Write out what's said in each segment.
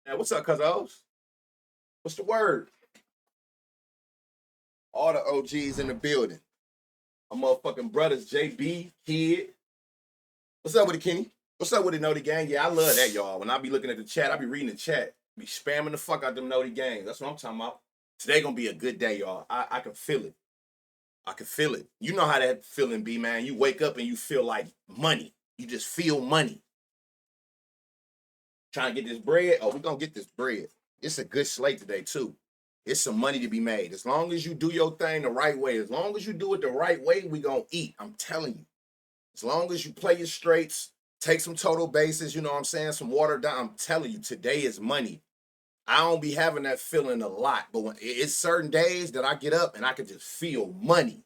Hey, what's up, cuzos? What's the word? All the OGs in the building. My motherfucking brothers, JB, Kid. What's up with it, Kenny? What's up with it, Noti Gang? Yeah, I love that, y'all. When I be looking at the chat, I be reading the chat. Be spamming the fuck out them Noti Gangs. That's what I'm talking about. Today gonna be a good day, y'all. I can feel it. I can feel it. You know how that feeling be, man. You wake up and you feel like money. You just feel money. Trying to get this bread. Oh, we gonna get this bread. It's a good slate today, too. It's some money to be made. As long as you do your thing the right way, as long as you do it the right way, we gonna eat. I'm telling you. As long as you play your straights, take some total bases, you know what I'm saying? Some water down. I'm telling you, today is money. I don't be having that feeling a lot, but when it's certain days that I get up and I can just feel money.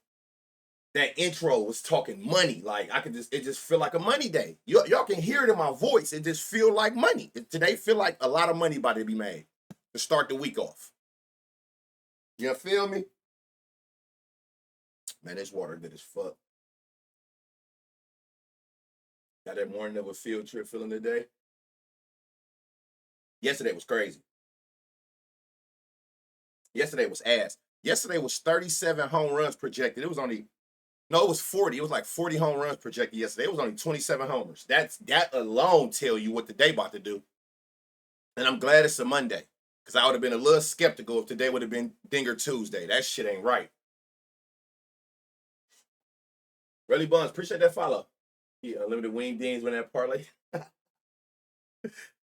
That intro was talking money. Like I could just, it just feel like a money day. Y'all can hear it in my voice. It just feel like money. Today feel like a lot of money about to be made to start the week off. You feel me? Man, this water good as fuck. Got that morning of a field trip feeling today. Yesterday was crazy. Yesterday was ass. Yesterday was 37 home runs projected. It was only no, it was 40. It was like 40 home runs projected yesterday. It was only 27 homers. That alone tell you what the day about to do. And I'm glad it's a Monday. Because I would have been a little skeptical if today would have been Dinger Tuesday. That shit ain't right. Really Buns, appreciate that follow. Yeah, unlimited wing beans with that parlay.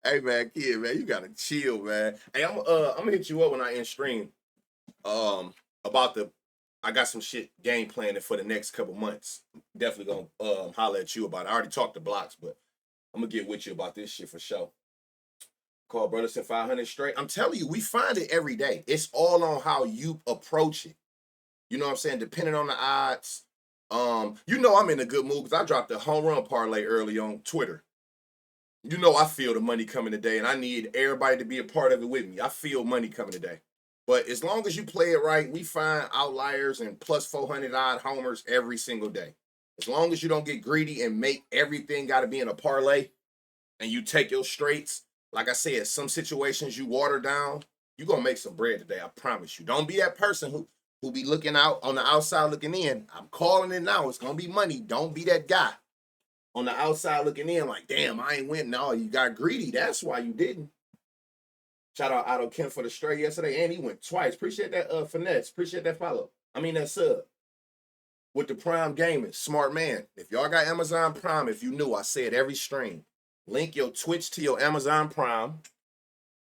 Hey man, kid, man, you gotta chill, man. Hey, I'm gonna hit you up when I end stream. About the I got some shit game planning for the next couple months. Definitely gonna holler at you about it. I already talked to Blocks, but I'm gonna get with you about this shit for sure. Call Brothers in 500 straight. I'm telling you, we find it every day. It's all on how you approach it. You know what I'm saying? Depending on the odds. You know I'm in a good mood because I dropped a home run parlay early on Twitter. You know I feel the money coming today, and I need everybody to be a part of it with me. I feel money coming today. But as long as you play it right, we find outliers and plus 400 odd homers every single day. As long as you don't get greedy and make everything got to be in a parlay and you take your straights, like I said, some situations you water down, you're going to make some bread today. I promise you. Don't be that person who be looking out on the outside looking in. I'm calling it now. It's going to be money. Don't be that guy on the outside looking in like, damn, I ain't win. No, you got greedy. That's why you didn't. Shout out Otto Kim for the straight yesterday, and he went twice. Appreciate that finesse. Appreciate that follow. I mean that sub. With the Prime Gaming, smart man. If y'all got Amazon Prime, if you knew, I say it every stream. Link your Twitch to your Amazon Prime,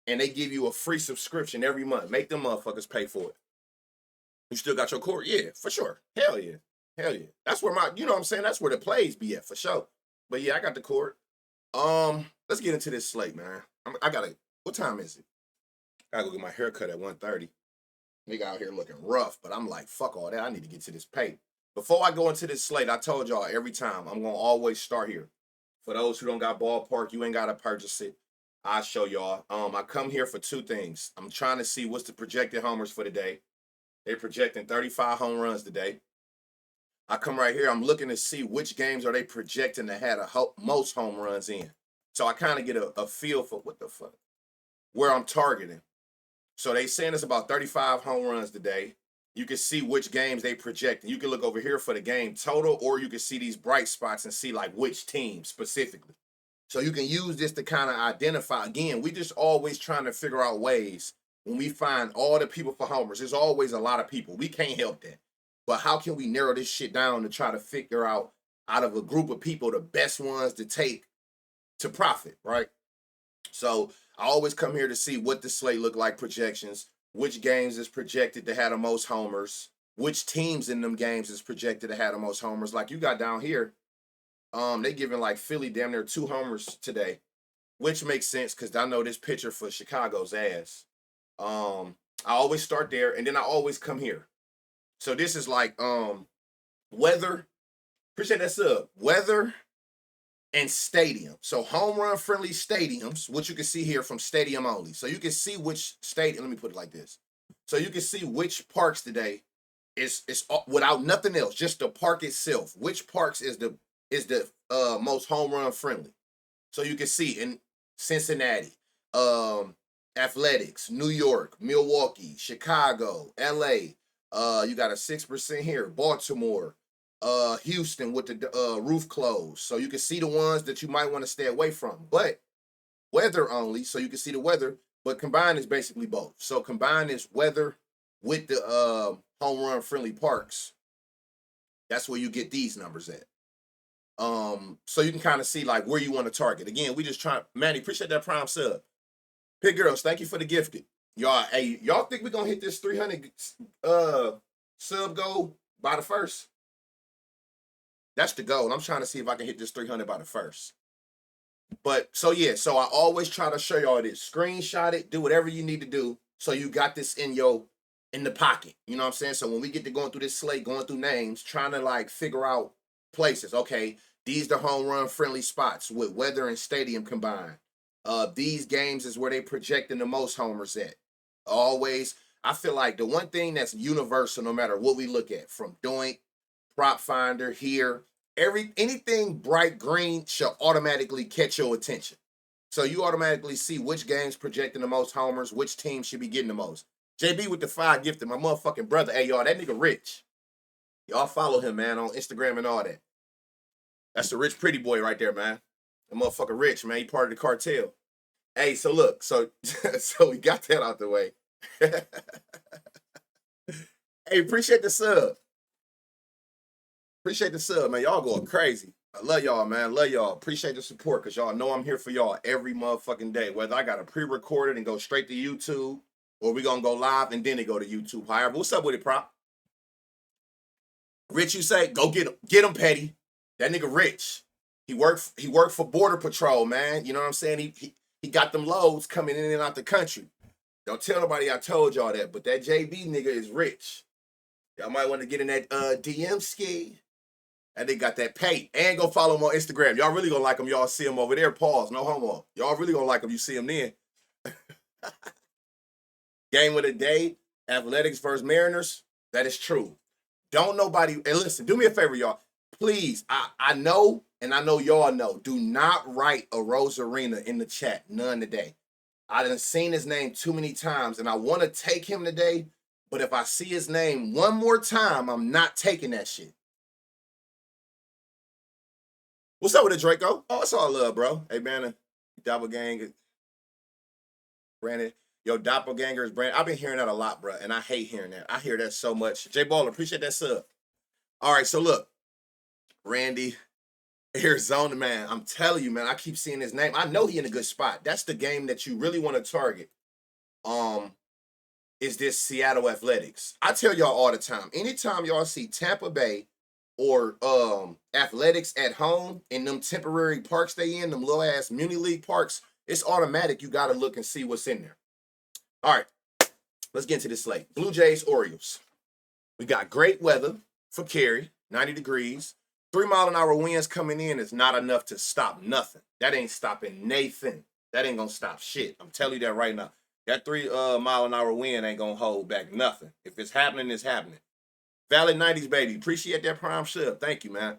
and they give you a free subscription every month. Make them motherfuckers pay for it. You still got your cord? Yeah, for sure. Hell yeah. Hell yeah. That's where you know what I'm saying? That's where the plays be at, for sure. But yeah, I got the cord. Let's get into this slate, man. I gotta, what time is it? I gotta go get my haircut at 1:30. Nigga out here looking rough, but I'm like, fuck all that. I need to get to this pay. Before I go into this slate, I told y'all every time I'm gonna always start here. For those who don't got ballpark, you ain't gotta purchase it. I show y'all. I come here for two things. I'm trying to see what's the projected homers for the day. They're projecting 35 home runs today. I come right here. I'm looking to see which games are they projecting to have the most home runs in. So I kind of get a feel for what the fuck, where I'm targeting. So they saying it's about 35 home runs today. You can see which games they project. And you can look over here for the game total, or you can see these bright spots and see like which team specifically. So you can use this to kind of identify. Again, we just always trying to figure out ways when we find all the people for homers. There's always a lot of people. We can't help that. But how can we narrow this shit down to try to figure out of a group of people the best ones to take to profit, right? So I always come here to see what the slate look like projections, which games is projected to have the most homers, which teams in them games is projected to have the most homers. Like you got down here, they giving like Philly damn near 2 homers today, which makes sense because I know this pitcher for Chicago's ass. I always start there and then I always come here. So this is like weather. Appreciate that sub. Weather and stadium. So home run friendly stadiums, which you can see here from stadium only. So you can see which stadium, let me put it like this. So you can see which parks today is without nothing else, just the park itself. Which parks is the most home run friendly. So you can see in Cincinnati, Athletics, New York, Milwaukee, Chicago, LA. You got a 6% here. Baltimore, Houston with the roof closed. So you can see the ones that you might want to stay away from. But weather only, so you can see the weather. But combined is basically both. So combined is weather with the home run friendly parks. That's where you get these numbers at. So you can kind of see like where you want to target. Again, we just try. Manny, appreciate that prime sub. Pig girls, thank you for the gifted. Y'all, hey, y'all think we're gonna hit this 300 sub goal by the first? That's the goal. I'm trying to see if I can hit this 300 by the first. But so yeah, so I always try to show y'all this. Screenshot it, do whatever you need to do, so you got this in the pocket. You know what I'm saying? So when we get to going through this slate, going through names, trying to like figure out places. Okay, these are home run friendly spots with weather and stadium combined. These games is where they projecting the most homers at. Always, I feel like the one thing that's universal, no matter what we look at, from Doink, Prop Finder, here, anything bright green should automatically catch your attention. So you automatically see which games projecting the most homers, which team should be getting the most. JB with the 5 gifted, my motherfucking brother. Hey, y'all, that nigga rich. Y'all follow him, man, on Instagram and all that. That's the rich pretty boy right there, man. The motherfucker rich, man. He part of the cartel. Hey, so look, so we got that out the way. Hey, appreciate the sub. Appreciate the sub, man. Y'all going crazy. I love y'all, man. Love y'all. Appreciate the support, because y'all know I'm here for y'all every motherfucking day. Whether I got to pre-record it and go straight to YouTube, or we going to go live and then it go to YouTube. However, what's up with it, Prop? Rich, you say? Go get him. Get him, Petty. That nigga rich. He worked for Border Patrol, man. You know what I'm saying? He got them loads coming in and out the country. Don't tell nobody I told y'all that, but that JB nigga is rich. Y'all might want to get in that DM ski. And they got that pay. And go follow him on Instagram. Y'all really gonna like him. Y'all see him over there. Pause. No homo. Y'all really gonna like him. You see him then. Game of the day. Athletics versus Mariners. That is true. Don't nobody. And listen, do me a favor, y'all. Please, I know, and I know y'all know, do not write a Rose Arena in the chat. None today. I done seen his name too many times, and I want to take him today, but if I see his name one more time, I'm not taking that shit. What's up with it, Draco? Oh, it's all love, bro. Hey, man, doppelganger. Brandon, yo, doppelganger is Brandon. I've been hearing that a lot, bro, and I hate hearing that. I hear that so much. J Baller, appreciate that sub. All right, so look, Randy, Arizona, man. I'm telling you, man, I keep seeing his name. I know he in a good spot. That's the game that you really want to target. Is this Seattle Athletics? I tell y'all all the time. Anytime y'all see Tampa Bay or Athletics at home in them temporary parks they in, them little ass muni league parks, it's automatic. You got to look and see what's in there. All right, let's get into this slate. Blue Jays, Orioles. We got great weather for Cary, 90 degrees. 3-mile-an-hour winds coming in is not enough to stop nothing. That ain't stopping Nathan. That ain't gonna stop shit. I'm telling you that right now. That 3-mile-an-hour wind ain't gonna hold back nothing. If it's happening, it's happening. Valid 90s, baby. Appreciate that prime sub. Thank you, man.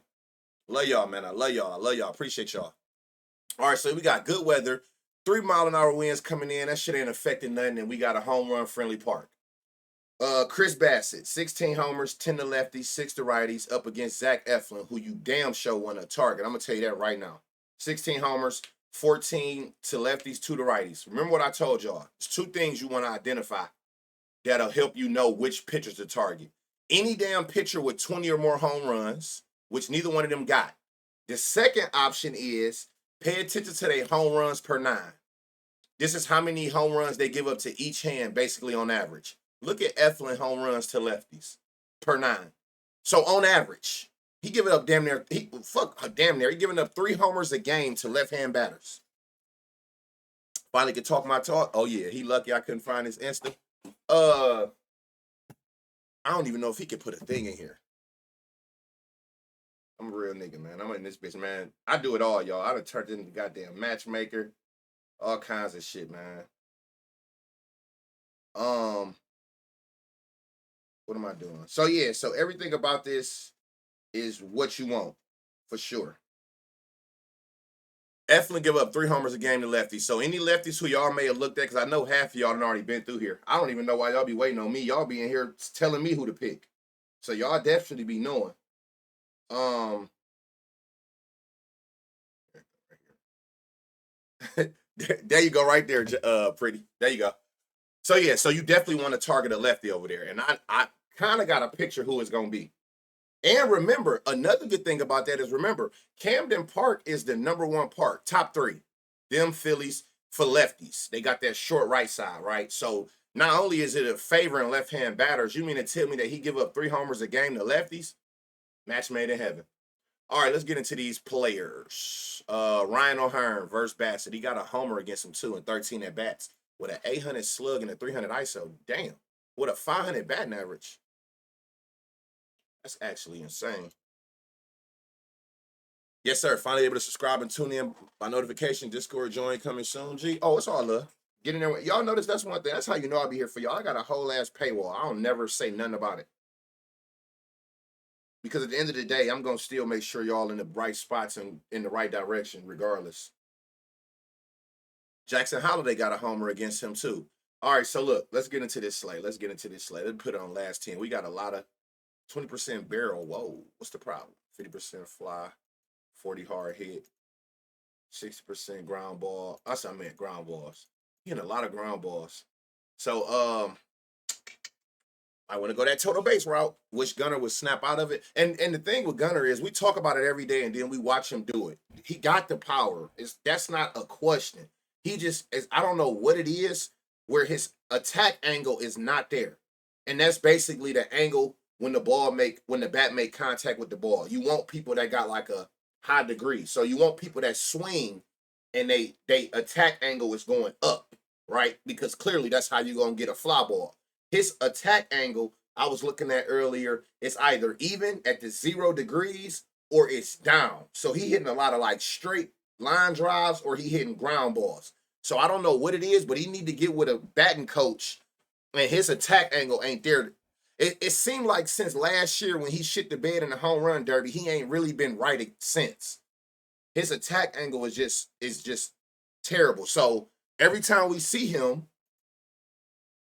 Love y'all, man. I love y'all. I love y'all. Appreciate y'all. All right, so we got good weather. 3-mile-an-hour winds coming in. That shit ain't affecting nothing, and we got a home run friendly park. Chris Bassett, 16 homers, 10 to lefties, 6 to righties, up against Zach Eflin, who you damn sure want to target. I'm going to tell you that right now. 16 homers, 14 to lefties, 2 to righties. Remember what I told y'all. It's 2 things you want to identify that'll help you know which pitchers to target. Any damn pitcher with 20 or more home runs, which neither one of them got. The second option is pay attention to their home runs per 9. This is how many home runs they give up to each hand, basically on average. Look at Eflin home runs to lefties per 9. So on average, he giving up damn near, he giving up 3 homers a game to left-hand batters. Finally could talk my talk. Oh yeah, he lucky I couldn't find his Insta. I don't even know if he could put a thing in here. I'm a real nigga, man. I'm in this bitch, man. I do it all, y'all. I done turned into goddamn matchmaker. All kinds of shit, man. What am I doing? So yeah, so everything about this is what you want, for sure. Eflin give up 3 homers a game to lefties. So any lefties who y'all may have looked at, because I know half of y'all done already been through here. I don't even know why y'all be waiting on me. Y'all be in here telling me who to pick. So y'all definitely be knowing. There you go, right there, pretty. There you go. So yeah, so you definitely want to target a lefty over there, and I kind of got a picture who it's gonna be. And remember, another good thing about that is remember, Camden Park is the #1 park, top 3. Them Phillies for lefties. They got that short right side, right? So not only is it a favoring left-hand batters, you mean to tell me that he give up 3 homers a game to lefties? Match made in heaven. All right, let's get into these players. Ryan O'Hearn versus Bassett. He got a homer against him too in 13 at bats with an 800 slug and a 300 ISO. Damn, with a 500 batting average. That's actually insane. Yes, sir. Finally able to subscribe and tune in by notification. Discord join coming soon. G. Oh, it's all love. Get in there. Y'all notice that's one thing. That's how you know I'll be here for y'all. I got a whole ass paywall. I don't never say nothing about it. Because at the end of the day, I'm gonna still make sure y'all in the right spots and in the right direction, regardless. Jackson Holiday got a homer against him too. All right, so look, let's get into this slate. Let's put it on last 10. We got a lot of 20% barrel. Whoa, what's the problem? 50% fly, 40 hard hit, 60% ground ball. I meant ground balls. Getting a lot of ground balls. So I want to go that total base route. Wish Gunner would snap out of it. And the thing with Gunner is we talk about it every day and then we watch him do it. He got the power. That's not a question. He just is, I don't know what it is where his attack angle is not there. And that's basically the angle when the bat make contact with the ball. You want people that got like a high degree. So you want people that swing and they attack angle is going up, right? Because clearly that's how you're gonna get a fly ball. His attack angle, I was looking at earlier, it's either even at the 0 degrees or it's down. So he hitting a lot of like straight line drives or he hitting ground balls. So I don't know what it is, but he need to get with a batting coach and his attack angle ain't there. It seemed like since last year when he shit the bed in the home run derby, he ain't really been right since. His attack angle is just terrible. So every time we see him,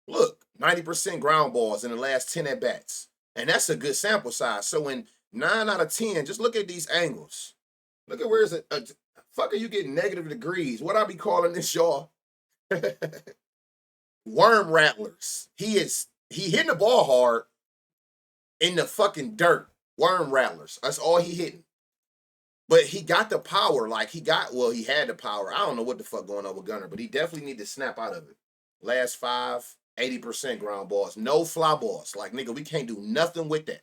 look, 90% ground balls in the last 10 at bats. And that's a good sample size. So in 9 out of 10, just look at these angles. Look at where is it? Fuck are you getting negative degrees? What I be calling this, y'all? Worm rattlers. He hitting the ball hard in the fucking dirt. Worm rattlers. That's all he hitting. But he got the power. Like he had the power. I don't know what the fuck going on with Gunner, but he definitely need to snap out of it. Last 5, 80% ground balls. No fly balls. Like, nigga, we can't do nothing with that.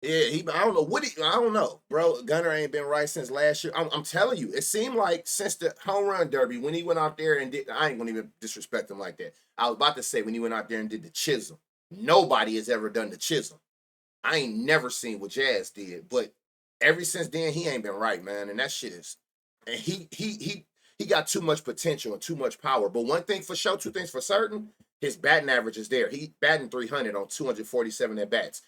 Yeah, I don't know I don't know, bro. Gunner ain't been right since last year. I'm telling you, it seemed like since the home run derby when he went out there and I ain't gonna even disrespect him like that. I was about to say when he went out there and did the chisel. Nobody has ever done the chisel. I ain't never seen what Jazz did, but ever since then he ain't been right, man. And that shit is, and he got too much potential and too much power. But one thing for sure, two things for certain, his batting average is there. He batting 300 on 247 at bats.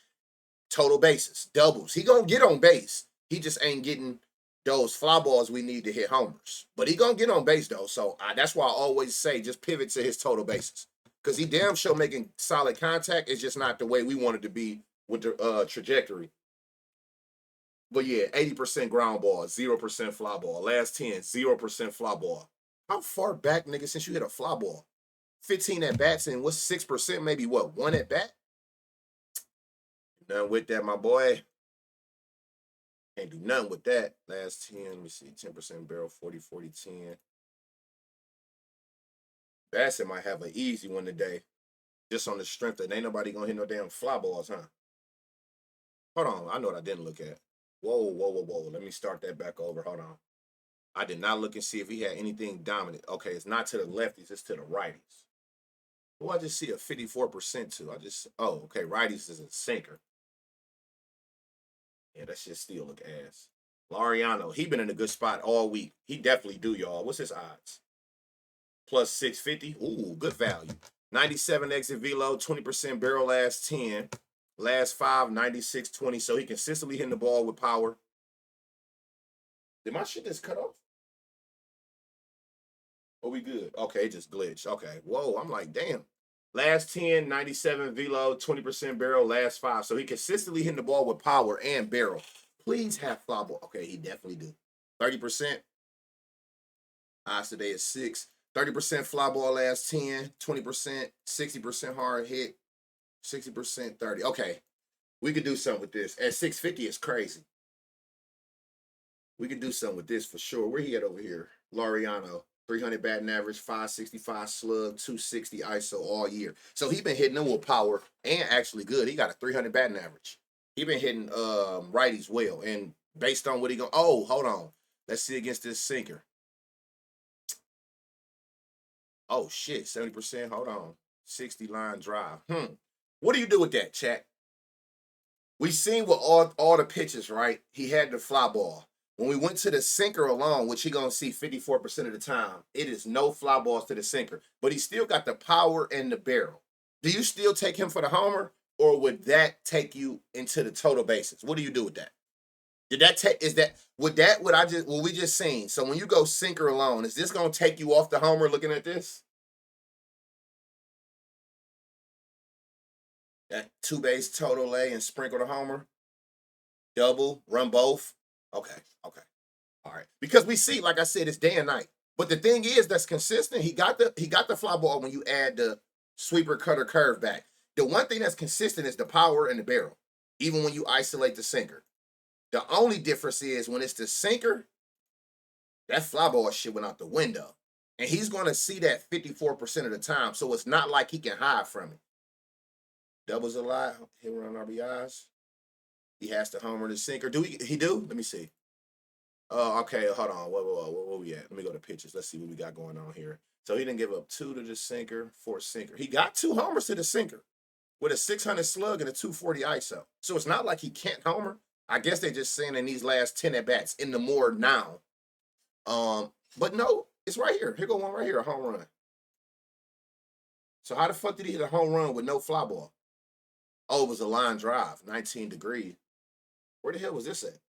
Total bases, doubles. He gonna get on base. He just ain't getting those fly balls we need to hit homers. But he gonna get on base though. So that's why I always say just pivot to his total bases. Because he damn sure making solid contact. It's just not the way we want it to be with the trajectory. But yeah, 80% ground ball, 0% fly ball. Last 10, 0% fly ball. How far back, nigga, since you hit a fly ball? 15 at bats and what's 6%? Maybe what, 1 at bat? Nothing with that, my boy. Can't do nothing with that. Last 10, let me see. 10% barrel, 40, 40, 10. Bassett might have an easy one today. Just on the strength that ain't nobody gonna hit no damn fly balls, huh? Hold on. I know what I didn't look at. Whoa, whoa, whoa, whoa. Let me start that back over. Hold on. I did not look and see if he had anything dominant. Okay, it's not to the lefties, it's to the righties. Who I just see a 54% to? Okay, righties is a sinker. Yeah, that shit still look ass. Lariano, he been in a good spot all week. He definitely do, y'all. What's his odds? Plus 650. Ooh, good value. 97 exit velo, 20% barrel last 10. Last 5, 96, 20. So he consistently hitting the ball with power. Did my shit just cut off? Are we good? Okay, it just glitched. Okay. Whoa, I'm like, damn. Last 10, 97 velo, 20% barrel, last 5. So he consistently hitting the ball with power and barrel. Please have fly ball. Okay, he definitely do. 30%. Odds today is 6. 30% fly ball last 10, 20%, 60% hard hit, 60%, 30. Okay. We could do something with this. At 650, it's crazy. We could do something with this for sure. Where he at over here? Laureano. 300 batting average, 565 slug, 260 ISO all year. So he been hitting them with power and actually good. He got a 300 batting average. He been hitting righties well. And based on what he going, oh, hold on. Let's see against this sinker. Oh shit, 70%. Hold on. 60 line drive. What do you do with that, chat? We seen with all the pitches, right? He had the fly ball. When we went to the sinker alone, which he gonna see 54% of the time, it is no fly balls to the sinker. But he still got the power and the barrel. Do you still take him for the homer, or would that take you into the total bases? What do you do with that? Did that take what we just seen? So when you go sinker alone, is this gonna take you off the homer looking at this? That 2 base total A and sprinkle the homer, double, run both. Okay. All right. Because we see, like I said, it's day and night. But the thing is that's consistent. He got the fly ball when you add the sweeper, cutter, curve back. The one thing that's consistent is the power and the barrel, even when you isolate the sinker. The only difference is when it's the sinker, that fly ball shit went out the window. And he's going to see that 54% of the time. So it's not like he can hide from it. Doubles a lot. Hit run RBIs. He has to homer the sinker. He do? Let me see. Oh, okay. Hold on. Where we at? Let me go to pitches. Let's see what we got going on here. So he didn't give up 2 to the sinker, 4 sinker. He got 2 homers to the sinker with a 600 slug and a 240 ISO. So it's not like he can't homer. I guess they're just saying in these last 10 at bats in the more now. But no, it's right here. Here go one right here, a home run. So how the fuck did he hit a home run with no fly ball? Oh, it was a line drive, 19 degrees. Where the hell was this at?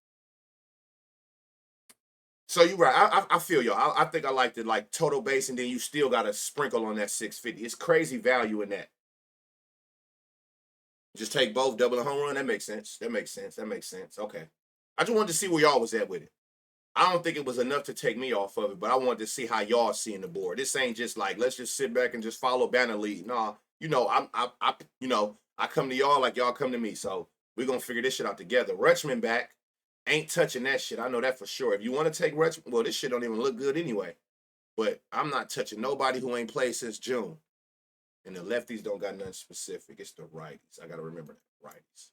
So you're right. I feel you. I think I like the total base, and then you still got to sprinkle on that 650. It's crazy value in that. Just take both, double a home run. That makes sense. Okay. I just wanted to see where y'all was at with it. I don't think it was enough to take me off of it, but I wanted to see how y'all seeing the board. This ain't just like let's just sit back and just follow banner lead. Nah, I come to y'all like y'all come to me. So we're gonna figure this shit out together. Rutschman back. Ain't touching that shit. I know that for sure. If you want to take Rutschman, well, this shit don't even look good anyway. But I'm not touching nobody who ain't played since June. And the lefties don't got nothing specific. It's the righties. I gotta remember that. Righties.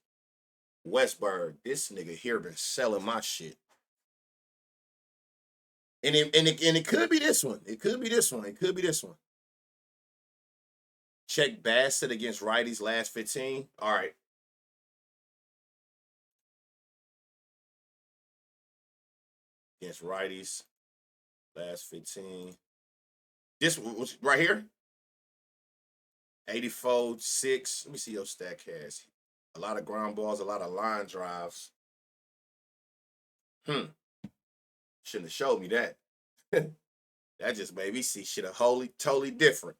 Westberg, this nigga here been selling my shit. And it could be this one. It could be this one. Check Bassett against righties last 15. All right. Against righties last 15. This was right here. 84, 6. Let me see your stat cast. A lot of ground balls, a lot of line drives. Shouldn't have showed me that. That just made me see shit totally different.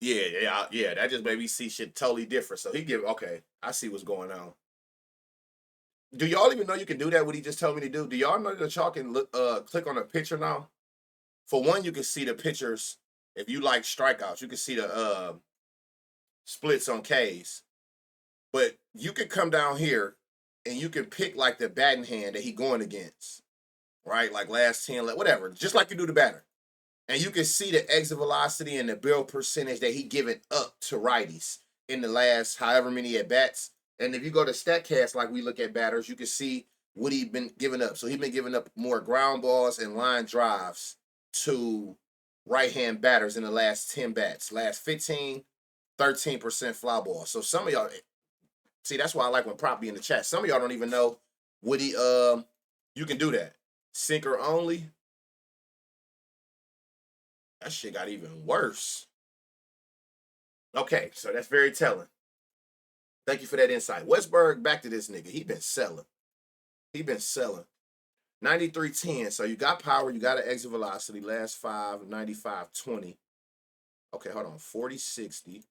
Yeah. That just made me see shit totally different. So okay, I see what's going on. Do y'all even know you can do that? What he just told me to do? Do y'all know that y'all can click on a picture now? For one, you can see the pictures. If you like strikeouts, you can see the splits on Ks. But you can come down here and you can pick like the batting hand that he going against, right? Like last 10, whatever, just like you do the batter. And you can see the exit velocity and the barrel percentage that he giving up to righties in the last however many at bats. And if you go to StatCast, like we look at batters, you can see what he been giving up. So he's been giving up more ground balls and line drives to right-hand batters in the last 10 bats. Last 15, 13% fly ball. So some of y'all, see, that's why I like when Prop be in the chat. Some of y'all don't even know what you can do that. Sinker only. That shit got even worse. Okay, so that's very telling. Thank you for that insight. Westberg, back to this nigga. He been selling. 93.10. So you got power, you got an exit velocity. Last five, 95.20. Okay, hold on. 40.60,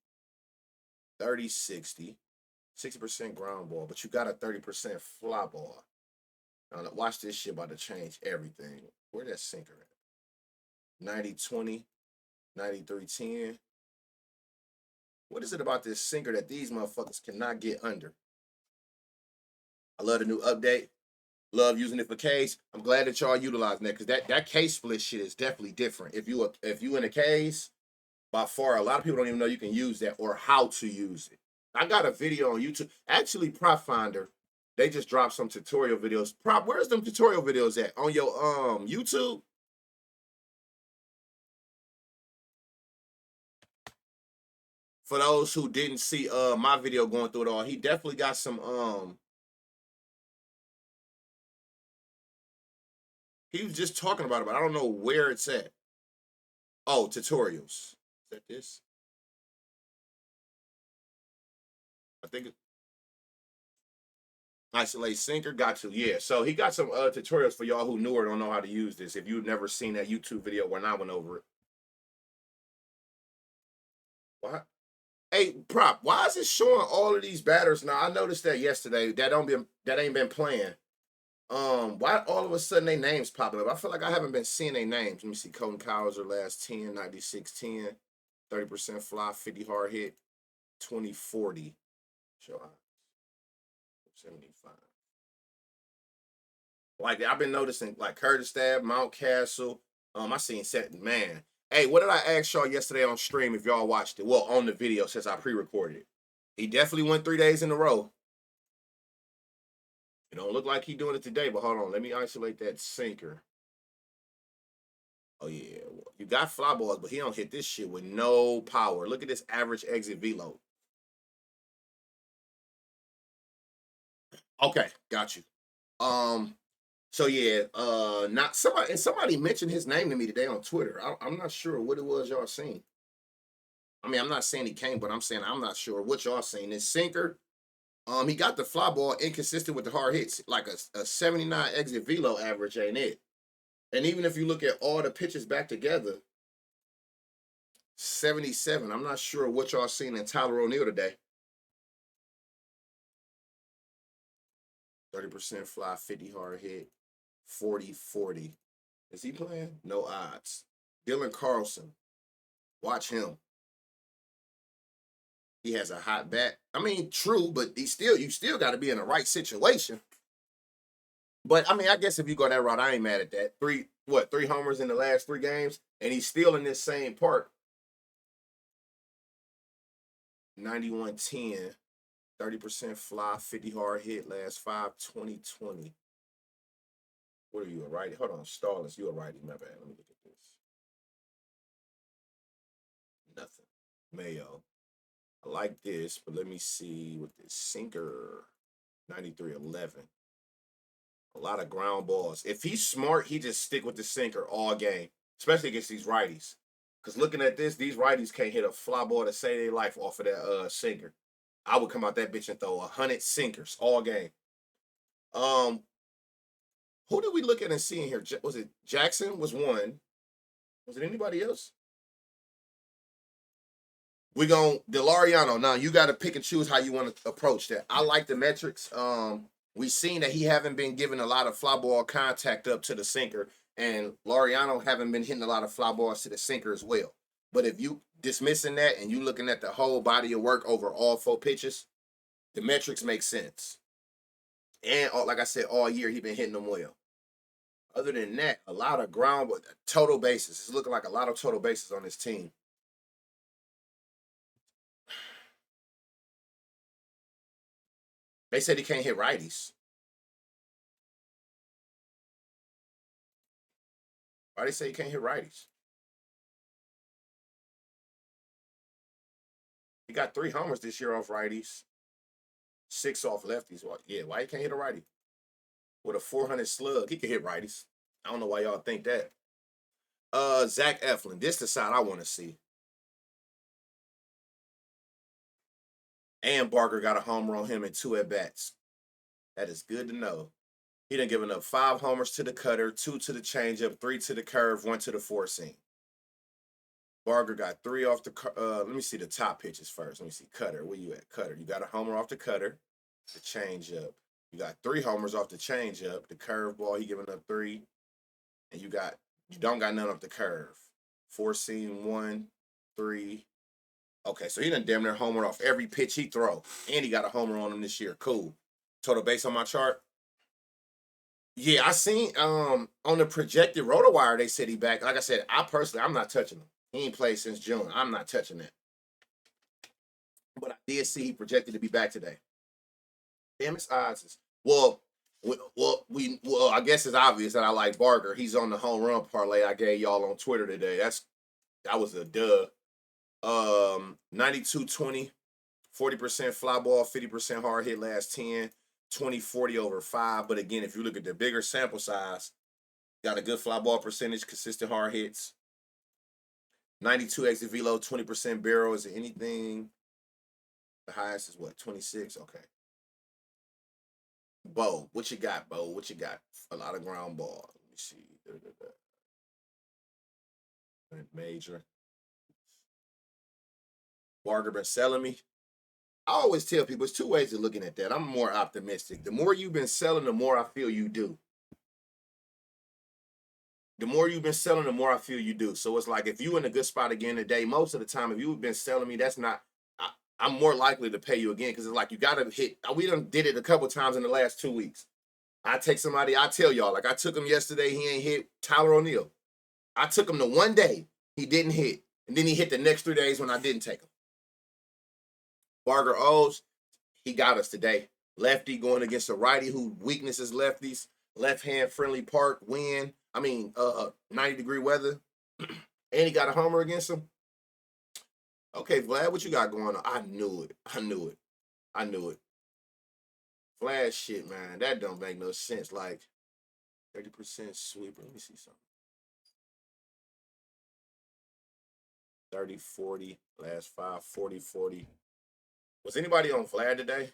30.60, 60% ground ball, but you got a 30% fly ball. Now watch this shit about to change everything. Where that sinker at? 90.20, 93.10. What is it about this sinker that these motherfuckers cannot get under? I love the new update. Love using it for case. I'm glad that y'all utilizing that because that case split shit is definitely different. If you in a case, by far, a lot of people don't even know you can use that or how to use it. I got a video on YouTube. Actually, Prop Finder, they just dropped some tutorial videos. Prop, where's them tutorial videos at? On your YouTube? For those who didn't see my video going through it all, he definitely got some he was just talking about it, but I don't know where it's at. Oh, tutorials. Is that this? I think it, isolate sinker. Got you. Yeah. So he got some tutorials for y'all who knew or don't know how to use this. If you've never seen that YouTube video when I went over it. What? Hey, Prop, why is it showing all of these batters now? I noticed that yesterday. That ain't been playing. Why all of a sudden they names popping up? I feel like I haven't been seeing their names. Let me see. Colton Cowser last 10, 96-10, 30% fly, 50 hard hit, 20-40. Show 75. Like I've been noticing, like Curtis Stab, Mountcastle. I seen set man. Hey, what did I ask y'all yesterday on stream? If y'all watched it, well, on the video since I pre-recorded it, he definitely went 3 days in a row. It don't look like he doing it today, but hold on, let me isolate that sinker. Oh yeah, you got fly balls, but he don't hit this shit with no power. Look at this average exit velo. Okay, got you. So yeah, not somebody mentioned his name to me today on Twitter. I'm not sure what it was y'all seen. I mean, I'm not saying he came, but I'm saying I'm not sure what y'all seen. This sinker, he got the fly ball inconsistent with the hard hits, like a 79 exit velo average ain't it. And even if you look at all the pitches back together, 77. I'm not sure what y'all seen in Tyler O'Neill today. 30% fly, 50 hard hit, 40-40. Is he playing? No odds. Dylan Carlson. Watch him. He has a hot bat. I mean, true, but you still got to be in the right situation. But I mean, I guess if you go that route, I ain't mad at that. Three homers in the last 3 games, and he's still in this same park. 91-10, 30% fly, 50 hard hit, last 5, 20-20. What are you, a righty? Hold on, Stallings, you a righty. My bad. Let me look at this. Nothing. Mayo. I like this, but let me see with this sinker. 93-11. A lot of ground balls. If he's smart, he just stick with the sinker all game, especially against these righties. Because looking at this, these righties can't hit a fly ball to save their life off of that sinker. I would come out that bitch and throw 100 sinkers all game. Who did we look at and see in here? Was it Jackson was one? Was it anybody else? We going Delariano. Now you got to pick and choose how you want to approach that. I like the metrics. We seen that he haven't been giving a lot of fly ball contact up to the sinker, and Laureano haven't been hitting a lot of fly balls to the sinker as well. But if you dismissing that and you looking at the whole body of work over all 4 pitches, the metrics make sense. And like I said, all year he been hitting them well. Other than that, a lot of ground, total bases. It's looking like a lot of total bases on this team. They said he can't hit righties. Why they say he can't hit righties? He got 3 homers this year off righties, 6 off lefties. Yeah, why he can't hit a righty? With a 400 slug, he can hit righties. I don't know why y'all think that. Zach Eflin. This the side I want to see. And Barker got a homer on him in 2 at bats. That is good to know. He done given up 5 homers to the cutter, 2 to the changeup, 3 to the curve, 1 to the four seam. Barger got 3 off the. Let me see the top pitches first. Let me see cutter. Where you at? Cutter. You got a homer off the cutter, the changeup. You got 3 homers off the changeup, the curveball. He giving up 3, and you don't got none off the curve. Four seam 1, 3. Okay, so he done damn near homer off every pitch he throw, and he got a homer on him this year. Cool. Total base on my chart. Yeah, I seen on the projected RotoWire they said he back. Like I said, I'm not touching him. He ain't played since June. I'm not touching that. But I did see he projected to be back today. Damn, his odds is I guess it's obvious that I like Barger. He's on the home run parlay I gave y'all on Twitter today. That was a duh. 92-20, 40% fly ball, 50% hard hit last 10, 20-40 over 5. But again, if you look at the bigger sample size, got a good fly ball percentage, consistent hard hits. 92 exit velo, 20% barrel. Is it anything? The highest is what? 26? Okay. Bo, what you got, Bo? What you got? A lot of ground ball. Let me see. Major. Barger been selling me. I always tell people it's 2 ways of looking at that. I'm more optimistic. The more you've been selling, the more I feel you do. The more you've been selling, the more I feel you do. So it's like if you in a good spot again today, most of the time, if you've been selling me, that's not. I'm more likely to pay you again because it's like you gotta hit. We done did it a couple times in the last 2 weeks. I take somebody, I tell y'all, like I took him yesterday, he ain't hit. Tyler O'Neill. I took him to one day, he didn't hit. And then he hit the next 3 days when I didn't take him. Barger O's, he got us today. Lefty going against a righty who weakness is lefties. Left hand friendly park, wind. 90-degree weather. And he got a homer against him. Okay, Vlad, what you got going on? I knew it. Vlad shit, man. That don't make no sense. Like 30% sweeper. Let me see something. 30, 40, last 5, 40, 40. Was anybody on Vlad today?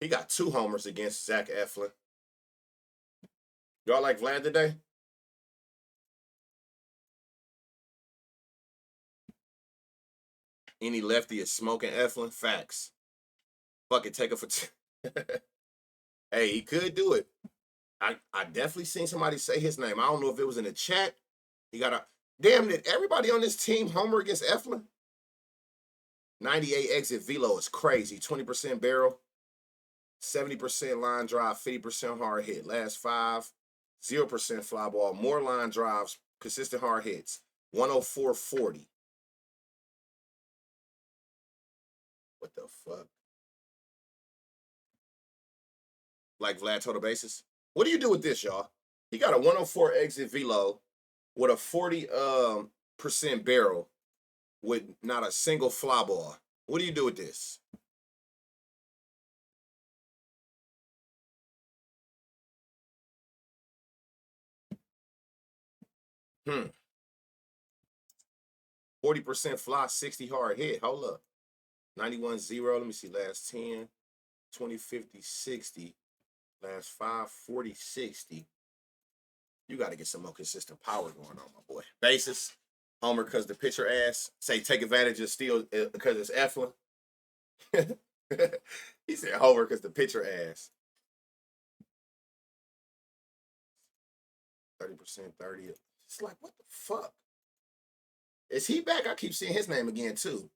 He got 2 homers against Zach Eflin. Y'all like Vlad today? Any lefty is smoking Eflin? Facts. Fuck it, take it for Hey, he could do it. I definitely seen somebody say his name. I don't know if it was in the chat. He got a damn. Did everybody on this team homer against Eflin? 98 exit velo is crazy. 20% barrel, 70% line drive, 50% hard hit. Last 5, 0% fly ball, more line drives, consistent hard hits. 104.40. What the fuck? Like Vlad total bases. What do you do with this, y'all? He got a 104 exit velo with a 40% barrel with not a single fly ball. What do you do with this? Hmm. 40% fly, 60 hard hit. Hold up. 91-0. Let me see. Last 10. 20, 50, 60. Last 5, 40, 60. You got to get some more consistent power going on, my boy. Bases. Homer because the pitcher ass. Say take advantage of steal because it's Eflin. He said homer because the pitcher ass. 30%, 30. It's like, what the fuck? Is he back? I keep seeing his name again, too.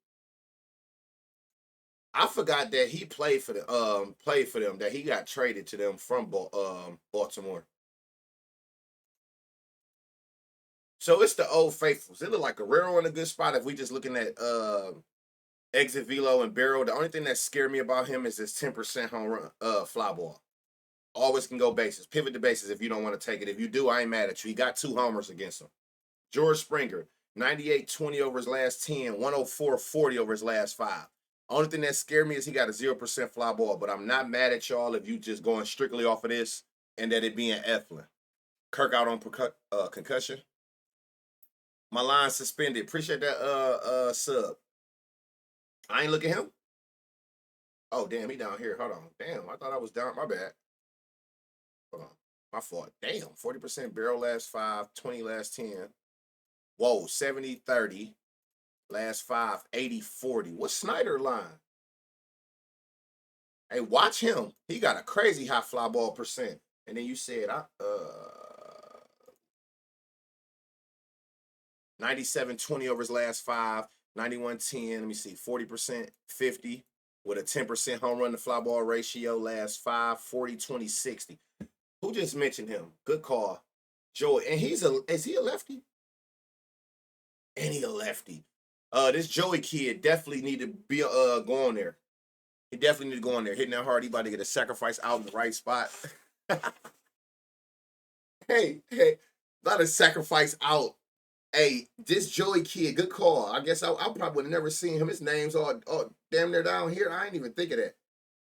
I forgot that he played for them, that he got traded to them from Baltimore. So it's the old faithfuls. It look like Guerrero in a good spot if we just looking at exit velo and barrel. The only thing that scared me about him is his 10% home run fly ball. Always can go bases. Pivot to bases if you don't want to take it. If you do, I ain't mad at you. He got 2 homers against him. George Springer, 98-20 over his last 10, 104-40 over his last 5. Only thing that scared me is he got a 0% fly ball, but I'm not mad at y'all if you just going strictly off of this and that it being Eflin. Kirk out on concussion. My line suspended. Appreciate that sub. I ain't look at him. Oh, damn, he down here. Hold on. Damn, I thought I was down. My bad. Hold on. My fault. Damn. 40% barrel last 5, 20 last 10. Whoa, 70-30. Last 5, 80-40. What's Snyder line? Hey, watch him. He got a crazy high fly ball percent. And then you said 97-20 over his last 5, 91-10. Let me see, 40%, 50 with a 10% home run to fly ball ratio last 5, 40-20, 60. Who just mentioned him? Good call. Joey. And is he a lefty? And he a lefty. This Joey kid definitely need to be going there. He definitely need to go in there, hitting that hard. He about to get a sacrifice out in the right spot. hey, about to sacrifice out. Hey, this Joey kid, good call. I guess I probably would have never seen him. His name's all damn near down here. I ain't even think of that.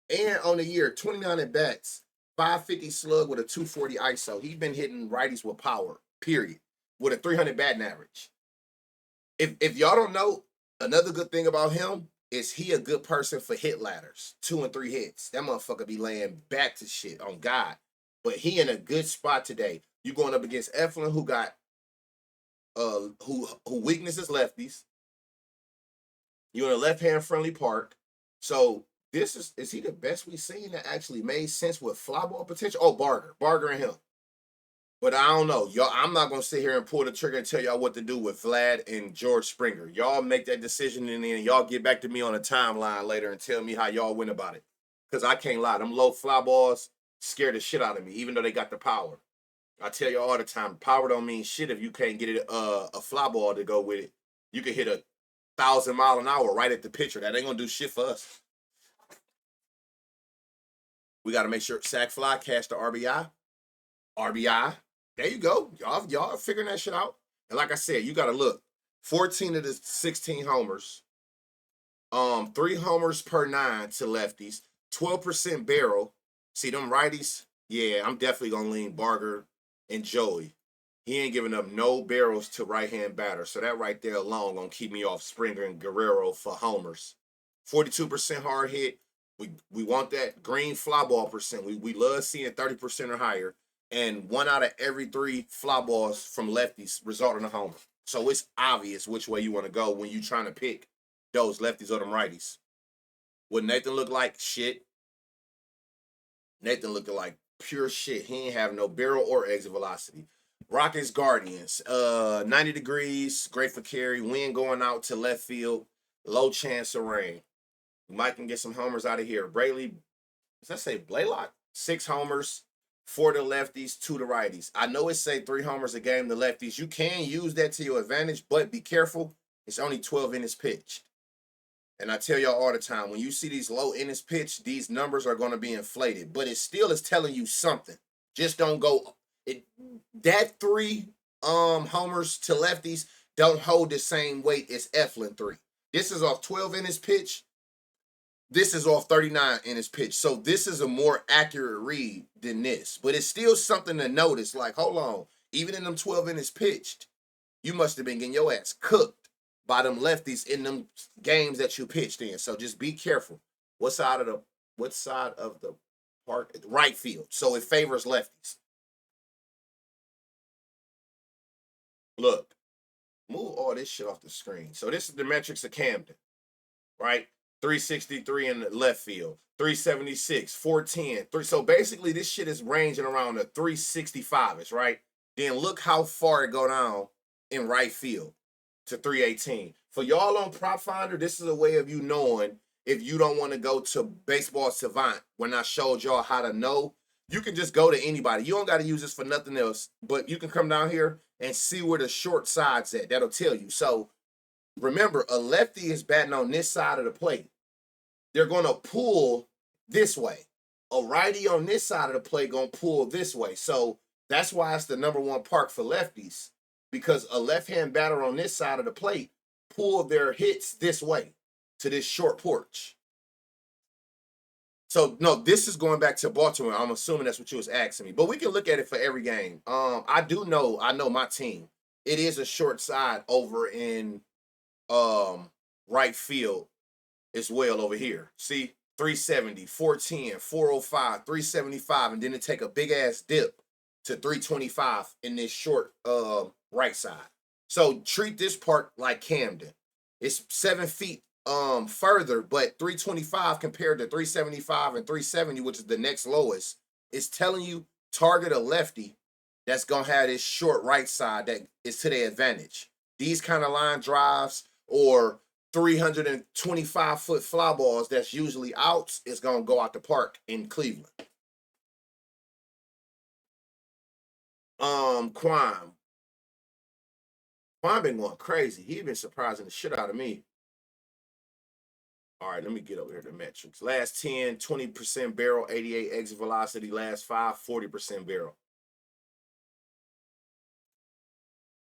And on the year, 29 at bats, 550 slug with a 240 ISO. He's been hitting righties with power, period, with a 300 batting average. If y'all don't know, another good thing about him is he a good person for hit ladders, 2 and 3 hits. That motherfucker be laying back to shit on God. But he in a good spot today. You going up against Eflin, who got who weaknesses lefties. You're in a left-hand friendly park. So this is he the best we've seen that actually made sense with fly ball potential? Oh, Barger and him. But I don't know. Y'all, I'm not gonna sit here and pull the trigger and tell y'all what to do with Vlad and George Springer. Y'all make that decision and then y'all get back to me on a timeline later and tell me how y'all went about it. Because I can't lie. Them low fly balls scare the shit out of me, even though they got the power. I tell you all the time, power don't mean shit if you can't get it a fly ball to go with it. You can hit 1,000 miles an hour right at the pitcher. That ain't gonna do shit for us. We got to make sure sack fly, catch the RBI. RBI. There you go. Y'all figuring that shit out. And like I said, you got to look. 14 of the 16 homers. 3 homers per 9 to lefties. 12% barrel. See them righties? Yeah, I'm definitely gonna lean Barger and Joey. He ain't giving up no barrels to right-hand batter. So that right there alone gonna keep me off Springer and Guerrero for homers. 42% hard hit. We want that green fly ball percent. We love seeing 30% or higher. And 1 out of every 3 fly balls from lefties result in a homer. So it's obvious which way you want to go when you're trying to pick those lefties or them righties. What Nathan look like? Shit. Nathan looking like pure shit. He ain't have no barrel or exit velocity. Rockets Guardians. 90 degrees, great for carry. Wind going out to left field. Low chance of rain. Mike can get some homers out of here. Braley, does that say Blaylock? 6 homers, 4 to lefties, 2 to righties. I know it say 3 homers a game to lefties. You can use that to your advantage, but be careful. It's only 12 innings pitched. And I tell y'all all the time, when you see these low innings pitched, these numbers are going to be inflated. But it still is telling you something. Just don't go. That 3 homers to lefties don't hold the same weight as Eflin 3. This is off 12 innings pitched. This is off 39 innings pitched. So this is a more accurate read than this. But it's still something to notice. Like, hold on. Even in them 12 innings pitched, you must have been getting your ass cooked by them lefties in them games that you pitched in. So just be careful. What side of the park? Right field. So it favors lefties. Look, move all this shit off the screen. So this is the metrics of Camden, right? 363 in the left field, 376, 410, 3. So basically this shit is ranging around the 365ish, right? Then look how far it go down in right field to 318. For y'all on Prop Finder, this is a way of you knowing if you don't want to go to Baseball Savant when I showed y'all how to know. You can just go to anybody. You don't got to use this for nothing else, but you can come down here and see where the short side's at. That'll tell you. So remember, a lefty is batting on this side of the plate. They're going to pull this way. A righty on this side of the plate going to pull this way. So that's why it's the number 1 park for lefties, because a left-hand batter on this side of the plate pull their hits this way to this short porch. So, no, this is going back to Baltimore. I'm assuming that's what you was asking me. But we can look at it for every game. I know my team. It is a short side over in right field as well over here. See, 370, 410, 405, 375, and then it take a big ass dip to 325 in this short right side. So treat this park like Camden. It's 7 feet further, but 325 compared to 375 and 370, which is the next lowest, is telling you target a lefty that's gonna have this short right side that is to their advantage. These kind of line drives or 325-foot fly balls that's usually outs is gonna go out the park in Cleveland. Quine been going crazy. He been surprising the shit out of me. All right, let me get over here to metrics. Last 10, 20% barrel, 88 exit velocity. Last 5, 40% barrel.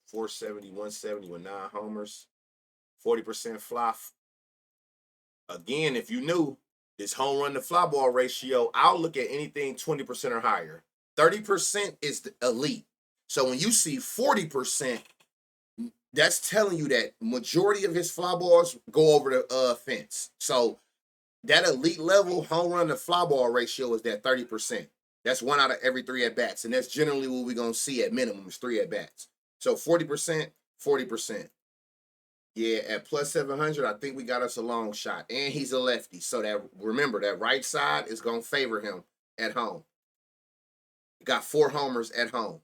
470, 170 with 9 homers. 40% fly. Again, if you knew this home run to fly ball ratio, I'll look at anything 20% or higher. 30% is the elite. So when you see 40%, that's telling you that majority of his fly balls go over the fence. So that elite level home run to fly ball ratio is that 30%. That's 1 out of every 3 at bats, and that's generally what we're gonna see at minimum is 3 at bats. So 40%, 40%. Yeah, at plus 700, I think we got us a long shot, and he's a lefty. So that remember that right side is gonna favor him at home. Got 4 homers at home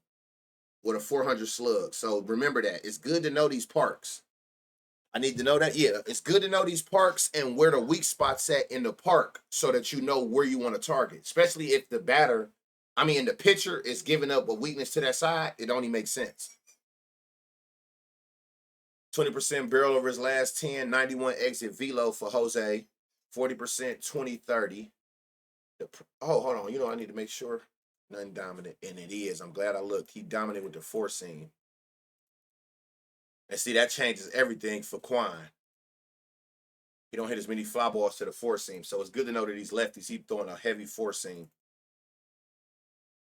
with a 400 slug. So remember that. It's good to know these parks. I need to know that. Yeah, it's good to know these parks and where the weak spots at in the park so that you know where you want to target. Especially if the the pitcher is giving up a weakness to that side, it only makes sense. 20% barrel over his last 10, 91 exit velo for Jose, 40%, 20-30. Hold on. I need to make sure. Nothing dominant, and it is. I'm glad I looked. He dominated with the 4 seam. And see, that changes everything for Quine. He don't hit as many fly balls to the 4 seam, so it's good to know that he's lefties. He's throwing a heavy 4 seam.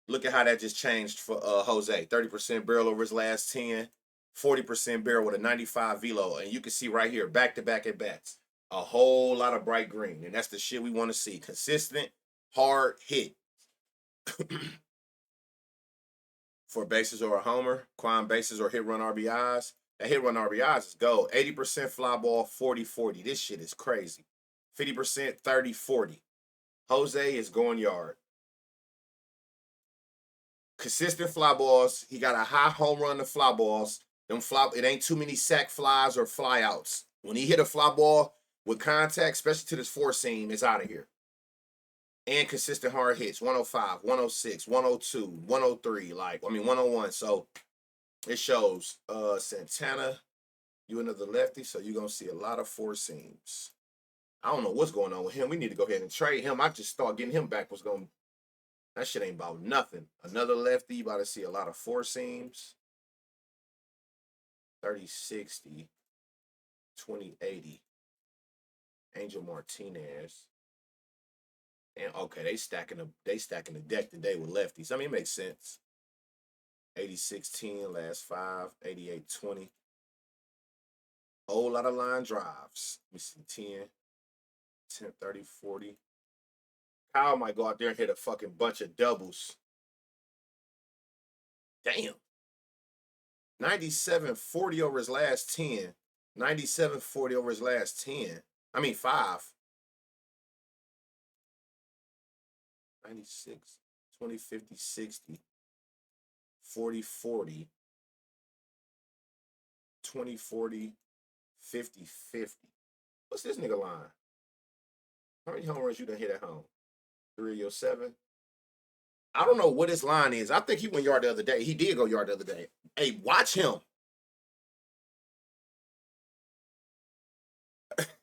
Look at how that just changed for Jose. 30% barrel over his last 10, 40% barrel with a 95 velo, and you can see right here, back-to-back at bats. A whole lot of bright green, and that's the shit we want to see. Consistent, hard hit. For bases or a homer, Quine bases or hit run RBIs. That hit run RBIs is gold. 80% fly ball, 40-40. This shit is crazy. 50%, 30-40. Jose is going yard. Consistent fly balls. He got a high home run to fly balls. It ain't too many sack flies or fly outs. When he hit a fly ball with contact, especially to this 4 seam, it's out of here. And consistent hard hits, 105, 106, 102, 103, 101. So it shows Santana, you another lefty, so you're going to see a lot of 4 seams. I don't know what's going on with him. We need to go ahead and trade him. I just thought getting him back was going to, that shit ain't about nothing. Another lefty, you about to see a lot of 4 seams. 30-60, 20-80. Angel Martinez. And okay, they stacking the deck today with lefties. I mean, it makes sense. 86-10, last 5, 88-20. Whole lot of line drives. Let me see, 10, 30, 40. Kyle might go out there and hit a fucking bunch of doubles. Damn. 97-40 over his last 10. 97-40 over his last 10. 5. 96, 20, 50, 60, 40, 40, 20, 40, 50, 50. What's this nigga line? How many home runs you done hit at home? 3 of your 7? I don't know what his line is. I think he went yard the other day. He did go yard the other day. Hey, watch him.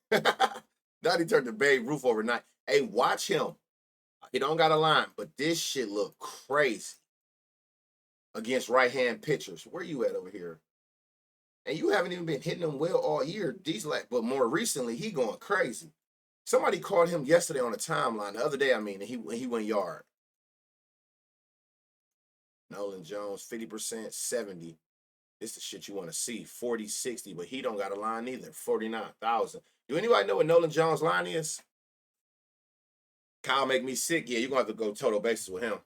Now he turned the Babe Ruth overnight. Hey, watch him. He don't got a line, but this shit look crazy against right-hand pitchers. Where you at over here? And you haven't even been hitting them well all year. But more recently, he going crazy. Somebody called him yesterday on the timeline, the other day, and he went yard. Nolan Jones, 50%, 70. This is the shit you want to see. 40, 60, but he don't got a line either. 49,000. Do anybody know what Nolan Jones' line is? Kyle make me sick. Yeah, you're gonna have to go total bases with him.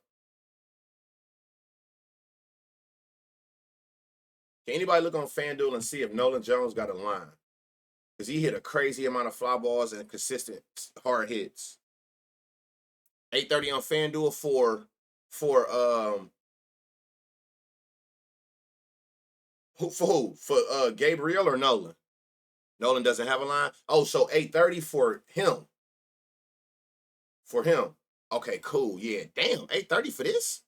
Can anybody look on FanDuel and see if Nolan Jones got a line? Because he hit a crazy amount of fly balls and consistent hard hits. 8:30 on FanDuel for Gabriel or Nolan. Nolan doesn't have a line. Oh, so 8:30 for him. For him. Okay, cool. Yeah, damn. 8:30 for this.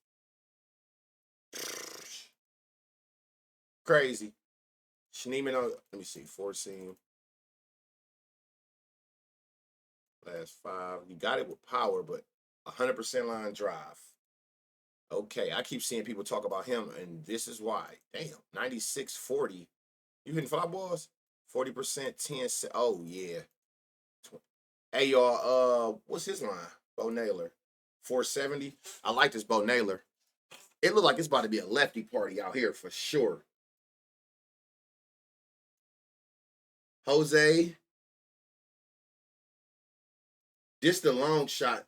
Crazy. Schneeman on. Let me see. 4 seam. Last 5. You got it with power, but 100% line drive. Okay, I keep seeing people talk about him, and this is why. Damn, 96-40. You hitting fly balls? 40%, 10. Oh, yeah. Hey, y'all, what's his line? Bo Naylor. 470. I like this Bo Naylor. It looked like it's about to be a lefty party out here for sure. Jose. This the long shot.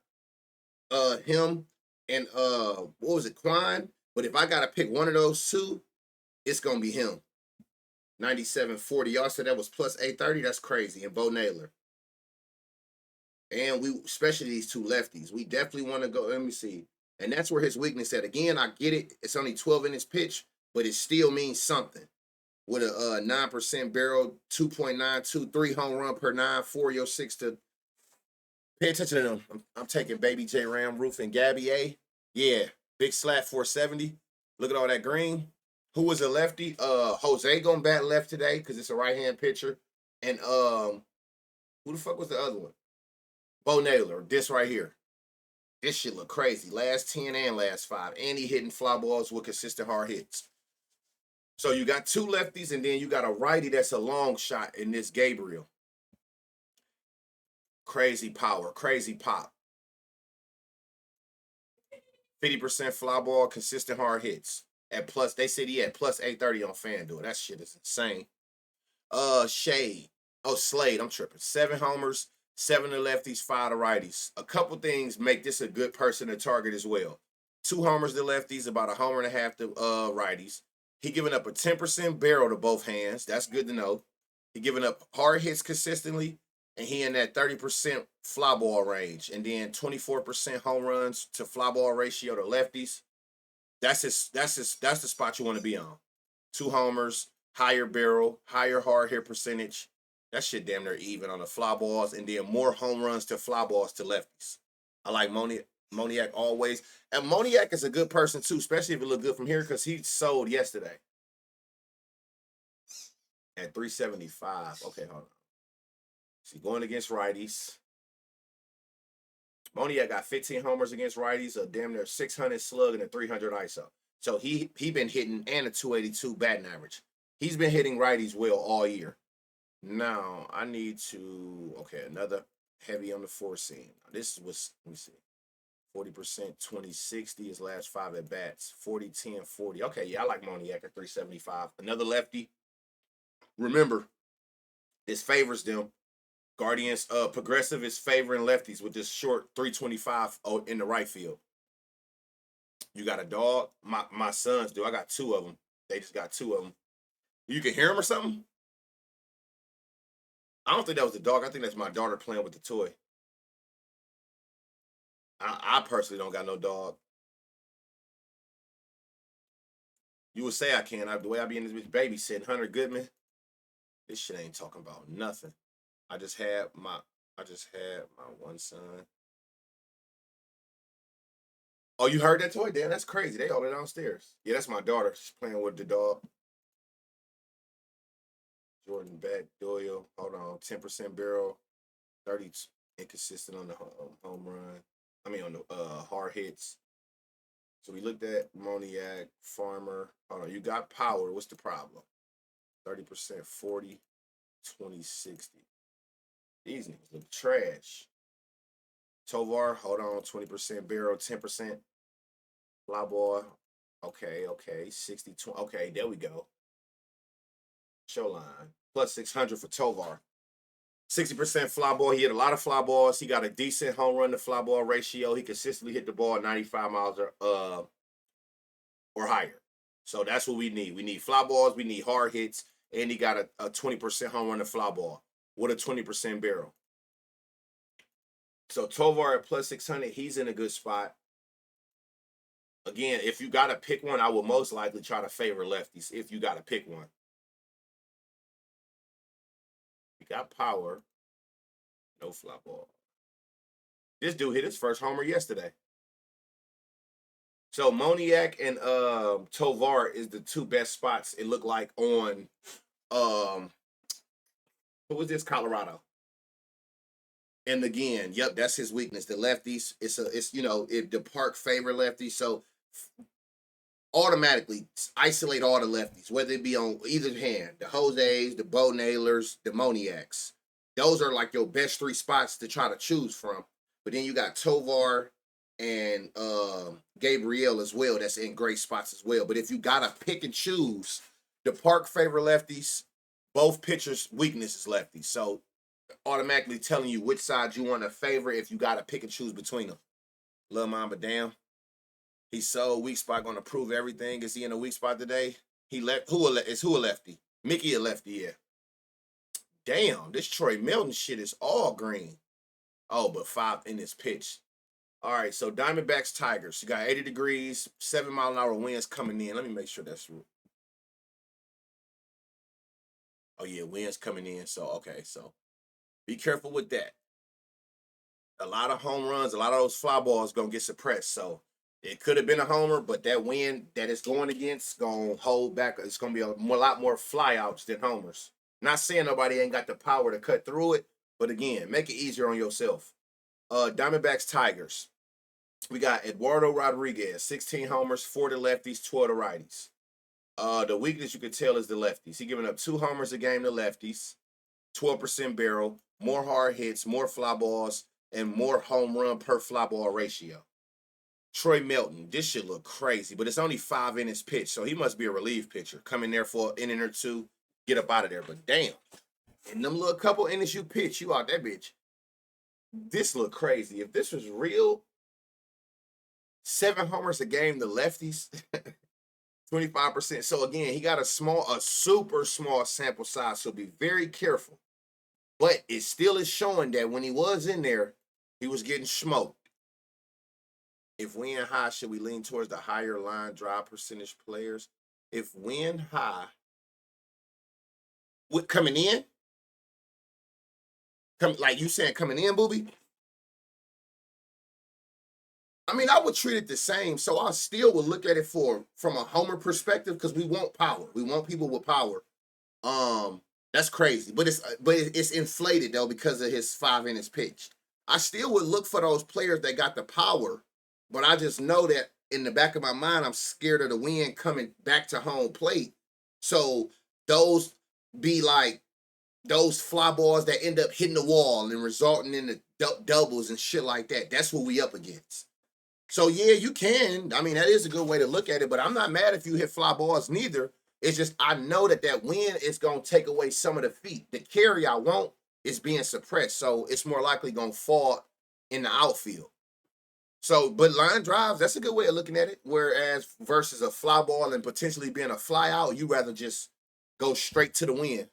Him and what was it, Quine? But if I gotta pick one of those two, it's gonna be him. 97-40. Y'all said that was plus 830. That's crazy. And Bo Naylor. And we, especially these two lefties, we definitely want to go. Let me see. And that's where his weakness at. Again, I get it. It's only 12 in his pitch, but it still means something. With a 9% barrel, 2.92, 3 home run per 9, 406 to. Pay attention to them. I'm taking Baby J Ram, Roof, and Gabby A. Yeah, big slap 470. Look at all that green. Who was a lefty? Jose gonna bat left today because it's a right-hand pitcher. And who the fuck was the other one? Bo Naylor. This right here. This shit look crazy. Last 10 and last 5. And he hitting fly balls with consistent hard hits. So you got two lefties, and then you got a righty that's a long shot in this Gabriel. Crazy power, crazy pop. 50% fly ball, consistent hard hits. At plus, they said he had plus 830 on FanDuel. That shit is insane. Shade. Oh, Slate. I'm tripping. 7 homers, 7 to lefties, 5 to righties. A couple things make this a good person to target as well. 2 homers to lefties, about a homer and a half to righties. He giving up a 10% barrel to both hands. That's good to know. He giving up hard hits consistently, and he in that 30% fly ball range, and then 24% home runs to fly ball ratio to lefties. That's the spot you want to be on. 2 homers, higher barrel, higher hard hit percentage. That shit damn near even on the fly balls, and then more home runs to fly balls to lefties. I like Moniak always. And Moniak is a good person too, especially if it look good from here, because he sold yesterday. At 375. Okay, hold on. See, going against righties. Moniak got 15 homers against righties, a damn near 600 slug and a 300 ISO. So he been hitting and a 282 batting average. He's been hitting righties well all year. Now I need to another heavy on the 4-seam. This was, let me see. 40%, 20-60 his last 5 at bats. 40-10-40. Okay, yeah, I like Moniak at 375. Another lefty. Remember, this favors them. Guardians, Progressive is favoring lefties with this short 325 in the right field. You got a dog? My sons do. I got 2 of them. They just got 2 of them. You can hear them or something? I don't think that was the dog. I think that's my daughter playing with the toy. I personally don't got no dog. You would say I can. The way I be in this bitch babysitting Hunter Goodman, this shit ain't talking about nothing. I just had my one son. Oh, you heard that toy? Damn, that's crazy. They all are downstairs. Yeah, that's my daughter. She's playing with the dog. Jordan Beck, Doyle. Hold on. 10% barrel. 30 inconsistent on the home run. I mean, on the hard hits. So we looked at Moniak, Farmer. Hold on. You got power. What's the problem? 30%, 40, 20, 60. These niggas look trash. Tovar, hold on, 20% barrel, 10% fly ball. Okay, 60, 20. Okay, there we go. Show line. Plus 600 for Tovar. 60% fly ball. He hit a lot of fly balls. He got a decent home run to fly ball ratio. He consistently hit the ball 95 miles or higher. So that's what we need. We need fly balls. We need hard hits. And he got a 20% home run to fly ball with a 20% barrel. So Tovar at plus 600, he's in a good spot. Again, if you got to pick one, I will most likely try to favor lefties if you got to pick one. He got power. No fly ball. This dude hit his first homer yesterday. So Moniak and Tovar is the two best spots it looked like on who was this? Colorado. And again, yep, that's his weakness. The lefties. It's the park favor lefties. So automatically isolate all the lefties, whether it be on either hand, the Jose's, the Bo Nailers, the Moniacs. Those are like your best three spots to try to choose from. But then you got Tovar and Gabriel as well. That's in great spots as well. But if you gotta pick and choose, the park favor lefties, both pitchers' weakness is lefties. So automatically telling you which side you want to favor if you gotta pick and choose between them. Lil Mamba, damn. He's so weak spot gonna prove everything. Is he in a weak spot today? He left. Who a lefty? Mickey a lefty, yeah. Damn, this Troy Milton shit is all green. Oh, but 5 in this pitch. All right, so Diamondbacks, Tigers. You got 80 degrees, 7-mile-an-hour winds coming in. Let me make sure that's true. Oh, yeah, winds coming in. So, okay, so be careful with that. A lot of home runs, a lot of those fly balls going to get suppressed. So it could have been a homer, but that wind that it's going against going to hold back. It's going to be a lot more flyouts than homers. Not saying nobody ain't got the power to cut through it, but again, make it easier on yourself. Diamondbacks, Tigers. We got Eduardo Rodriguez, 16 homers, 4 to lefties, 12 to righties. The weakness you can tell is the lefties. He giving up 2 homers a game to lefties, 12% barrel, more hard hits, more fly balls, and more home run per fly ball ratio. Troy Milton, this should look crazy, but it's only 5 innings pitched, so he must be a relief pitcher. Come in there for an inning or two, get up out of there. But damn, in them little couple innings you pitch, you out that bitch. This look crazy. If this was real, 7 homers a game to lefties, 25%. So again, he got a super small sample size, so be very careful. But it still is showing that when he was in there, he was getting smoked. If win high, should we lean towards the higher line drive percentage players? If win high, what coming in? Like you saying coming in, Booby? I mean, I would treat it the same. So I still would look at it from a homer perspective because we want power. We want people with power. That's crazy, but it's inflated though because of his 5 innings pitch. I still would look for those players that got the power, but I just know that in the back of my mind, I'm scared of the wind coming back to home plate. So those be like those fly balls that end up hitting the wall and resulting in the doubles and shit like that. That's what we up against. So yeah, you can. I mean, that is a good way to look at it, but I'm not mad if you hit fly balls neither. It's just I know that wind is going to take away some of the feet. The carry I want is being suppressed, so it's more likely going to fall in the outfield. So, but line drives, that's a good way of looking at it. Whereas versus a fly ball and potentially being a fly out, you rather just go straight to the wind.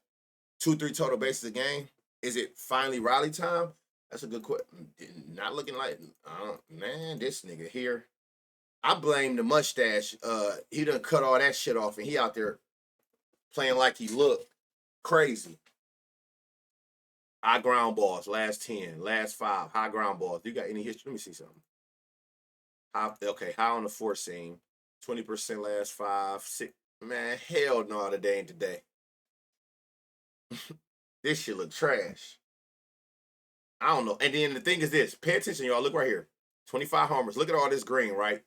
2-3 total bases a game. Is it finally rally time? That's a good question. Not looking like, man, this nigga here. I blame the mustache. He done cut all that shit off, and he out there playing like he looked crazy. High ground balls, last 10, last 5, high ground balls. You got any history? Let me see something. High on the 4 seam, 20% last 5, 6. Man, hell no, today ain't today. This shit look trash. I don't know. And then the thing is this. Pay attention, y'all. Look right here. 25 homers. Look at all this green, right?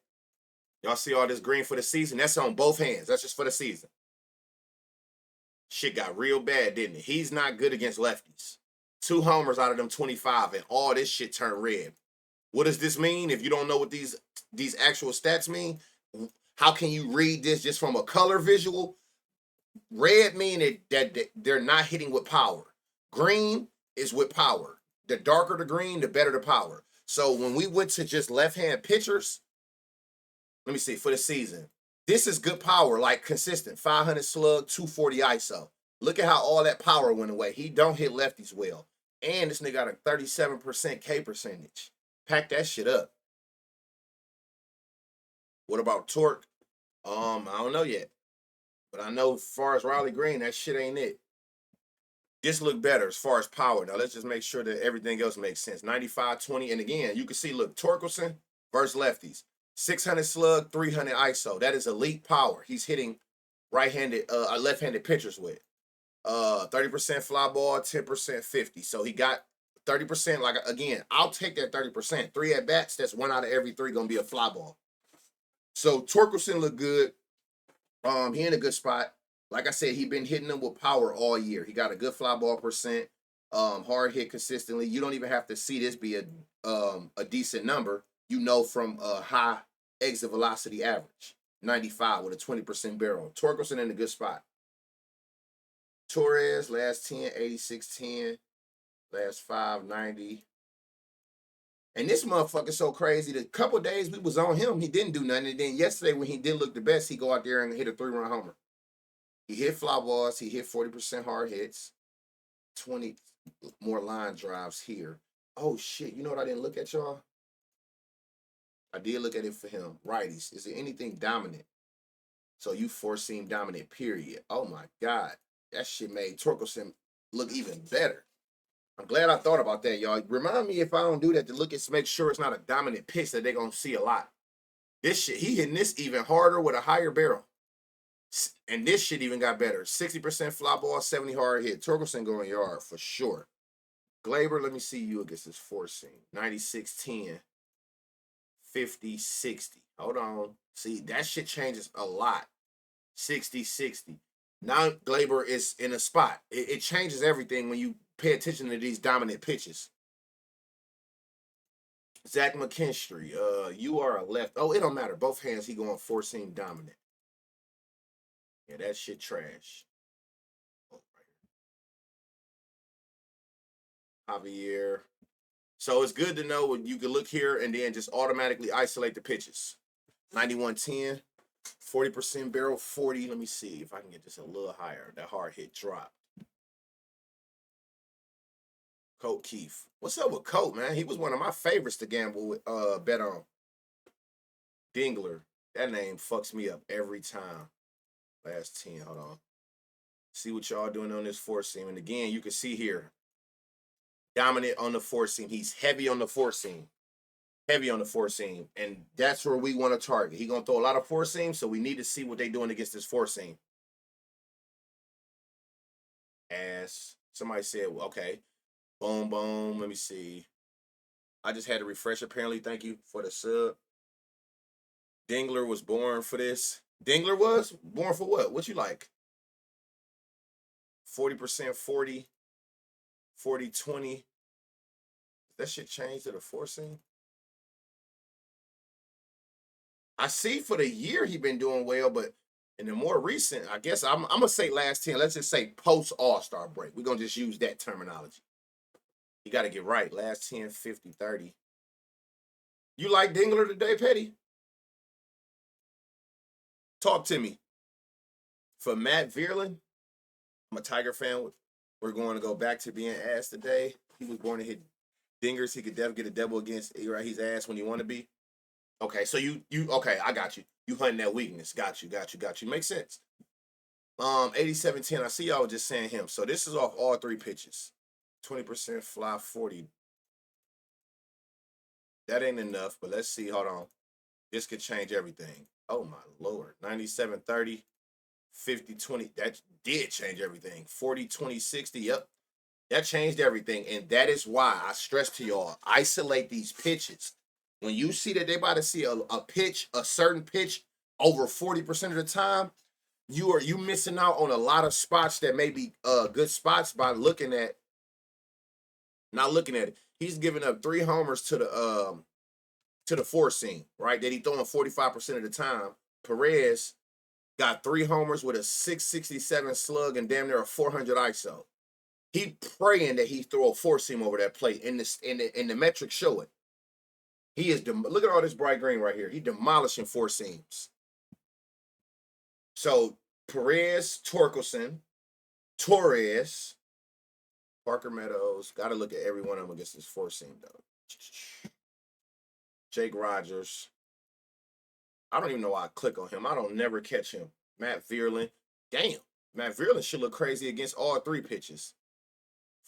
Y'all see all this green for the season? That's on both hands. That's just for the season. Shit got real bad, didn't it? He's not good against lefties. 2 homers out of them 25, and all this shit turned red. What does this mean? If you don't know what these actual stats mean, how can you read this just from a color visual? Red mean that they're not hitting with power. Green is with power. The darker the green, the better the power. So when we went to just left-hand pitchers, let me see, for the season, this is good power, like consistent. 500 slug, 240 ISO. Look at how all that power went away. He don't hit lefties well. And this nigga got a 37% K percentage. Pack that shit up. What about torque? I don't know yet. But I know as far as Riley Green, that shit ain't it. This look better as far as power. Now let's just make sure that everything else makes sense. 95, 20. And again, you can see, look, Torkelson versus lefties. 600 slug, 300 ISO. That is elite power. He's hitting right-handed, left-handed pitchers with. 30% fly ball, 10% 50. So he got 30%. Like, again, I'll take that 30%. 3 at-bats, that's 1 out of every 3 going to be a fly ball. So Torkelson looked good. He in a good spot. Like I said, he been hitting them with power all year. He got a good fly ball percent, hard hit consistently. You don't even have to see this be a decent number. You know from a high exit velocity average, 95 with a 20% barrel. Torkelson in a good spot. Torres, last 10, 86-10. Last 5, 90. And this motherfucker's so crazy. The couple days we was on him, he didn't do nothing. And then yesterday when he did look the best, he go out there and hit a 3-run homer. He hit fly balls. He hit 40% hard hits. 20 more line drives here. Oh, shit. You know what I didn't look at, y'all? I did look at it for him. Righties. Is there anything dominant? So you 4-seam dominant, period. Oh, my God. That shit made Torkelson look even better. I'm glad I thought about that, y'all. Remind me if I don't do that to look at, make sure it's not a dominant pitch that they're going to see a lot. This shit, he hitting this even harder with a higher barrel. And this shit even got better. 60% fly ball, 70 hard hit. Torkelson going yard for sure. Glaber, let me see you against this 4-seam. 96-10. 50-60. Hold on. See, that shit changes a lot. 60-60. Now Glaber is in a spot. It changes everything when you pay attention to these dominant pitches. Zach McKinstry, you are a left. Oh, it don't matter. Both hands, he going 4-seam dominant. Yeah, that shit trash. Oh, right. Javier. So it's good to know when you can look here and then just automatically isolate the pitches. 91-10, 40% barrel, 40. Let me see if I can get this a little higher. That hard hit dropped. Colt Keefe. What's up with Colt, man? He was one of my favorites to gamble with, bet on. Dingler. That name fucks me up every time. Last 10, hold on. See what y'all doing on this 4-seam. And again, you can see here, dominant on the 4-seam. He's heavy on the 4-seam. Heavy on the 4-seam. And that's where we want to target. He's going to throw a lot of 4-seams, so we need to see what they're doing against this 4-seam. As somebody said, well, okay. Boom, boom. Let me see. I just had to refresh, apparently. Thank you for the sub. Dingler was born for this. Dingler was born for what? What you like? 40%, 40, 40, 20. That shit changed to the 4-seam. I see for the year he been doing well, but in the more recent, I guess I'm going to say last 10. Let's just say post All-Star break. We're going to just use that terminology. You got to get right. Last 10, 50, 30. You like Dingler today, Petty? Talk to me. For Matt Vierlin, I'm a Tiger fan. We're going to go back to being ass today. He was born to hit dingers. He could definitely get a double against his ass when you want to be. Okay, so you okay, I got you. You hunting that weakness. Got you. Makes sense. 87-10. I see y'all just saying him. So this is off all 3 pitches. 20% fly, 40. That ain't enough, but let's see. Hold on. This could change everything. Oh, my Lord. 97-30, 50-20. That did change everything. 40-20-60. Yep. That changed everything. And that is why I stress to y'all, isolate these pitches. When you see that they about to see a pitch, a certain pitch over 40% of the time, you missing out on a lot of spots that may be good spots by not looking at it. He's giving up 3 homers to the 4-seam, right? That he throwing 45% of the time. Perez got 3 homers with a 667 slug and damn near a 400 ISO. He praying that he throw a four seam over that plate, and the metrics show it. He is look at all this bright green right here. He demolishing four seams. So Perez, Torkelson, Torres, Parker Meadows. Got to look at every one of them against this four seam though. Jake Rogers. I don't even know why I click on him. I don't never catch him. Matt Vierlin. Damn. Matt Vierlin should look crazy against all three pitches.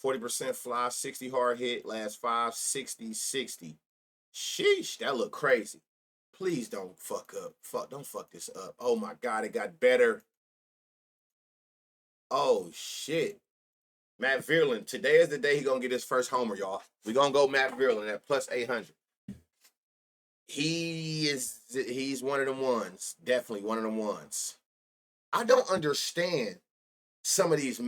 40% fly, 60 hard hit, last 5, 60, 60. Sheesh, that look crazy. Please don't fuck up. Don't fuck this up. Oh my God, it got better. Oh shit. Matt Vierlin. Today is the day he gonna get his first homer, y'all. We gonna go Matt Vierlin at plus 800. He's one of them ones. Definitely one of them ones. I don't understand some of these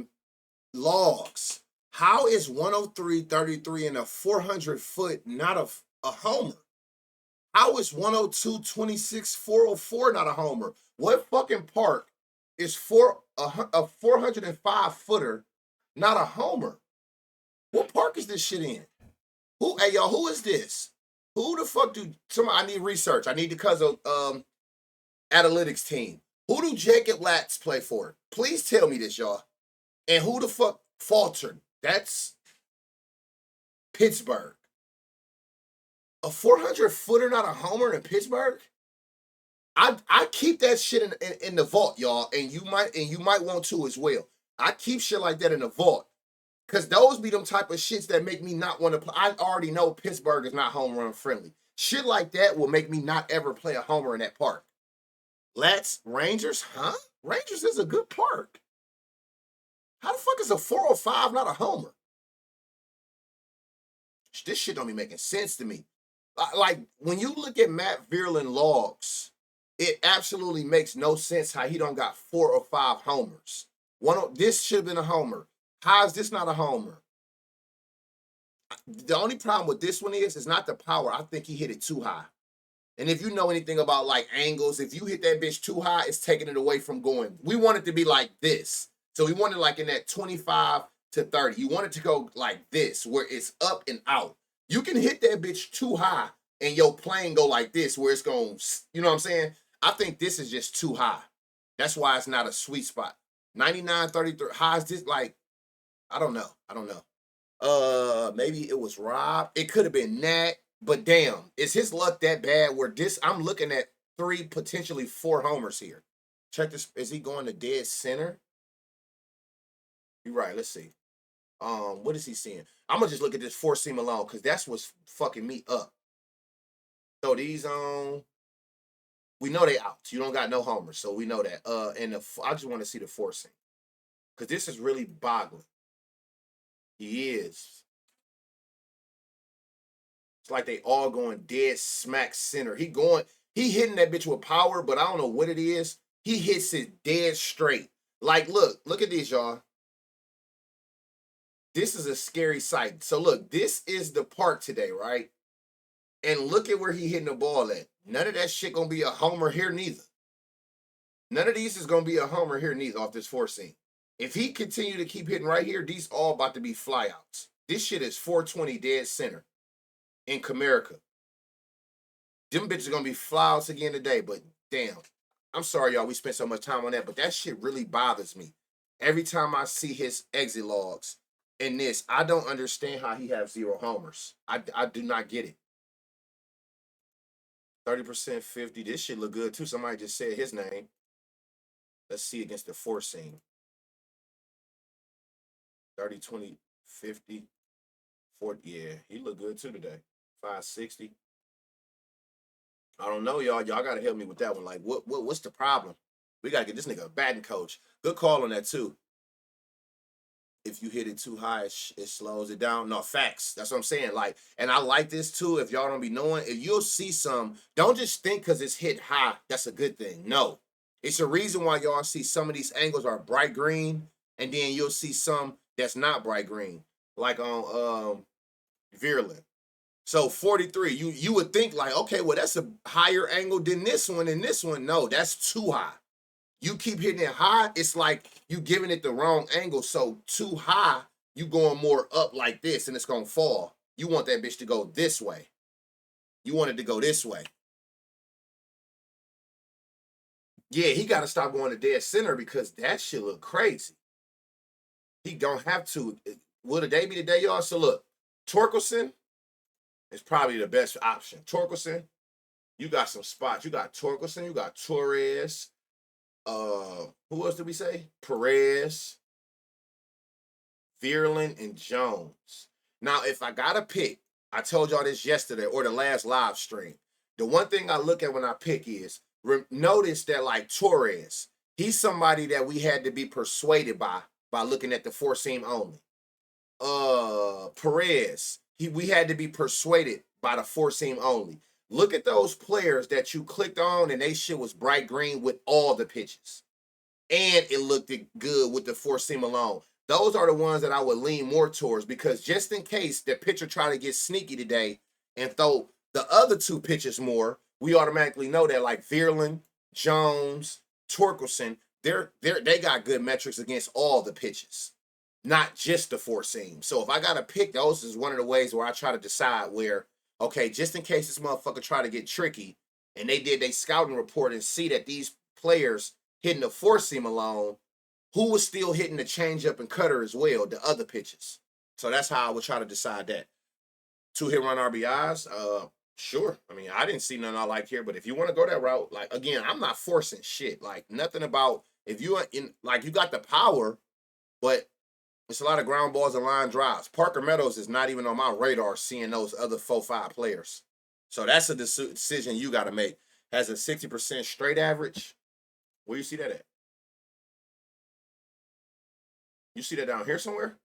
logs. How is 103.33 in a 400-foot not a homer? How is 102.26 404 not a homer? What fucking park is a 405 footer not a homer? What park is this shit in? Hey y'all, who is this? Who the fuck I need research. I need the Cuzzo analytics team. Who do Jacob Latz play for? Please tell me this, y'all. And who the fuck faltered? That's Pittsburgh. A 400-footer not a homer in Pittsburgh? I keep that shit in the vault, y'all, and you might want to as well. I keep shit like that in the vault. Because those be them type of shits that make me not want to play. I already know Pittsburgh is not home run friendly. Shit like that will make me not ever play a homer in that park. Let's Rangers, huh? Rangers is a good park. How the fuck is a 405 not a homer? This shit don't be making sense to me. Like, when you look at Matt Vierlin logs, it absolutely makes no sense how he don't got 4 or 5 homers. This should have been a homer. How is this not a homer? The only problem with this one is not the power. I think he hit it too high. And if you know anything about like angles, if you hit that bitch too high, it's taking it away from going. We want it to be like this. So we want it like in that 25 to 30. You want it to go like this, where it's up and out. You can hit that bitch too high and your plane go like this, where it's going, you know what I'm saying? I think this is just too high. That's why it's not a sweet spot. 99.33. How is this like? I don't know. Maybe it was Rob. It could have been Nat. But damn, is his luck that bad where I'm looking at 3, potentially 4 homers here. Check this. Is he going to dead center? You're right. Let's see. What is he seeing? I'm gonna just look at this 4 seam alone because that's what's fucking me up. Throw these on. We know they out. You don't got no homers, so we know that. I just want to see the 4 seam because this is really boggling. He is. It's like they all going dead smack center. He hitting that bitch with power, but I don't know what it is. He hits it dead straight. Like, look at this, y'all. This is a scary sight. So look, this is the park today, right? And look at where he hitting the ball at. None of that shit gonna be a homer here neither. None of these is gonna be a homer here neither off this 4 seam. If he continue to keep hitting right here, these all about to be flyouts. This shit is 420 dead center in Comerica. Them bitches gonna be flyouts again today, but damn. I'm sorry, y'all, we spent so much time on that, but that shit really bothers me. Every time I see his exit logs in this, I don't understand how he has 0 homers. I do not get it. 30%, 50. This shit look good too. Somebody just said his name. Let's see against the 4 seam. 30, 20, 50, 40. Yeah, he look good too today. 560. I don't know, y'all. Y'all gotta help me with that one. Like, what's the problem? We gotta get this nigga a batting coach. Good call on that too. If you hit it too high, it slows it down. No, facts. That's what I'm saying. Like, and I like this too. If y'all don't be knowing, if you'll see some, don't just think because it's hit high, that's a good thing. No. It's a reason why y'all see some of these angles are bright green, and then you'll see some that's not bright green, like on Vierlin. So 43, you would think like, okay, well, that's a higher angle than this one and this one. No, that's too high. You keep hitting it high, it's like you giving it the wrong angle. So too high you going more up like this and it's gonna fall. You want that bitch to go this way. You want it to go this way. Yeah, he got to stop going to dead center because that shit look crazy. He don't have to. Will the day be the day, y'all? So look, Torkelson is probably the best option. Torkelson, you got some spots. You got Torkelson, you got Torres. Who else did we say? Perez, Vierlin, and Jones. Now, if I gotta pick, I told y'all this yesterday or the last live stream. The one thing I look at when I pick is notice that like Torres, he's somebody that we had to be persuaded by looking at the four seam only. Perez, we had to be persuaded by the four seam only. Look at those players that you clicked on and they shit was bright green with all the pitches. And it looked good with the four seam alone. Those are the ones that I would lean more towards because just in case the pitcher try to get sneaky today and throw the other two pitches more, we automatically know that like Vierlin, Jones, Torkelson, they got good metrics against all the pitches, not just the four seam. So if I gotta pick, those is one of the ways where I try to decide where, okay, just in case this motherfucker try to get tricky, and they did their scouting report and see that these players hitting the four seam alone, who was still hitting the changeup and cutter as well, the other pitches. So that's how I would try to decide that. 2-hit run RBIs, sure. I mean, I didn't see none I like here, but if you want to go that route, like again, I'm not forcing shit. Like nothing about if you are in like you got the power, but it's a lot of ground balls and line drives. Parker Meadows is not even on my radar seeing those other 4-5 players. So that's a decision you got to make. Has a 60% straight average. Where you see that at? You see that down here somewhere?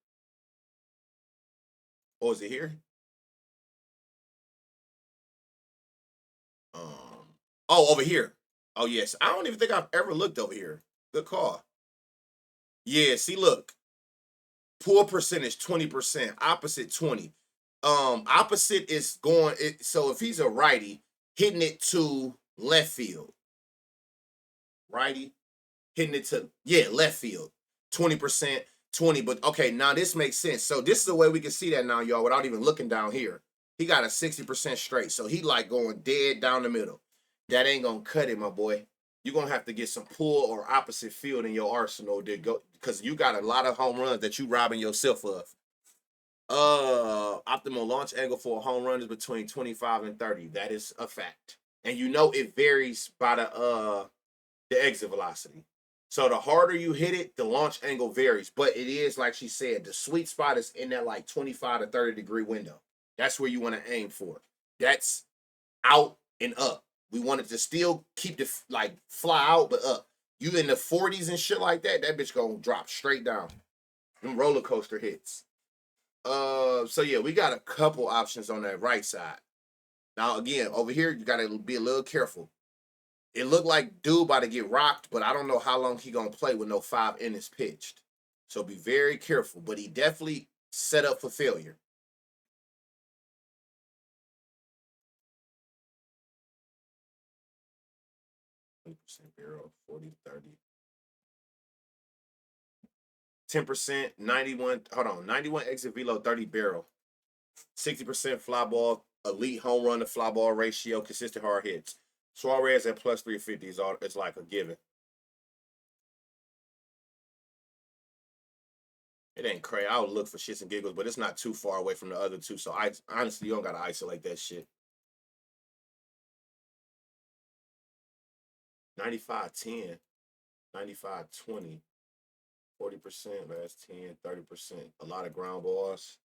Or is it here? Oh, over here. Oh, yes. I don't even think I've ever looked over here. Good call. Yeah, see, look. Pull percentage 20%, opposite 20. Opposite is going so if he's a righty, hitting it to left field. Righty, hitting it to left field. 20%, 20. But okay, now this makes sense. So this is the way we can see that now, y'all, without even looking down here. He got a 60% straight. So he like going dead down the middle. That ain't gonna cut it, my boy. You're gonna have to get some pull or opposite field in your arsenal to go because you got a lot of home runs that you robbing yourself of. Optimal launch angle for a home run is between 25 and 30. That is a fact. And you know it varies by the exit velocity. So the harder you hit it, the launch angle varies. But it is like she said, the sweet spot is in that like 25 to 30 degree window. That's where you want to aim for. That's out and up. We wanted to still keep the like fly out but up. You in the 40s and shit like that, that bitch gonna drop straight down. Them roller coaster hits. So yeah, we got a couple options on that right side. Now again, over here you gotta be a little careful. It looked like dude about to get rocked, but I don't know how long he gonna play with no 5 innings pitched. So be very careful. But he definitely set up for failure. 20% barrel, 40, 30. 10%, 91. Hold on, 91 exit velo, 30 barrel. 60% fly ball, elite home run to fly ball ratio, consistent hard hits. Suarez at plus 350 is all. It's like a given. It ain't crazy. I would look for shits and giggles, but it's not too far away from the other two. So I honestly, you don't gotta isolate that shit. 95, 10, 95, 20, 40%, last 10, 30%. A lot of ground balls.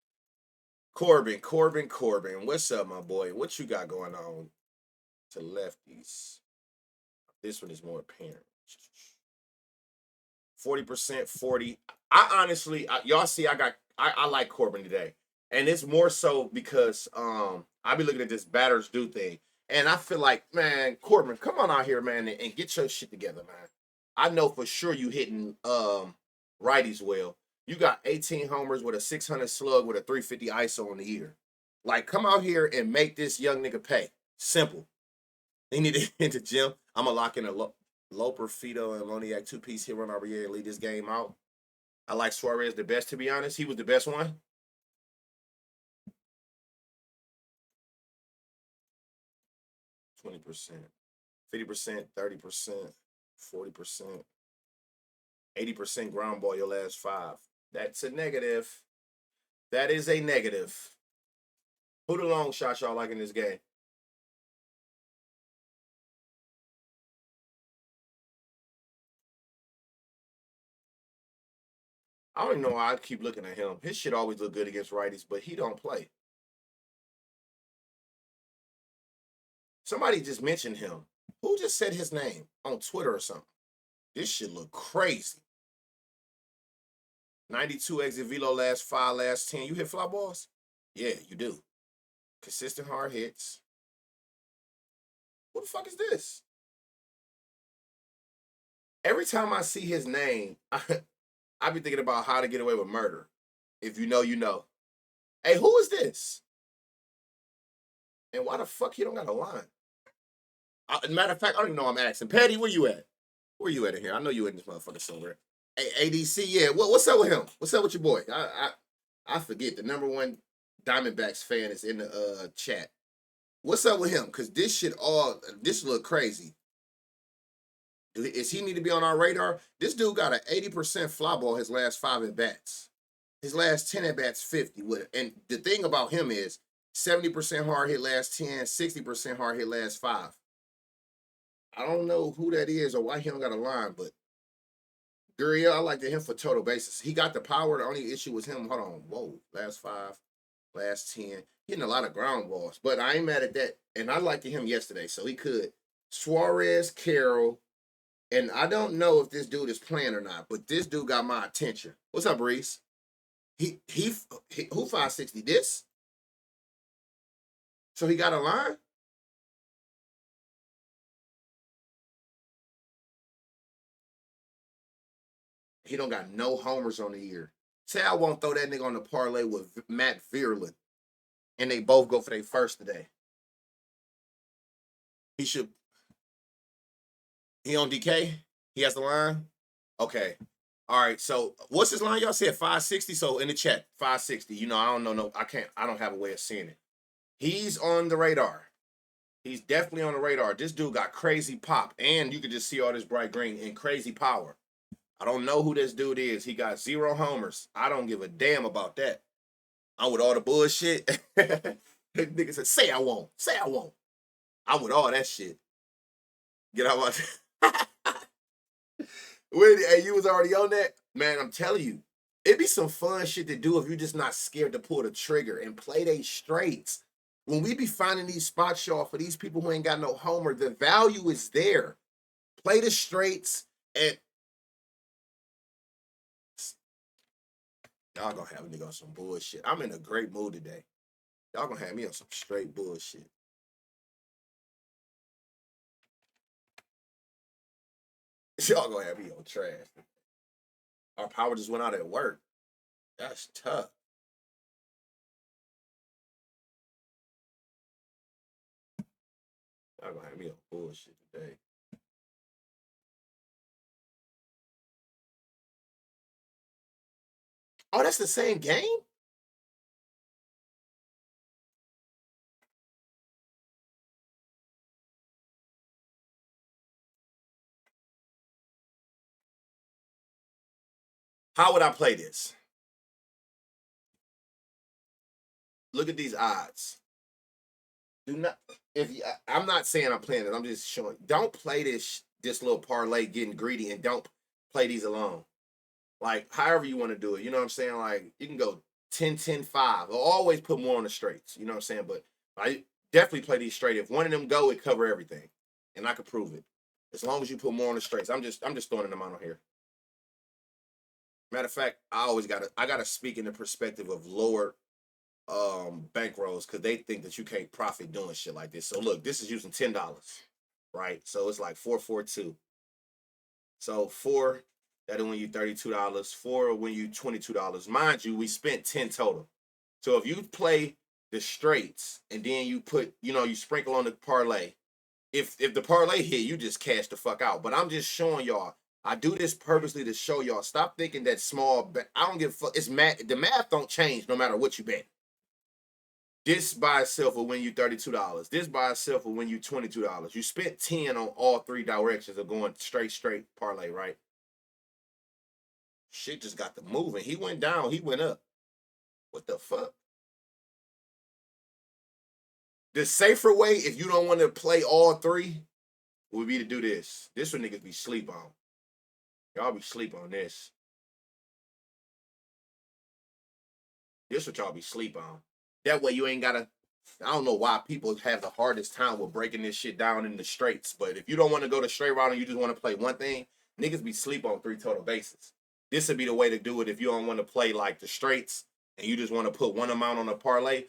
Corbin. What's up, my boy? What you got going on to lefties? This one is more apparent. 40%, 40. I honestly, y'all see, I like Corbin today. And it's more so because I be looking at this batters do thing. And I feel like, man, Corbin, come on out here, man, and get your shit together, man. I know for sure you hitting righties well. You got 18 homers with a 600 slug with a 350 ISO on the year. Like, come out here and make this young nigga pay. Simple. They need to hit the gym. I'm going to lock in a Loper, Fido, and Moniac 2-piece hit run RBA and lead this game out. I like Suarez the best, to be honest. He was the best one. 20%, 50%, 30%, 40%, 80% ground ball your last five. That's a negative. That is a negative. Who the long shots y'all like in this game? I don't even know why I keep looking at him. His shit always look good against righties, but he don't play. Somebody just mentioned him. Who just said his name on Twitter or something? This shit look crazy. 92 exit velo last five, last 10. You hit fly balls? Yeah, you do. Consistent hard hits. What the fuck is this? Every time I see his name, I be thinking about how to get away with murder. If you know, you know. Hey, who is this? And why the fuck he don't got a line? Matter of fact, I don't even know I'm asking. Patty, where you at? Where you at in here? I know you in this motherfucker somewhere. Hey, ADC, yeah. What's up with him? What's up with your boy? I forget. The number one Diamondbacks fan is in the chat. What's up with him? Cause this look crazy. Is he need to be on our radar? This dude got an 80% fly ball his last 5 at bats. His last 10 at bats, 50. And the thing about him is 70% hard hit last 10, 60% hard hit last 5. I don't know who that is or why he don't got a line, but Gurriel, I like him for total basis. He got the power. The only issue was him. Hold on. Whoa. Last 5, last 10. Hitting a lot of ground balls, but I ain't mad at that. And I liked him yesterday, so he could. Suarez, Carroll, and I don't know if this dude is playing or not, but this dude got my attention. What's up, Breeze? He who 560? This? So he got a line? He don't got no homers on the year. Say I won't throw that nigga on the parlay with Matt Vierlin, and they both go for their first today. He should. He on DK? He has the line? Okay. All right. So what's his line? Y'all said 560. So in the chat, 560. You know, I don't know. No, I don't have a way of seeing it. He's on the radar. He's definitely on the radar. This dude got crazy pop, and you can just see all this bright green and crazy power. I don't know who this dude is. He got 0 homers. I don't give a damn about that. I'm with all the bullshit. Nigga said, say I won't. Say I won't. I'm with all that shit. Get out my... Hey, you was already on that? Man, I'm telling you, it'd be some fun shit to do if you're just not scared to pull the trigger and play they straights. When we be finding these spots, y'all, for these people who ain't got no homer, the value is there. Play the straights, and y'all gonna have a nigga on some bullshit. I'm in a great mood today. Y'all gonna have me on some straight bullshit. Y'all gonna have me on trash. Our power just went out at work. That's tough. Y'all gonna have me on bullshit today. Oh, that's the same game? How would I play this? Look at these odds. Do not I'm not saying I'm playing it. I'm just showing. Don't play this little parlay getting greedy, and don't play these alone. Like however you want to do it. You know what I'm saying? Like you can go 10, 10, 5. I'll always put more on the straights. You know what I'm saying? But I definitely play these straight. If one of them go, it cover everything. And I can prove it. As long as you put more on the straights. I'm just throwing them out on here. Matter of fact, I gotta speak in the perspective of lower bankrolls because they think that you can't profit doing shit like this. So look, this is using $10, right? So it's like 442. So 4 that'll win you $32. 4 will win you $22. Mind you, we spent 10 total. So if you play the straights and then you put, you sprinkle on the parlay. If the parlay hit, you just cash the fuck out. But I'm just showing y'all I do this purposely to show y'all. Stop thinking that small bet. I don't give a fuck. It's math. The math don't change no matter what you bet. This by itself will win you $32. This by itself will win you $22. You spent 10 on all three directions of going straight parlay, right? Shit just got the moving. He went down, he went up. What the fuck? The safer way, if you don't want to play all three, would be to do this. This what niggas be sleep on. Y'all be sleep on this. This what y'all be sleep on. That way you ain't gotta. I don't know why people have the hardest time with breaking this shit down in the straights. But if you don't want to go the straight route and you just want to play one thing, niggas be sleep on three total bases. This would be the way to do it if you don't want to play like the straights and you just want to put one amount on a parlay.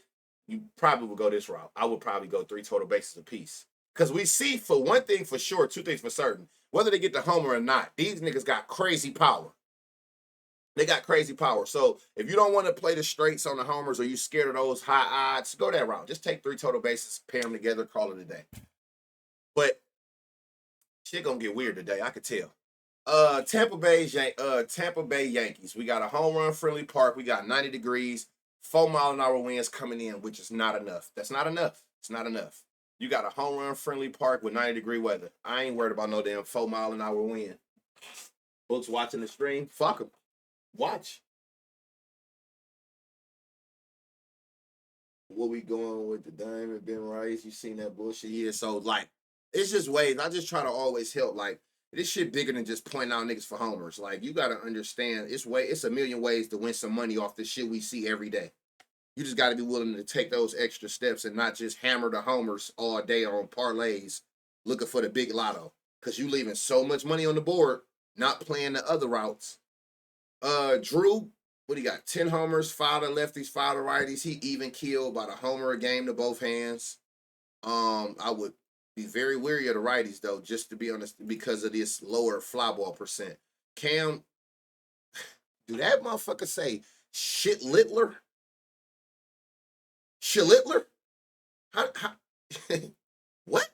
You probably would go this route. I would probably go three total bases a piece. Because we see for one thing for sure, two things for certain. Whether they get the homer or not, these niggas got crazy power. They got crazy power. So if you don't want to play the straights on the homers or you scared of those high odds, go that route. Just take three total bases, pair them together, call it a day. But shit gonna get weird today. I could tell. Tampa Bay Yankees. We got a home run friendly park. We got 90 degrees, 4-mile-an-hour winds coming in, which is not enough. That's not enough. It's not enough. You got a home run friendly park with 90-degree weather. I ain't worried about no damn 4-mile-an-hour wind. Folks watching the stream, fuck them. Watch. What we going with the Diamond Ben Rice? You seen that bullshit? Yeah, so like, it's just ways. I just try to always help. Like, this shit bigger than just pointing out niggas for homers. Like, you gotta understand, it's a million ways to win some money off the shit we see every day. You just gotta be willing to take those extra steps and not just hammer the homers all day on parlays looking for the big lotto. Cause you leaving so much money on the board, not playing the other routes. Drew, what he got? 10 homers, 5 to lefties, 5 to righties. He even killed about a homer a game to both hands. I would be very weary of the righties though, just to be honest, because of this lower fly ball percent. Cam, do that motherfucker say shit Littler? Shit Littler? How what?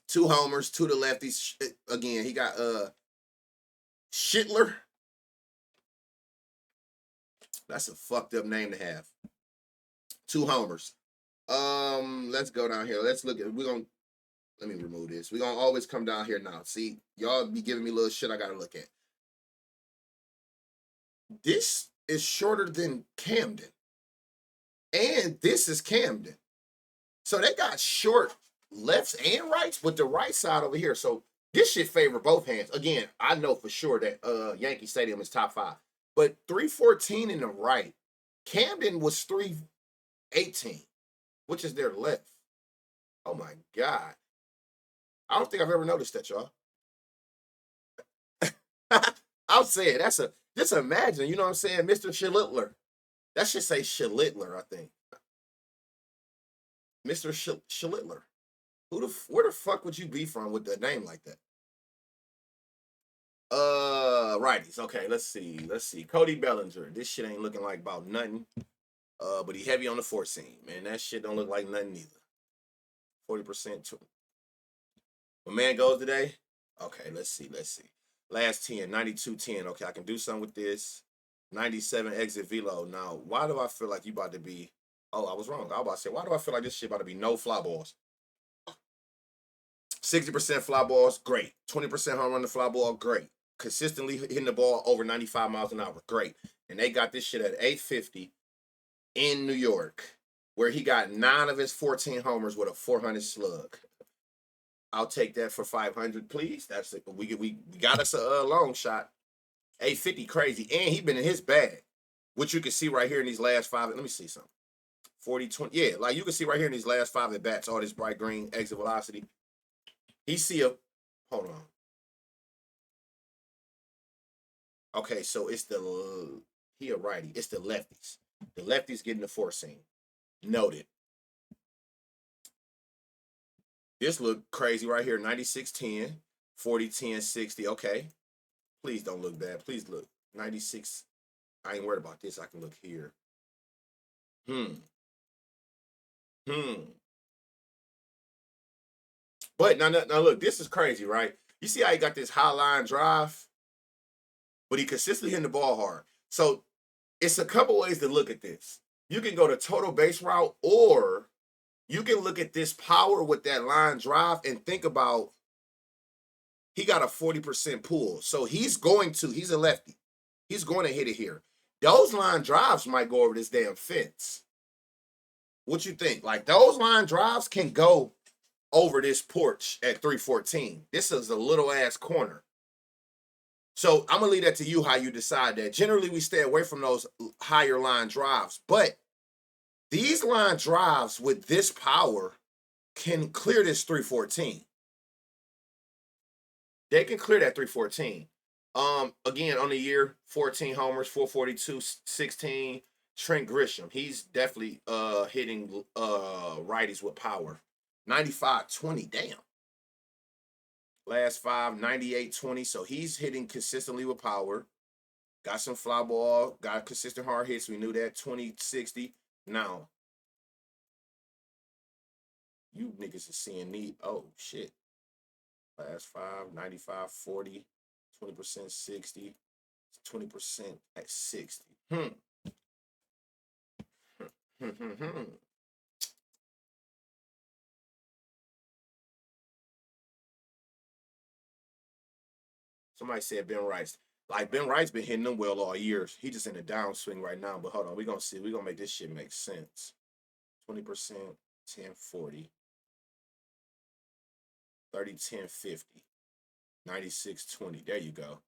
2 homers, 2 to lefties. Again, he got Shitler. That's a fucked up name to have. 2 homers. Let's go down here. Let's look at. Let me remove this. We're gonna always come down here now. See, y'all be giving me little shit I gotta look at. This is shorter than Camden, and this is Camden. So they got short lefts and rights, with the right side over here. So this shit favor both hands. Again, I know for sure that Yankee Stadium is top 5. But 314 in the right. Camden was 318, which is their left. Oh my God. I don't think I've ever noticed that, y'all. I'll say it. Just imagine, you know what I'm saying? Mr. Schlittler. That should say Schlittler, I think. Mr. Schlittler. Where the fuck would you be from with a name like that? Righties. Okay, let's see. Cody Bellinger. This shit ain't looking like about nothing. But he heavy on the 4 seam. Man, that shit don't look like nothing either. 40% too. My man goes today. Okay, let's see. Last 10, 92-10. Okay, I can do something with this. 97 exit velo. Now, why do I feel like you about to be? Oh, I was wrong. I was about to say, why do I feel like this shit about to be no fly balls? 60% fly balls, great. 20% home run to fly ball, great. Consistently hitting the ball over 95 miles an hour, great. And they got this shit at 850 in New York, where he got 9 of his 14 homers with a 400 slug. I'll take that for 500, please. That's it. We got us a long shot. 850, crazy. And he been in his bag, which you can see right here in these last 5. Let me see something. 40, 20. Yeah, like you can see right here in these last 5 at bats, all this bright green exit velocity. He see a, hold on. Okay, so it's he a righty. It's the lefties. The lefties getting the 4 seam. Noted. This look crazy right here. 96-10, 40-10, 60. Okay. Please don't look bad. Please look. 96. I ain't worried about this. I can look here. But now look, this is crazy, right? You see how he got this high line drive, but he consistently hitting the ball hard. So it's a couple ways to look at this. You can go to total base route, or you can look at this power with that line drive and think about he got a 40% pull. So he's a lefty. He's going to hit it here. Those line drives might go over this damn fence. What you think? Like those line drives can go over this porch at 314. This is a little ass corner. So I'm gonna leave that to you how you decide that. Generally, we stay away from those higher line drives, but these line drives with this power can clear this 314. They can clear that 314. Again, on the year, 14 homers, 442, 16. Trent Grisham, he's definitely hitting righties with power. 95-20, damn. Last 5, 98-20. So he's hitting consistently with power. Got some fly ball, got consistent hard hits. We knew that. 20-60. Now, you niggas are seeing neat. Oh, shit. Last 5, 95-40. 20%, 60. 20% at 60. Somebody said Ben Rice. Like Ben Rice been hitting them well all year. He just in a downswing right now. But hold on, we gonna see. We gonna make this shit make sense. 20%, 10-40. 30-10-50. 96-20. There you go.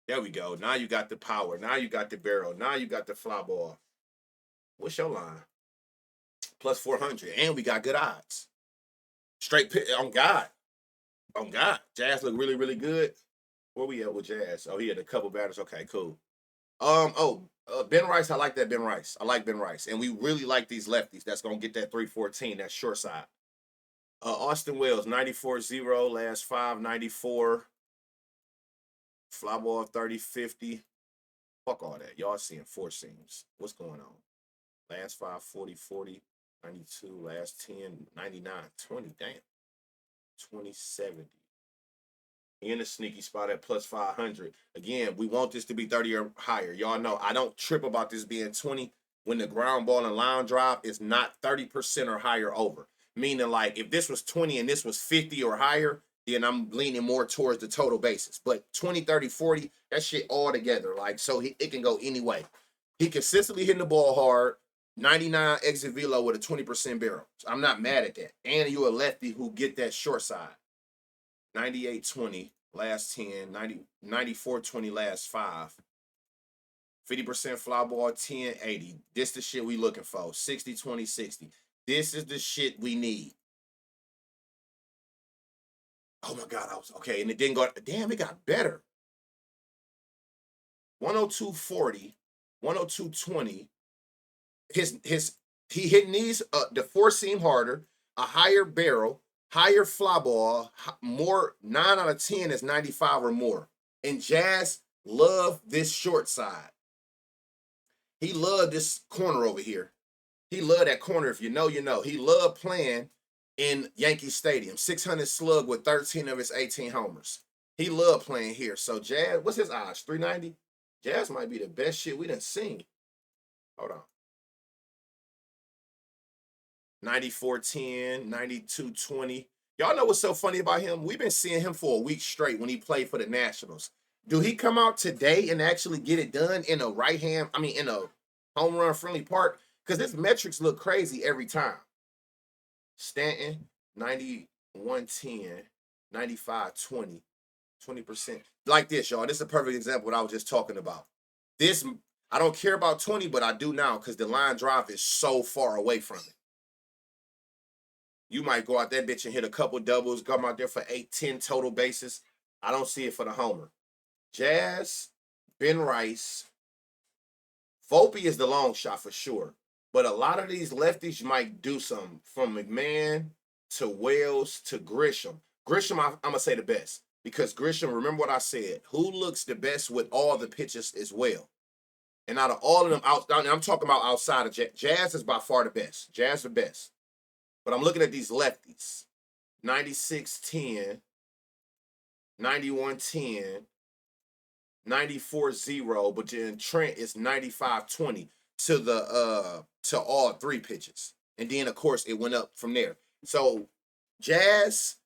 There we go. Now you got the power. Now you got the barrel. Now you got the fly ball. What's your line? Plus 400. And we got good odds. Straight pit on God. On God. Jazz look really, really good. Where we at with Jazz? Oh, he had a couple batters. Okay, cool. Ben Rice, I like that Ben Rice. I like Ben Rice. And we really like these lefties. That's going to get that 314, that short side. Austin Wells, 94-0, last 5, 94. Fly ball 30-50. Fuck all that. Y'all seeing four seams. What's going on? Last 5, 40-40. 92, last 10, 99, 20. Damn. 20-70. In a sneaky spot at plus 500. Again, we want this to be 30 or higher. Y'all know I don't trip about this being 20 when the ground ball and line drive is not 30% or higher over. Meaning, like, if this was 20 and this was 50 or higher, then I'm leaning more towards the total basis. But 20, 30, 40, that shit all together. Like, so it can go any way. He consistently hitting the ball hard. 99 exit velo with a 20% barrel. So I'm not mad at that. And you're a lefty who get that short side. 98-20 last 10, 94-20 last 5. 50% fly ball, 10-80. This the shit we looking for. 60-20-60. This is the shit we need. Oh my God, I was okay. And it didn't go. Damn, it got better. 102-40, 102-20. He hitting these the four seam harder, a higher barrel, higher fly ball, more 9 out of 10 is 95 or more. And Jazz love this short side. He loved this corner over here. He loved that corner. If you know, you know. He loved playing in Yankee Stadium. 600 slug with 13 of his 18 homers. He loved playing here. So Jazz, what's his odds? 390? Jazz might be the best shit we done seen. Hold on. 94-10, 92-20. Y'all know what's so funny about him? We've been seeing him for a week straight when he played for the Nationals. Do he come out today and actually get it done in a in a home run friendly park? Because his metrics look crazy every time. Stanton, 91-10, 95-20, 20%. Like this, y'all. This is a perfect example of what I was just talking about. This, I don't care about 20, but I do now because the line drive is so far away from it. You might go out that bitch and hit a couple doubles, come out there for 8, 10 total bases. I don't see it for the homer. Jazz, Ben Rice, Volpe is the long shot for sure. But a lot of these lefties might do something. From McMahon to Wells to Grisham. Grisham, I'm going to say the best. Because Grisham, remember what I said, who looks the best with all the pitches as well? And out of all of them, I'm talking about outside of Jazz is by far the best. Jazz the best. But I'm looking at these lefties. 96-10, 91-10, 94-0, but then Trent is 95-20 to the to all three pitches. And then of course it went up from there. So Jazz,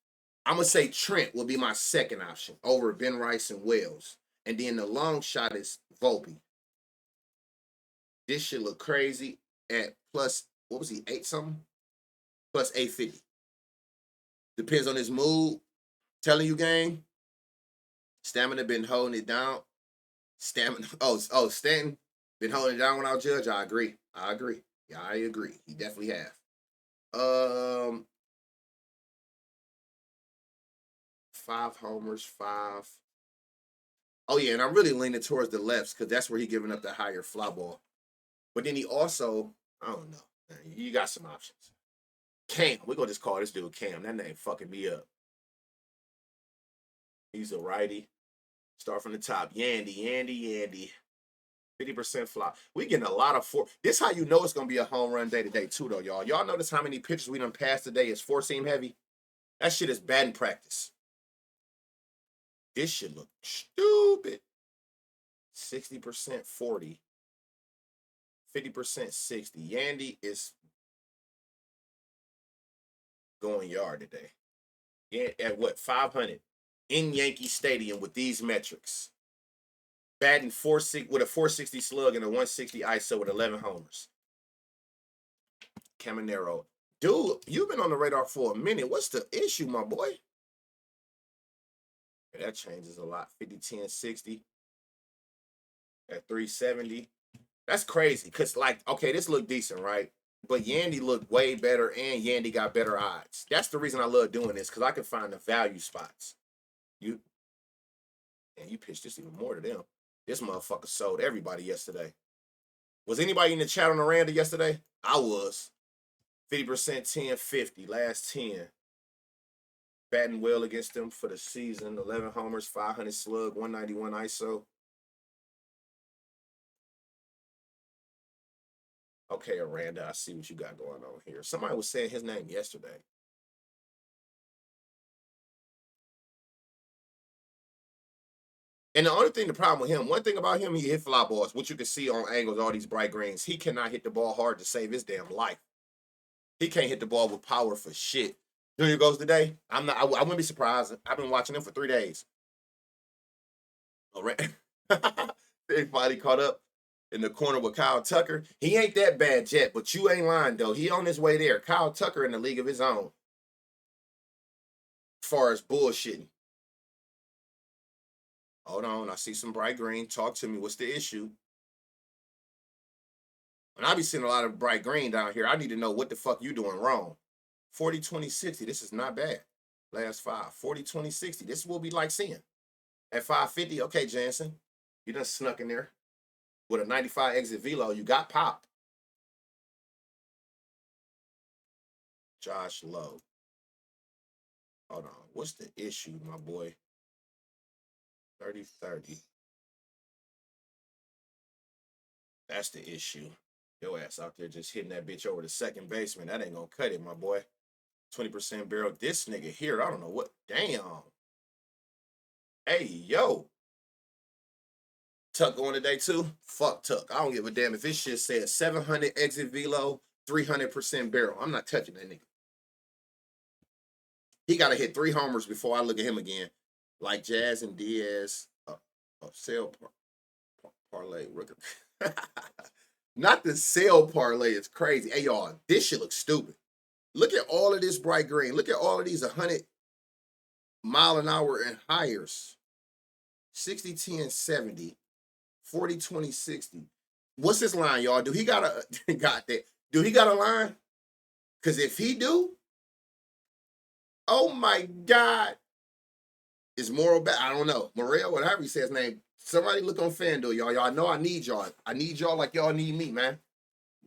I'm gonna say Trent will be my second option over Ben Rice and Wells. And then the long shot is Volpe. This should look crazy at plus, what was he, 8 something? Plus 850. Depends on his mood. Telling you, gang, Stamina been holding it down. Stanton been holding it down when I judge. I agree. Yeah, I agree. He definitely have. 5 homers, 5. Oh yeah, and I'm really leaning towards the lefts because that's where he giving up the higher fly ball. But then he also, I don't know. Man, you got some options. Cam, we're gonna just call this dude Cam. That name fucking me up. He's a righty. Start from the top. Yandy. 50% fly. We getting a lot of four. This how you know it's gonna be a home run day today too, though, y'all. Y'all notice how many pitches we done passed today is 4-seam heavy? That shit is batting practice. This should look stupid. 60% 40. 50% 60. Yandy is going yard today. Yeah, at what, 500 in Yankee Stadium with these metrics. Batting 460 with a 460 slug and a 160 ISO with 11 homers. Caminero. Dude, you've been on the radar for a minute. What's the issue, my boy? Yeah, that changes a lot. 50, 10, 60 at 370. That's crazy. Cause like, okay, this looked decent, right? But Yandy looked way better and Yandy got better odds. That's the reason I love doing this, because I can find the value spots. You pitched this even more to them. This motherfucker sold everybody yesterday. Was anybody in the chat on the Randa yesterday? I was. 50%, 10, 50. Last 10. Batting well against them for the season. 11 homers, 500 slug, 191 ISO. Okay, Aranda, I see what you got going on here. Somebody was saying his name yesterday. And the only thing, the problem with him, one thing about him, he hit fly balls, which you can see on angles, all these bright greens. He cannot hit the ball hard to save his damn life. He can't hit the ball with power for shit. Junior goes today. I wouldn't be surprised. I've been watching him for 3 days. All right. They finally caught up in the corner with Kyle Tucker. He ain't that bad yet, but you ain't lying, though. He on his way there. Kyle Tucker in the league of his own. As far as bullshitting. Hold on. I see some bright green. Talk to me. What's the issue? And I be seeing a lot of bright green down here. I need to know what the fuck you doing wrong. 40, 20, 60. This is not bad. Last 5. 40, 20, 60. This is what we like seeing. At 550, okay, Jansen. You done snuck in there. With a 95 exit velo, you got popped. Josh Lowe. Hold on. What's the issue, my boy? 30-30. That's the issue. Your ass out there just hitting that bitch over the second baseman. That ain't gonna cut it, my boy. 20% barrel. This nigga here, I don't know what. Damn. Hey, yo. Tuck going today too? Fuck Tuck. I don't give a damn if this shit says 700 exit velo, 300% barrel. I'm not touching that nigga. He got to hit 3 homers before I look at him again. Like Jazz and Diaz. Sale parlay. Not the sale parlay. It's crazy. Hey, y'all, this shit looks stupid. Look at all of this bright green. Look at all of these 100 mile an hour and higher. 60, 10, 70. 40, 20, 60. What's his line, y'all? Do he got a got that? Do he got a line? Because if he do, oh my God. Is Morrow back? I don't know. Morel, whatever he says his name. Somebody look on FanDuel, y'all. Y'all know I need y'all. I need y'all like y'all need me, man.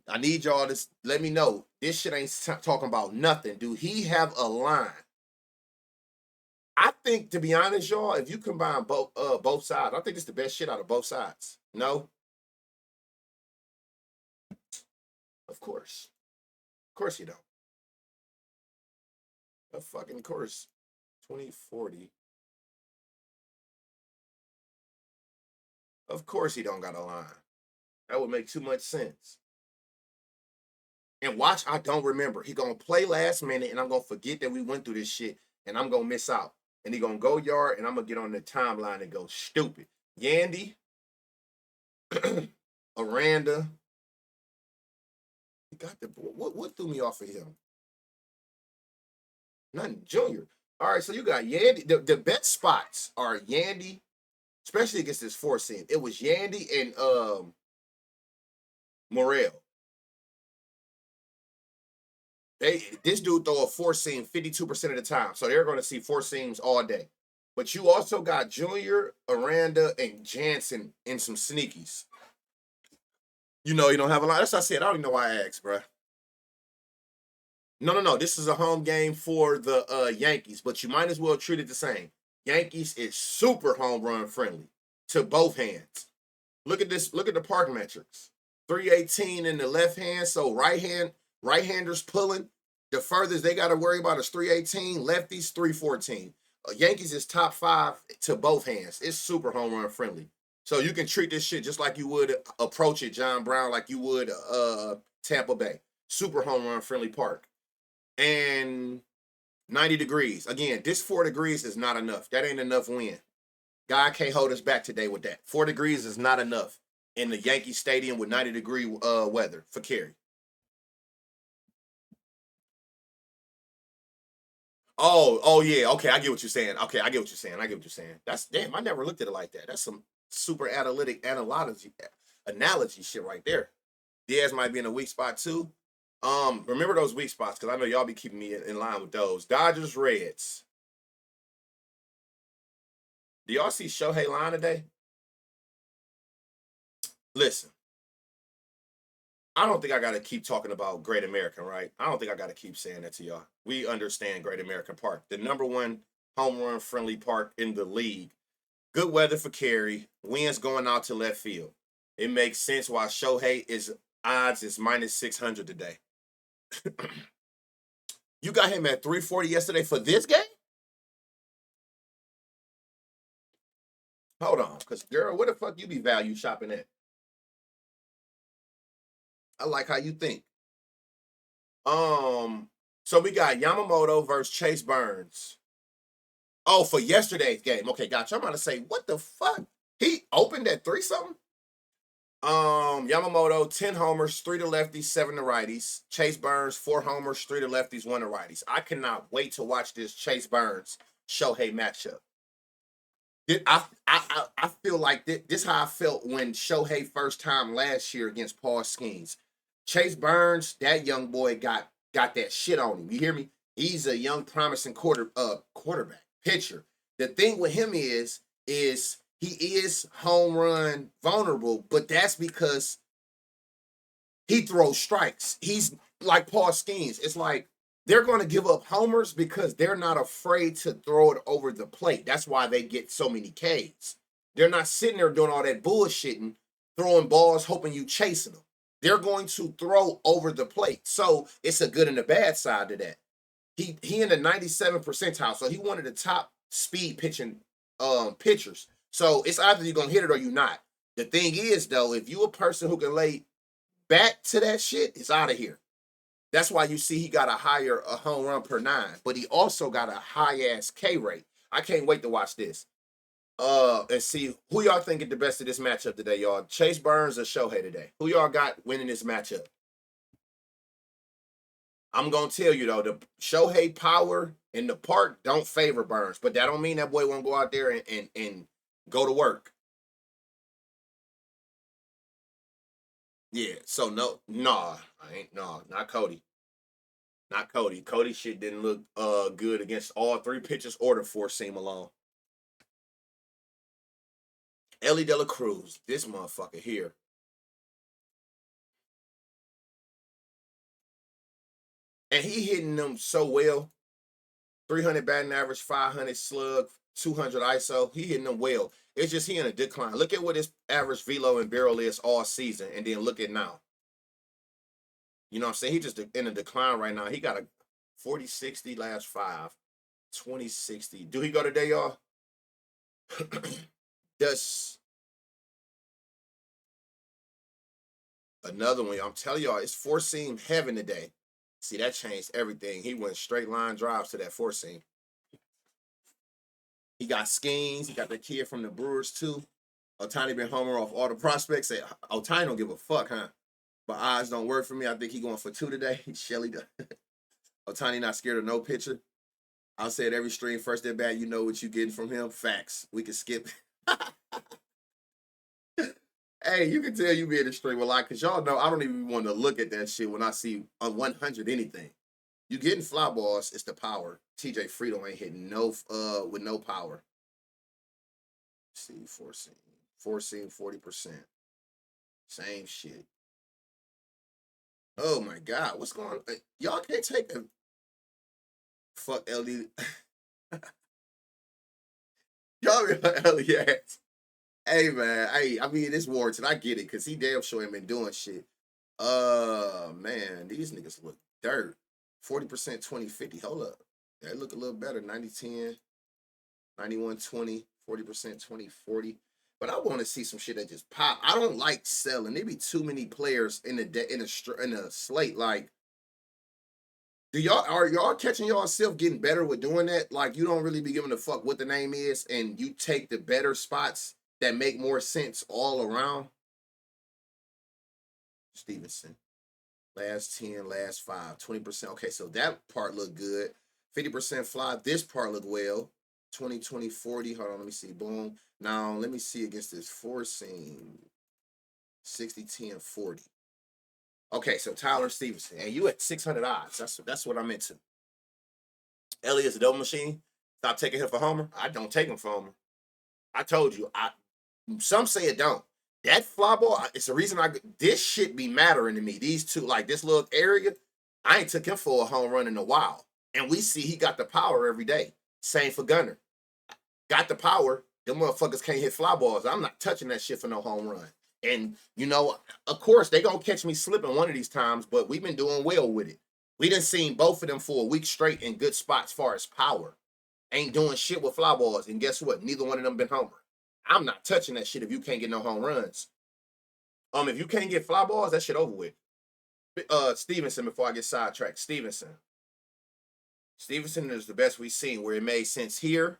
I need y'all to let me know. This shit ain't talking about nothing. Do he have a line? I think, to be honest, y'all, if you combine both sides, I think it's the best shit out of both sides. No? Of course. Of course you don't. Of fucking course. 2040. Of course he don't got a line. That would make too much sense. And watch, I don't remember. He gonna play last minute, and I'm gonna forget that we went through this shit, and I'm gonna miss out. And he gonna go yard, and I'm gonna get on the timeline and go stupid. Yandy, Aranda. He got the what threw me off of him? Nothing, Junior. All right, so you got Yandy. The best spots are Yandy, especially against this 4 seam. It was Yandy and Morel. This dude throw a 4 seam 52% of the time, so they're going to see 4 seams all day. But you also got Junior, Aranda, and Jansen in some sneakies. You know you don't have a lot. That's what I said. I don't even know why I asked, bro. No. This is a home game for the Yankees, but you might as well treat it the same. Yankees is super home run friendly to both hands. Look at this. Look at the park metrics. 318 in the left hand, so right-handers pulling. The furthest they got to worry about is 318. Lefties 314. Yankees is top 5 to both hands. It's super home run friendly. So you can treat this shit just like you would approach it, John Brown, like you would Tampa Bay. Super home run friendly park. And 90 degrees. Again, this 4 degrees is not enough. That ain't enough wind. God can't hold us back today with that. 4 degrees is not enough in the Yankee Stadium with 90-degree weather for Kerry. Oh yeah. Okay, I get what you're saying. Okay, I get what you're saying. That's damn. I never looked at it like that. That's some super analytic analogy shit right there. Diaz might be in a weak spot too. Remember those weak spots because I know y'all be keeping me in line with those. Dodgers, Reds. Do y'all see Shohei line today? Listen, I don't think I got to keep talking about Great American, right? I don't think I got to keep saying that to y'all. We understand Great American Park, the number one home run friendly park in the league. Good weather for Kerry. Winds going out to left field. It makes sense why Shohei is odds is minus 600 today. You got him at 340 yesterday for this game? Hold on, because girl, where the fuck you be value shopping at? I like how you think. So we got Yamamoto versus Chase Burns. Oh, for yesterday's game. Okay, gotcha. I'm about to say, what the fuck? He opened at 3 something? Yamamoto, 10 homers, 3 to lefties, 7 to righties. Chase Burns, 4 homers, 3 to lefties, 1 to righties. I cannot wait to watch this Chase Burns Shohei matchup. I feel like this how I felt when Shohei first time last year against Paul Skeens. Chase Burns, that young boy got that shit on him. You hear me? He's a young, promising quarterback pitcher. The thing with him is he is home run vulnerable, but that's because he throws strikes. He's like Paul Skeens. It's like they're going to give up homers because they're not afraid to throw it over the plate. That's why they get so many Ks. They're not sitting there doing all that bullshitting, throwing balls, hoping you chasing them. They're going to throw over the plate. So it's a good and a bad side to that. He in the 97th percentile, so he one of the top speed pitching pitchers. So it's either you're gonna hit it or you're not. The thing is though, if you a person who can lay back to that shit, it's out of here. That's why you see he got a home run per 9, but he also got a high ass K rate. I can't wait to watch this. And see who y'all think is the best of this matchup today, y'all. Chase Burns or Shohei today? Who y'all got winning this matchup? I'm gonna tell you though, the Shohei power in the park don't favor Burns, but that don't mean that boy won't go out there and go to work. Yeah, so I ain't not Cody. Not Cody. Cody shit didn't look good against all 3 pitches or the 4 seam alone. Ellie De La Cruz, this motherfucker here. And he hitting them so well. 300 batting average, 500 slug, 200 ISO. He hitting them well. It's just he in a decline. Look at what his average velo and barrel is all season, and then look at now. You know what I'm saying? He just in a decline right now. He got a 40-60 last 5. 20-60. Do he go today, y'all? That's another one. I'm telling y'all, it's four seam heaven today. See, that changed everything. He went straight line drives to that four seam. He got schemes. He got the kid from the Brewers, too. Otani been homer off all the prospects. Say, Otani don't give a fuck, huh? But odds don't work for me. I think he going for 2 today. Shelly, Otani not scared of no pitcher. I'll say it every stream. First at bat, you know what you getting from him. Facts. We can skip. Hey, you can tell you be in the stream a lot because y'all know I don't even want to look at that shit when I see a 100 anything. You getting fly balls, it's the power. TJ Friedel ain't hitting no with no power. Let's see, four seam 40%. Same shit. Oh my god, what's going on? Y'all can't take a fuck LD. Y'all be like Elliot. Hey man, I mean it's Warrington. I get it because he damn sure ain't been doing shit. Man, these niggas look dirt. 40% 20-50. Hold up. They look a little better. 90-10, 91-20, 40% 20-40. But I want to see some shit that just pop. I don't like selling. There be too many players in a slate. Like, are y'all catching yourself getting better with doing that? Like, you don't really be giving a fuck what the name is, and you take the better spots that make more sense all around. Stevenson. Last 10, last 5, 20%. Okay, so that part looked good. 50% fly. This part looked well. 20, 20, 40. Hold on, let me see. Boom. Now, let me see against this four seam. 60, 10, 40. Okay, so Tyler Stevenson. And you at 600 odds. That's what I'm into. Elliott's a double machine. Stop taking him for homer. I don't take him for homer. I told you. Some say it don't. That fly ball, it's the reason this shit be mattering to me. These two, like this little area, I ain't took him for a home run in a while. And we see he got the power every day. Same for Gunner. Got the power. Them motherfuckers can't hit fly balls. I'm not touching that shit for no home run. And, you know, of course, they gonna catch me slipping one of these times, but we've been doing well with it. We done seen both of them for a week straight in good spots as far as power. Ain't doing shit with fly balls. And guess what? Neither one of them been homer. I'm not touching that shit if you can't get no home runs. If you can't get fly balls, that shit over with. Stevenson, before I get sidetracked. Stevenson is the best we've seen where it made sense here,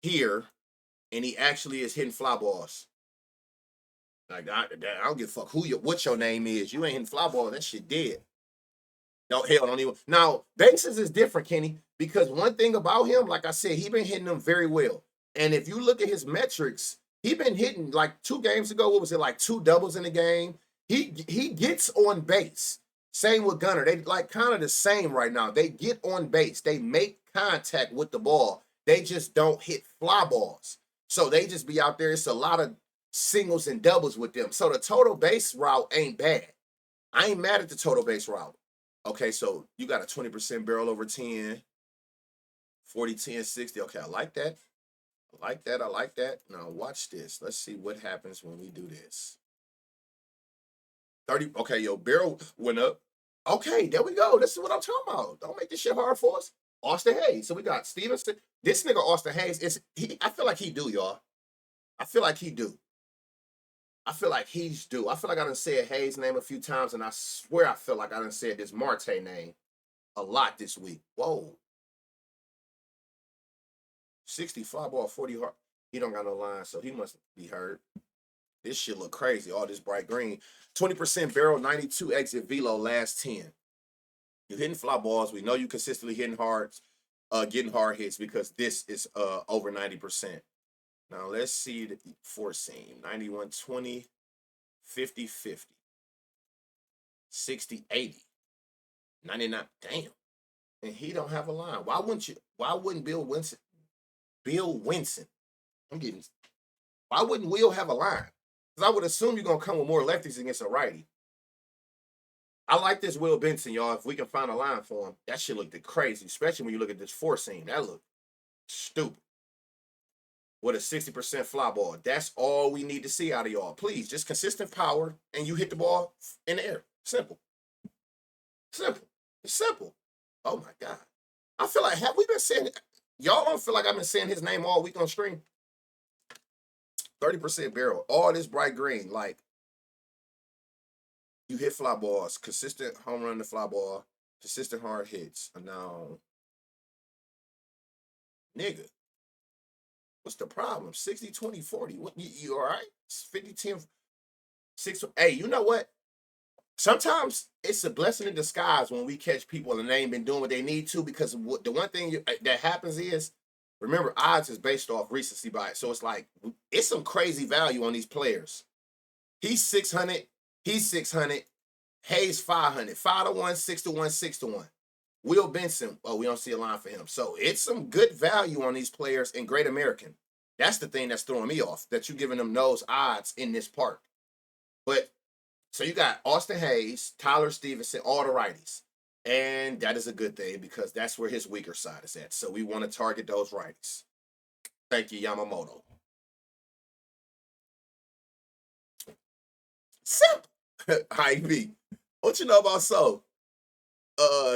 and he actually is hitting fly balls. Like I don't give a fuck what your name is. You ain't hitting fly balls. That shit dead. No, hell, don't even. Now, bases is different, Kenny, because one thing about him, like I said, he been hitting them very well. And if you look at his metrics, he been hitting like 2 games ago. What was it, like 2 doubles in a game? He gets on base. Same with Gunner. They like kind of the same right now. They get on base. They make contact with the ball. They just don't hit fly balls. So they just be out there. It's a lot of singles and doubles with them. So the total base route ain't bad. I ain't mad at the total base route. Okay, so you got a 20% barrel over 10, 40, 10, 60. Okay, I like that. I like that. Now watch this. Let's see what happens when we do this. 30. Okay, yo, barrel went up. Okay, there we go. This is what I'm talking about. Don't make this shit hard for us. Austin Hayes. So we got Stevenson. This nigga Austin Hayes I feel like he do, y'all. I feel like he's due. I feel like I done said Hayes' name a few times, and I swear I feel like I done said this Marte name a lot this week. Whoa. 60 fly ball, 40 hard. He don't got no line, so he must be hurt. This shit look crazy. All this bright green. 20% barrel, 92 exit velo, last 10. You're hitting fly balls. We know you consistently hitting hard, getting hard hits because this is over 90%. Now let's see the four seam. 91-20, 50-50, 60-80, 99. Damn. And he don't have a line. Why wouldn't Bill Winston? Why wouldn't Will have a line? Because I would assume you're going to come with more lefties against a righty. I like this Will Benson, y'all. If we can find a line for him, that shit looked crazy, especially when you look at this four seam. That looked stupid. With a 60% fly ball. That's all we need to see out of y'all. Please, just consistent power, and you hit the ball in the air. Simple. It's simple. Oh my God. I feel like, have we been saying it? Y'all don't feel like I've been saying his name all week on stream? 30% barrel. All this bright green. Like, you hit fly balls, consistent home run to fly ball, consistent hard hits. And now, nigga, what's the problem? 60, 20, 40. What, you all right? 50, 10, 6. Hey, you know what? Sometimes it's a blessing in disguise when we catch people and they ain't been doing what they need to, because the one thing that happens is, remember, odds is based off recency bias. So it's like, it's some crazy value on these players. He's 600. He's 600. Hayes 500. 5 to 1, 6 to 1, 6 to 1. Will Benson, oh, we don't see a line for him. So it's some good value on these players in Great American. That's the thing that's throwing me off, that you're giving them those odds in this park. But so you got Austin Hayes, Tyler Stevenson, all the righties. And that is a good thing because that's where his weaker side is at. So we want to target those righties. Thank you, Yamamoto. Simple. Ivy. What you know about so?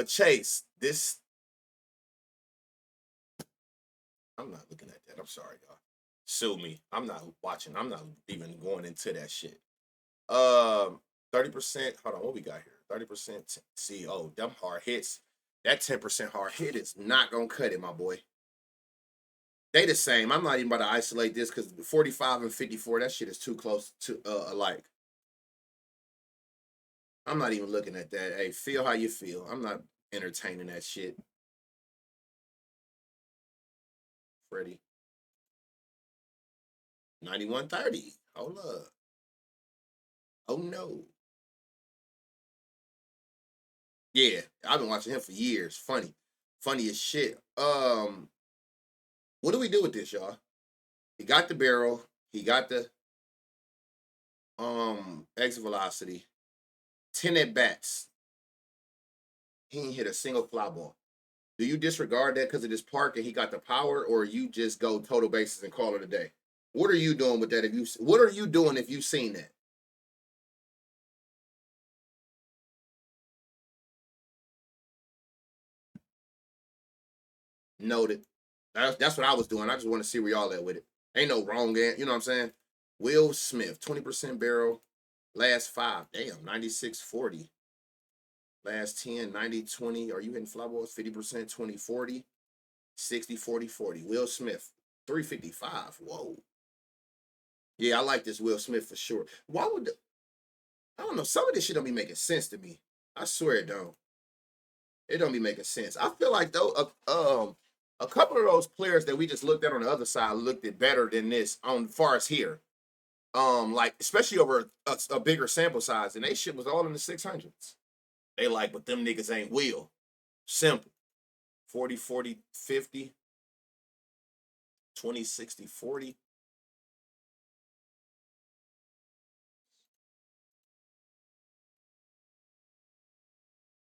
Chase, this. I'm not looking at that. I'm sorry, y'all. Sue me. I'm not watching. I'm not even going into that shit. 30%. Hold on, what we got here? 30%. See, oh, them hard hits. That 10% hard hit is not gonna cut it, my boy. They the same. I'm not even about to isolate this because 45 and 54, that shit is too close to alike. I'm not even looking at that. Hey, feel how you feel. I'm not entertaining that shit. Freddie. 9130. Hold up. Oh no. Yeah, I've been watching him for years. Funny. Funny as shit. What do we do with this, y'all? He got the barrel. He got the exit velocity. 10 at bats. He ain't hit a single fly ball. Do you disregard that because of this park and he got the power, or you just go total bases and call it a day? What are you doing with that? What are you doing if you've seen that? Noted. That's what I was doing. I just want to see where y'all at with it. Ain't no wrong answer. You know what I'm saying? Will Smith, 20% barrel. Last 5. Damn, 96-40. Last 10, 90-20. Are you hitting fly balls? 50%, 20-40. 60-40-40. Will Smith, 355. Whoa. Yeah, I like this Will Smith for sure. Why would I don't know. Some of this shit don't be making sense to me. I swear it don't. It don't be making sense. I feel like though, a couple of those players that we just looked at on the other side looked at better than this on far as here. Like especially over a bigger sample size, and they shit was all in the 600s. They like, but them niggas ain't Will. Simple. 40, 40, 50, 20, 60, 40.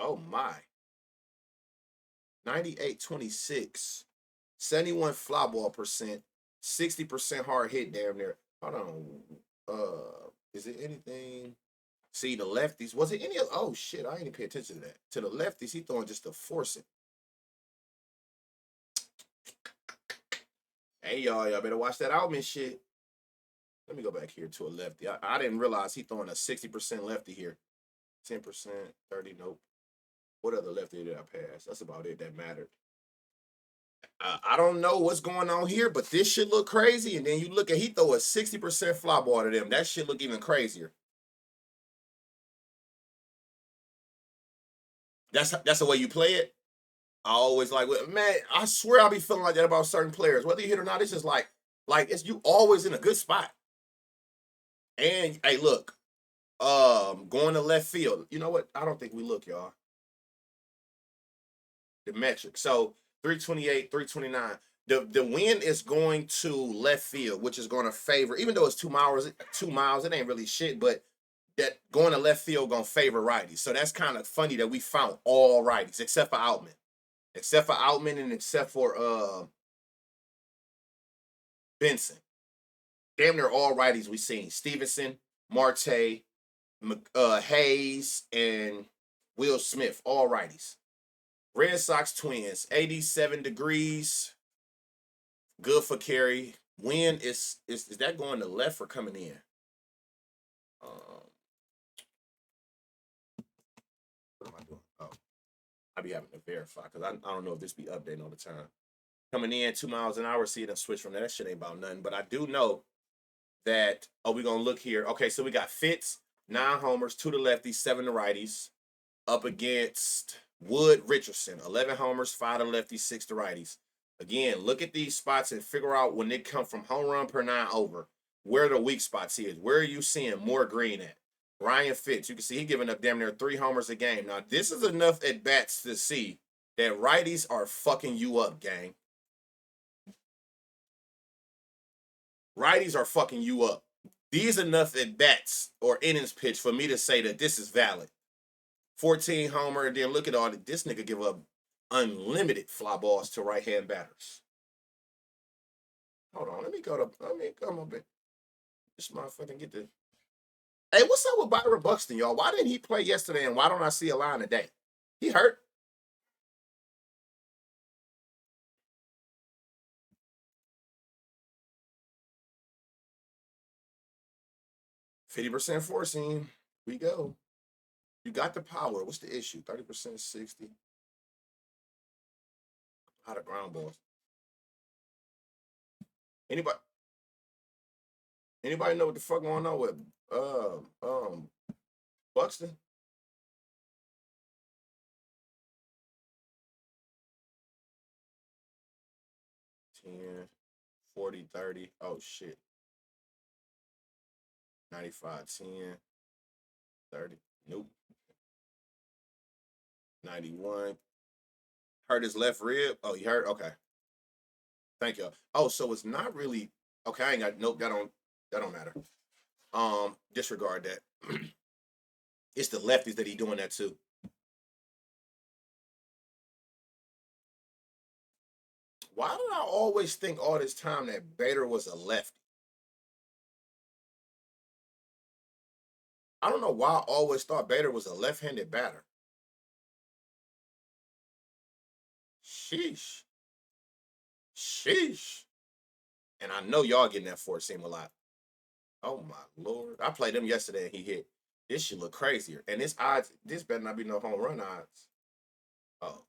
Oh my. 98, 26. 71 fly ball percent. 60% hard hit damn near. Hold on. Is it anything? See the lefties. Was it any? Oh shit! I ain't even pay attention to that. To the lefties, he throwing just to force it. Hey y'all better watch that Outman shit. Let me go back here to a lefty. I didn't realize he throwing a 60% lefty here. 10%, 30. Nope. What other lefty did I pass? That's about it. That mattered. I don't know what's going on here, but this shit look crazy. And then you look at he throw a 60% fly ball to them. That shit look even crazier. That's the way you play it. I always like, man, I swear I'll be feeling like that about certain players. Whether you hit or not, it's just like it's you always in a good spot. And hey, look, going to left field. You know what? I don't think we look, y'all. The metric. So 328, 329. The wind is going to left field, which is going to favor, even though it's 2 miles, it ain't really shit, but that going to left field gonna favor righties. So that's kind of funny that we found all righties except for Outman. Except for Outman and except for Benson. Damn near all righties we seen. Stevenson, Marte, Hayes, and Will Smith, all righties. Red Sox Twins, 87 degrees. Good for carry. Wind is that going to left or coming in? What am I doing? Oh, I be having to verify because I don't know if this be updating all the time. Coming in 2 miles an hour, see it switch from there. That shit ain't about nothing. But I do know that, we're going to look here. Okay, so we got Fitz, 9 homers, 2 to lefties, 7 to righties, up against Wood Richardson, 11 homers, 5 to lefties, 6 to righties. Again, look at these spots and figure out when they come from home run per 9 over, where the weak spots is. Where are you seeing more green at? Ryan Fitz, you can see he giving up damn near 3 homers a game. Now, this is enough at bats to see that righties are fucking you up, gang. Righties are fucking you up. These enough at bats or innings pitch for me to say that this is valid. 14 homer, and then look at all this nigga give up unlimited fly balls to right hand batters. Hold on, let me come up. This motherfucking get the. Hey, what's up with Byron Buxton, y'all? Why didn't he play yesterday, and why don't I see a line today? He hurt. %50 forcing. We go. You got the power. What's the issue? 30%, 60. Out of ground balls. Anybody know what the fuck going on with Buxton? $10, $40, $30. Oh shit. 95, $10, $30. Nope. 91. Hurt his left rib. Oh, he hurt? Okay. Thank you. Oh, so it's not really okay. I ain't got nope, that don't matter. Disregard that. It's the lefties that he doing that too. Why did I always think all this time that Bader was a lefty? I don't know why I always thought Bader was a left-handed batter. Sheesh. Sheesh. And I know y'all getting that four seam a lot. Oh my lord. I played him yesterday and he hit. This should look crazier. And this better not be no home run odds. Oh.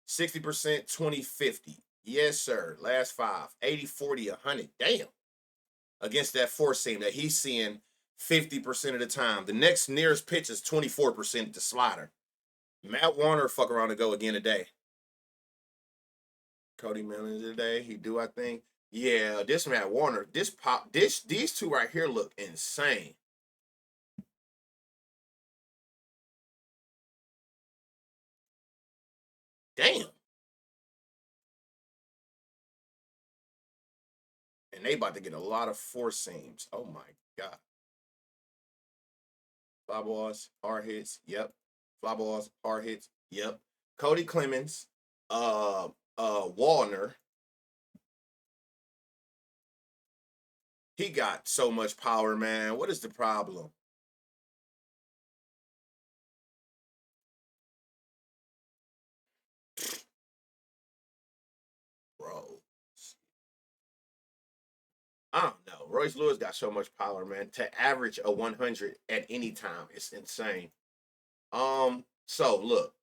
60%, 20, 50. Yes, sir. Last 5. 80, 40, 100. Damn. Against that four seam that he's seeing 50% of the time. The next nearest pitch is 24% the slider. Matt Warner fuck around and go again today. Cody Millen today. He do, I think. Yeah, this Matt Warner, these two right here look insane. Damn. And they about to get a lot of four seams. Oh my God. Fly balls, hard hits. Yep. Fly balls, hard hits. Yep. Cody Clemens, Wallner. He got so much power, man. What is the problem? Bro. I don't know. Royce Lewis got so much power, man. To average a 100 at any time, it's insane. So look,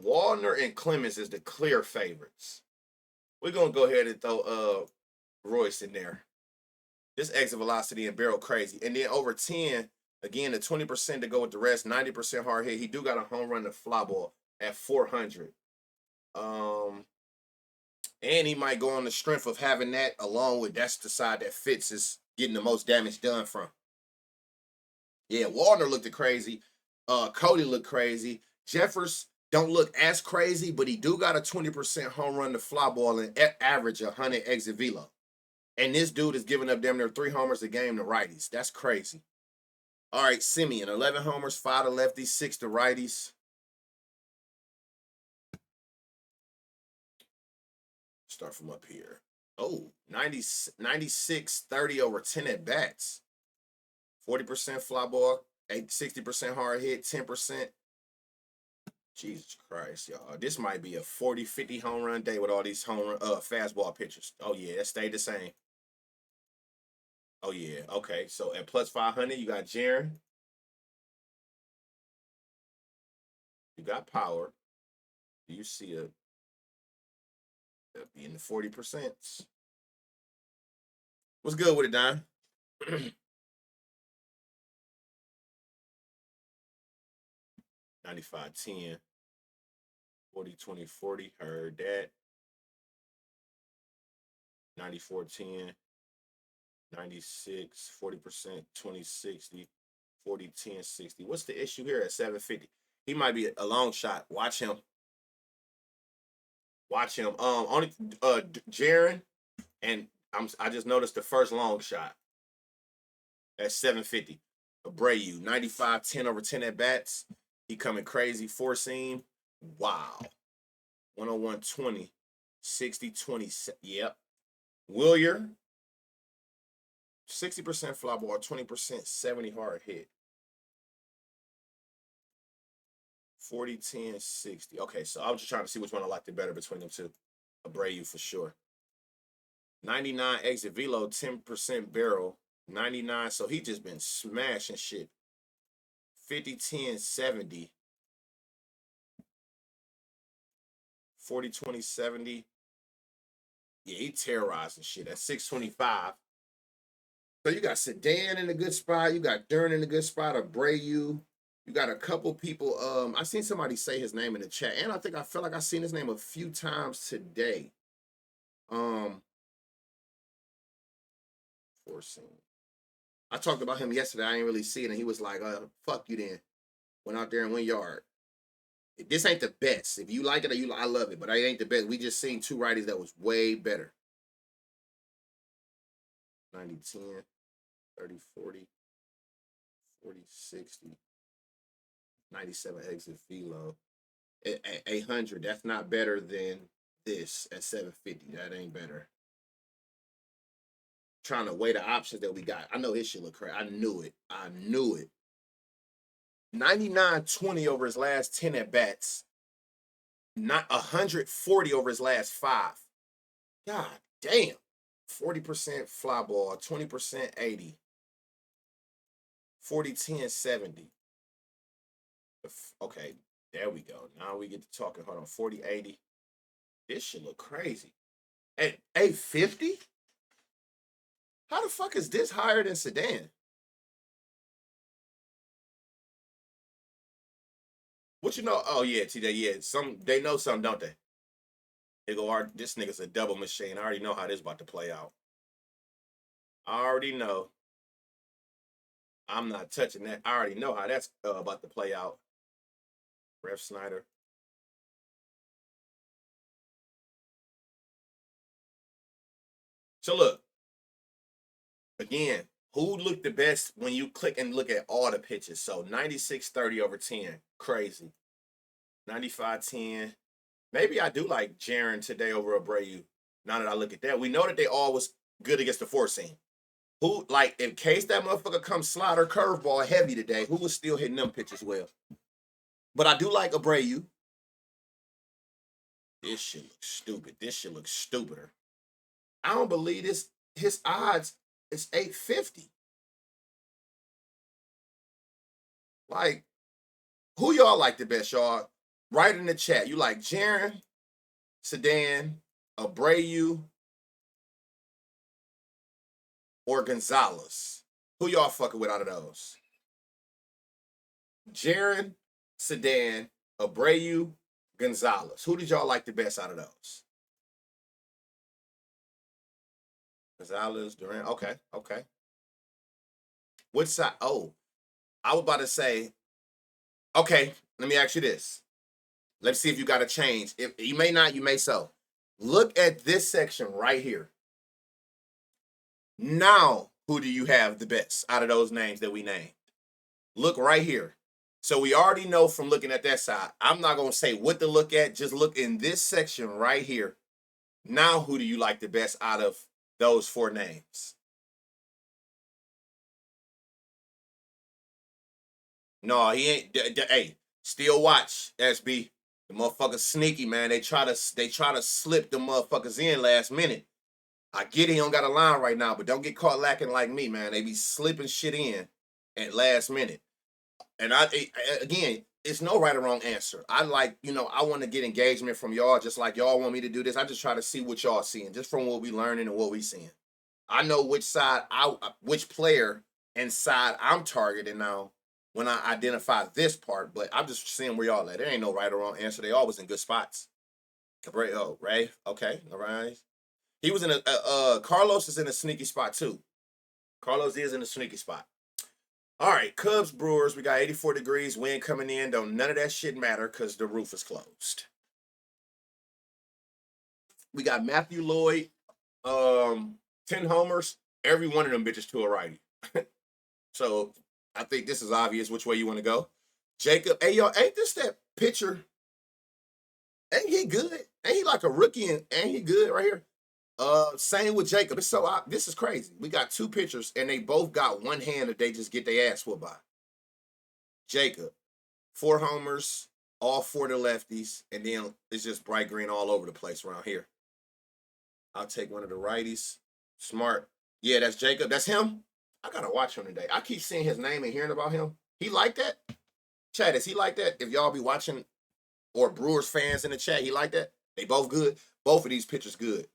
Wallner and Clemens is the clear favorites. We're gonna go ahead and throw Royce in there. This exit velocity and barrel crazy. And then over 10, again, the 20% to go with the rest, 90% hard hit. He do got a home run to fly ball at 400. And he might go on the strength of having that along with that's the side that Fitz is getting the most damage done from. Yeah, Wallner looked crazy. Cody looked crazy. Jeffers don't look as crazy, but he do got a 20% home run to fly ball and average 100 exit velo. And this dude is giving up damn near 3 homers a game to righties. That's crazy. All right, Simeon, 11 homers, 5 to lefties, 6 to righties. Start from up here. Oh, 96, 30 over 10 at bats. 40% fly ball, 60% hard hit, 10%. Jesus Christ, y'all. This might be a 40, 50 home run day with all these home run fastball pitchers. Oh yeah, that stayed the same. Oh yeah. Okay. So at plus 500, you got Jaron. You got power. Do you see a be in the 40%? What's good with it, Don? 95 10, 40 20 40. Heard that. 94 10, 96, 40%, 20 60, 40 10 60. What's the issue here at 750? He might be a long shot. Watch him. Watch him. Only Jaron and I just noticed the first long shot at 750. Abreu, 95 10 over 10 at bats. He coming crazy. Four seam. Wow. 101 20. 60 20. Yep. Willier, 60% fly ball, 20% 70 hard hit. 40 10 60. Okay, so I was just trying to see which one I liked it better between them two. Abreu for sure. 99 exit velo, 10% barrel. 99, so he just been smashing shit. 50 10 70. 40 20 70. Yeah, he terrorizing shit at 625. So you got Sedan in a good spot. You got Dern in a good spot. Abreu. You got a couple people. I seen somebody say his name in the chat, and I feel like I seen his name a few times today. Forcing. I talked about him yesterday. I didn't really see it, and he was like, fuck you then. Went out there and went yard. This ain't the best. If you like it or I love it, but it ain't the best. We just seen two righties that was way better. 90 10, 30 40, 40 60, 97 exit velo. At 800, that's not better than this at 750. That ain't better. Trying to weigh the options that we got. I know his shit look crazy. I knew it. 99-20 over his last 10 at bats. Not 140 over his last 5. God damn. 40% fly ball, 20% 80. 40 10 70. Okay, there we go. Now we get to talking. Hold on. 40 80. This shit look crazy. At 850? How the fuck is this higher than Sedan? What you know? Oh yeah, TJ. Yeah, they know something, don't they? They go, this nigga's a double machine. I already know how this about to play out. I already know. I'm not touching that. I already know how that's about to play out. Ref Snyder. So look, again, who looked the best when you click and look at all the pitches? So 96-30 over 10. Crazy. 95-10. Maybe I do like Jaron today over Abreu. Now that I look at that, we know that they all was good against the four seam. Who, like, in case that motherfucker comes slider curveball heavy today, who was still hitting them pitches well? But I do like Abreu. This shit looks stupid. This shit looks stupider. I don't believe this. His odds is 850. Like, who y'all like the best, y'all? Write in the chat. You like Jaron, Sedan, Abreu, or Gonzalez? Who y'all fucking with out of those? Jaron, Sedan, Abreu, Gonzalez. Who did y'all like the best out of those? Gonzalez, Durant. Okay. Which side? Oh, I was about to say, okay, let me ask you this. Let's see if you got to change. If you may not, you may so. Look at this section right here. Now, who do you have the best out of those names that we named? Look right here. So we already know from looking at that side. I'm not going to say what to look at. Just look in this section right here. Now, who do you like the best out of those four names? No, he ain't. Hey, Still watch, SB. The motherfuckers sneaky, man. They try to slip the motherfuckers in last minute. I get it, he don't got a line right now, but don't get caught lacking like me, man. They be slipping shit in at last minute. And again, it's no right or wrong answer. I I want to get engagement from y'all, just like y'all want me to do this. I just try to see what y'all seeing, just from what we learning and what we seeing. I know which player and side I'm targeting now when I identify this part, but I'm just seeing where y'all at. There ain't no right or wrong answer. They always in good spots. Ray, okay, all right. He was in Carlos is in a sneaky spot too. Carlos is in a sneaky spot. All right, Cubs Brewers. We got 84 degrees, wind coming in. Don't none of that shit matter because the roof is closed. We got Matthew Lloyd, 10 homers. Every one of them bitches to a righty. So I think this is obvious which way you want to go. Jacob, hey y'all, ain't this that pitcher? Ain't he good? Ain't he like a rookie? And ain't he good right here? Same with Jacob. It's this is crazy. We got two pitchers and they both got one hand that they just get their ass whooped by. Jacob, 4 homers, all 4 to lefties, and then it's just bright green all over the place around here. I'll take one of the righties. Smart. Yeah, that's Jacob. That's him. I gotta watch him today. I keep seeing his name and hearing about him. He like that? Chat, is he like that? If y'all be watching or Brewers fans in the chat, he like that? They both good? Both of these pitchers good.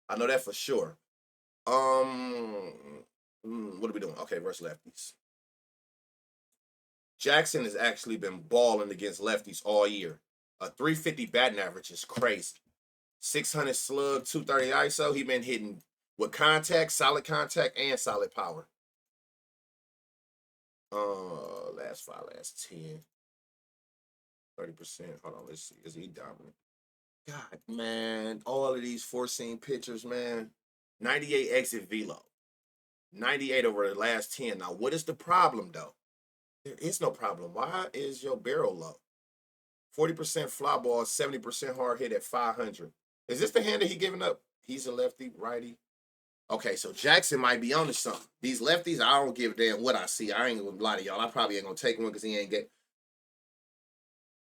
I know that for sure. What are we doing? Okay, versus lefties. Jackson has actually been balling against lefties all year. A 350 batting average is crazy. 600 slug, 230 ISO. He been hitting with contact, solid contact, and solid power. Last 5, last 10. 30%. Hold on, let's see. Is he dominant? God, man. All of these 4-seam pitchers, man. 98 exit velo. 98 over the last 10. Now, what is the problem, though? There is no problem. Why is your barrel low? 40% fly ball, 70% hard hit at 500. Is this the hand that he giving up? He's a lefty, righty. Okay, so Jackson might be on to something. These lefties, I don't give a damn what I see. I ain't gonna lie to y'all. I probably ain't gonna take one because he ain't get.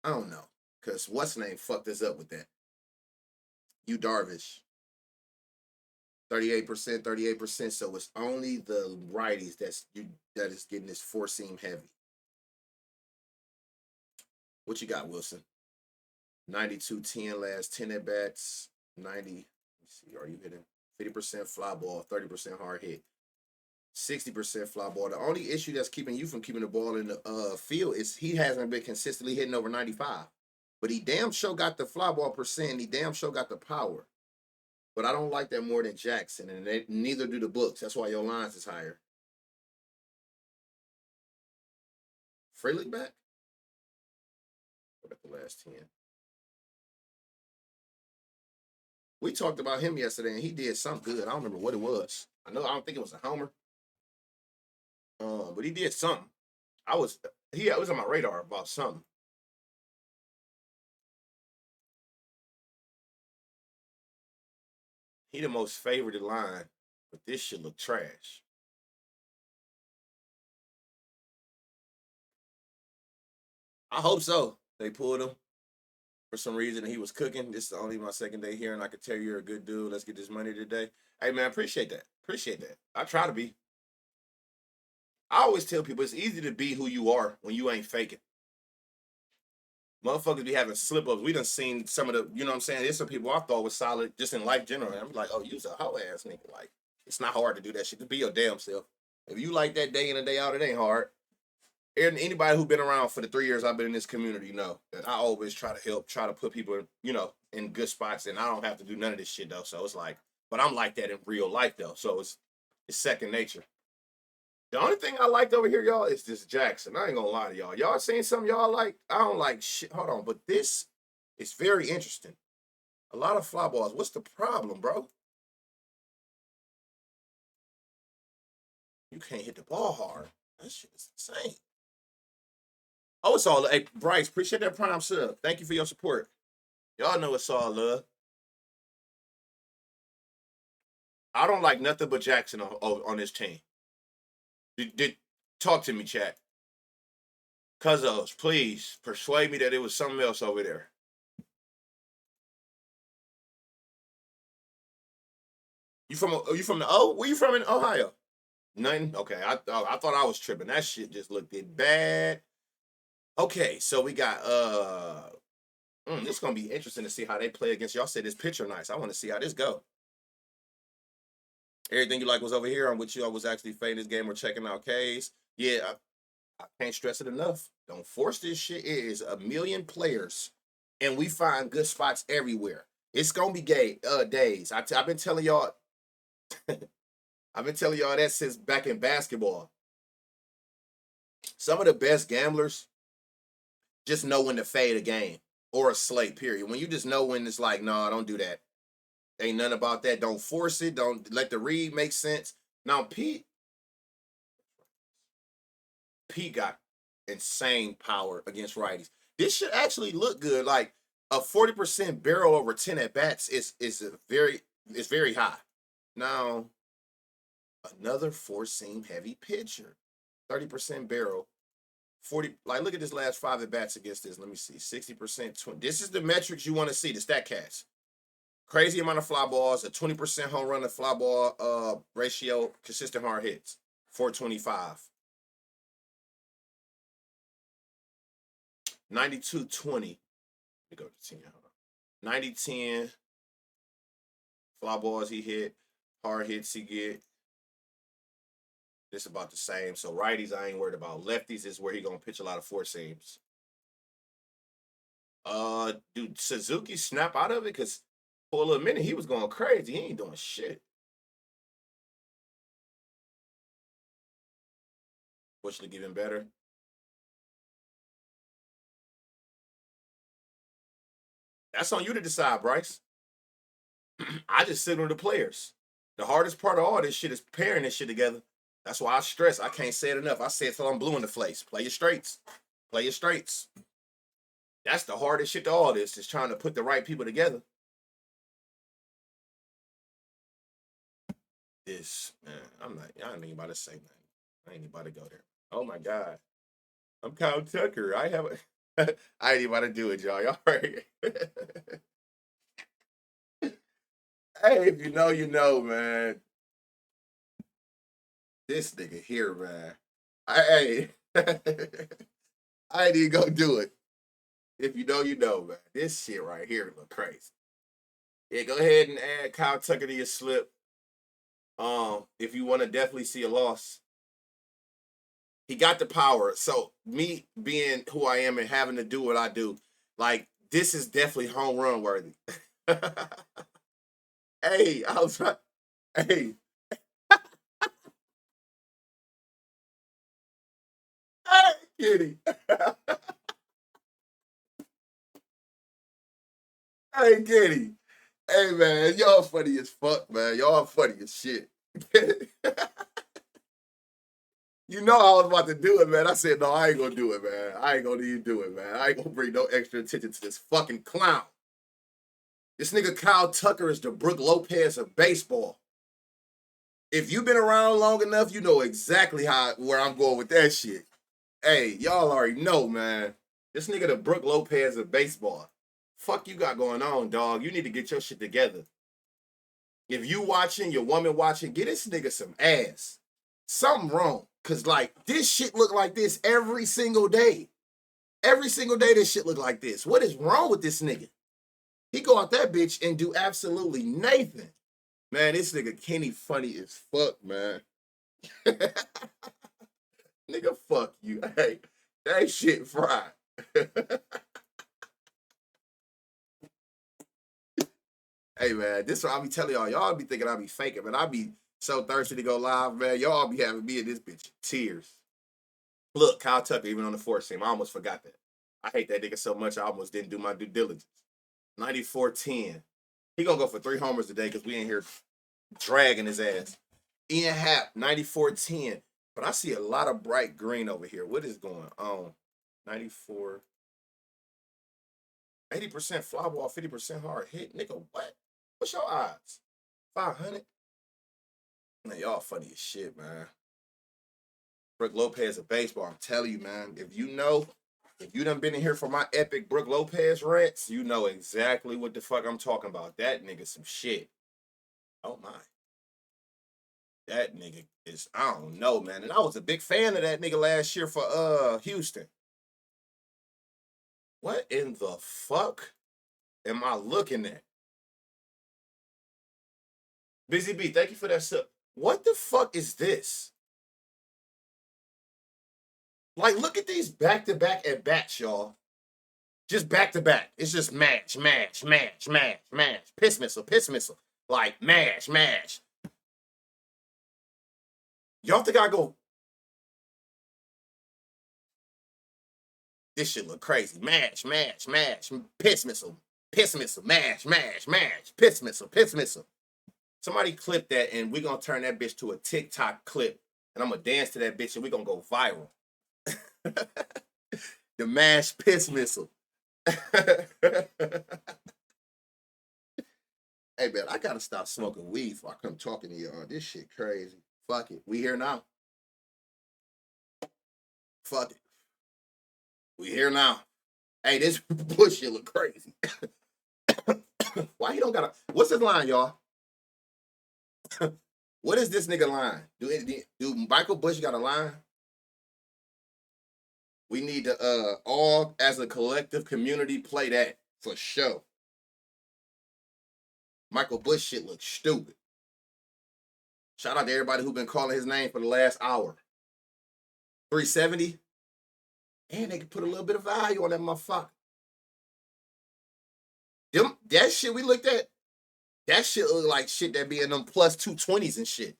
I don't know. Because what's name fucked us up with that? You Darvish. 38%, 38%. So it's only the righties that is getting this 4-seam heavy. What you got, Wilson? 92-10 last 10 at bats. 90. Let's see, are you hitting 50% fly ball, 30% hard hit, 60% fly ball? The only issue that's keeping you from keeping the ball in the field is he hasn't been consistently hitting over 95. But he damn sure got the fly ball percent. He damn sure got the power. But I don't like that more than Jackson, and neither do the books. That's why your lines is higher. Freely back? What about the last 10? We talked about him yesterday, and he did something good. I don't remember what it was. I don't think it was a homer. But he did something. It was on my radar about something. He the most favored line, but this shit look trash. I hope so. They pulled him for some reason. He was cooking. This is only my second day here, and I could tell you're a good dude. Let's get this money today. Hey man, appreciate that. Appreciate that. I try to be. I always tell people it's easy to be who you are when you ain't faking. Motherfuckers be having slip ups. We done seen some of the, you know what I'm saying? There's some people I thought was solid just in life generally. I'm like, oh, you's a hoe ass nigga. Like, it's not hard to do that shit. To be your damn self. If you like that day in and day out, it ain't hard. And anybody who been around for the 3 years I've been in this community know that I always try to help, try to put people, in good spots, and I don't have to do none of this shit though. So it's like, but I'm like that in real life though. So it's second nature. The only thing I liked over here, y'all, is this Jackson. I ain't gonna lie to y'all. Y'all seen something y'all like? I don't like shit. Hold on, but this is very interesting. A lot of fly balls. What's the problem, bro? You can't hit the ball hard. That shit is insane. Oh, it's all. Hey, Bryce, appreciate that prime sub. Thank you for your support. Y'all know it's all love. I don't like nothing but Jackson on this team. Did talk to me, chat. Cuzos, please persuade me that it was something else over there. You from the O? Where you from in Ohio? Nothing. Okay, I thought I was tripping. That shit just looked it bad. Okay, so we got this is gonna be interesting to see how they play against y'all. Said this picture nice. I want to see how this go. Everything you like was over here on which you was actually fading this game or checking out K's. Yeah, I can't stress it enough. Don't force this shit. It is a million players, and we find good spots everywhere. It's gonna be gay days. I've been telling y'all. I've been telling y'all that since back in basketball. Some of the best gamblers just know when to fade a game or a slate. Period. When you just know when it's like, no, don't do that. Ain't nothing about that. Don't force it. Don't let the read make sense. Now, Pete got insane power against righties. This should actually look good. Like a 40% barrel over 10 at bats is very high. Now, another four seam heavy pitcher. 30% barrel. 40, like look at this last 5 at bats against this. Let me see. 60%, 20. This is the metrics you want to see, the stat cats. Crazy amount of fly balls, a 20% home run to fly ball ratio, consistent hard hits, 425. 92-20. Let me go to 10. 90-10. Fly balls he hit, hard hits he get. This about the same. So righties, I ain't worried about. Lefties is where he gonna pitch a lot of four seams. Dude, Suzuki snap out of it because for a little minute he was going crazy. He ain't doing shit. Which look even better. That's on you to decide, Bryce. I just sit on the players. The hardest part of all this shit is pairing this shit together. That's why I stress. I can't say it enough. I say it till I'm blue in the face. Play your straights. Play your straights. That's the hardest shit to all this, is trying to put the right people together. This, man, I ain't about to say nothing. I ain't about to go there. Oh my God. I'm Kyle Tucker. I have a, I ain't about to do it, y'all. Y'all right. Hey, if you know, you know, man. This nigga here, man. Hey, I ain't even gonna do it. If you know, you know, man. This shit right here look crazy. Yeah, go ahead and add Kyle Tucker to your slip. If you want to definitely see a loss. He got the power. So me being who I am and having to do what I do, like this is definitely home run worthy. Hey, I was trying. Hey, hey, kitty. Hey, kitty. Hey, man, y'all funny as fuck, man. Y'all funny as shit. You know I was about to do it, man. I said, no, I ain't gonna do it, man. I ain't gonna even do it, man. I ain't gonna bring no extra attention to this fucking clown. This nigga Kyle Tucker is the Brooke Lopez of baseball. If you've been around long enough, you know exactly where I'm going with that shit. Hey, y'all already know, man. This nigga the Brooke Lopez of baseball. Fuck you got going on, dog. You need to get your shit together. If you watching, your woman watching, get this nigga some ass. Something wrong. Cause like this shit look like this every single day. Every single day this shit look like this. What is wrong with this nigga? He go out that bitch and do absolutely nothing. Man, this nigga Kenny funny as fuck, man. Nigga, fuck you. Hey, that shit fried. Hey, man, this is what I be telling y'all. Y'all be thinking I be faking, man. I be so thirsty to go live, man. Y'all be having me in this bitch tears. Look, Kyle Tucker, even on the fourth team, I almost forgot that. I hate that nigga so much, I almost didn't do my due diligence. 94-10. He gonna go for 3 homers today because we ain't here dragging his ass. Ian Happ, 94-10. But I see a lot of bright green over here. What is going on? 94. 80% fly ball, 50% hard hit. Nigga, what? What's your odds? 500? Man, y'all funny as shit, man. Brooke Lopez of baseball. I'm telling you, man. If you done been in here for my epic Brooke Lopez rants, you know exactly what the fuck I'm talking about. That nigga some shit. Oh my. That nigga is, I don't know, man. And I was a big fan of that nigga last year for Houston. What in the fuck am I looking at? Busy B, thank you for that sub. What the fuck is this? Like, look at these back-to-back at bats, y'all. Just back-to-back. It's just mash, mash, mash, mash, mash. Piss missile, piss missile. Like, mash, mash. Y'all think I go... This shit look crazy. Mash, mash, mash. Piss missile, mash, mash, mash. Piss missile, piss missile. Somebody clip that, and we're going to turn that bitch to a TikTok clip. And I'm going to dance to that bitch, and we're going to go viral. The mash piss missile. Hey, man, I got to stop smoking weed before I come talking to y'all. This shit crazy. Fuck it. We here now. Fuck it. We here now. Hey, this bullshit look crazy. Why he don't got a... What's his line, y'all? What is this nigga line? Do Michael Bush got a line? We need to all as a collective community play that for sure. Michael Bush shit looks stupid. Shout out to everybody who been calling his name for the last hour. 370. And they can put a little bit of value on that motherfucker. That shit we looked at, that shit look like shit that be in them plus 220s and shit.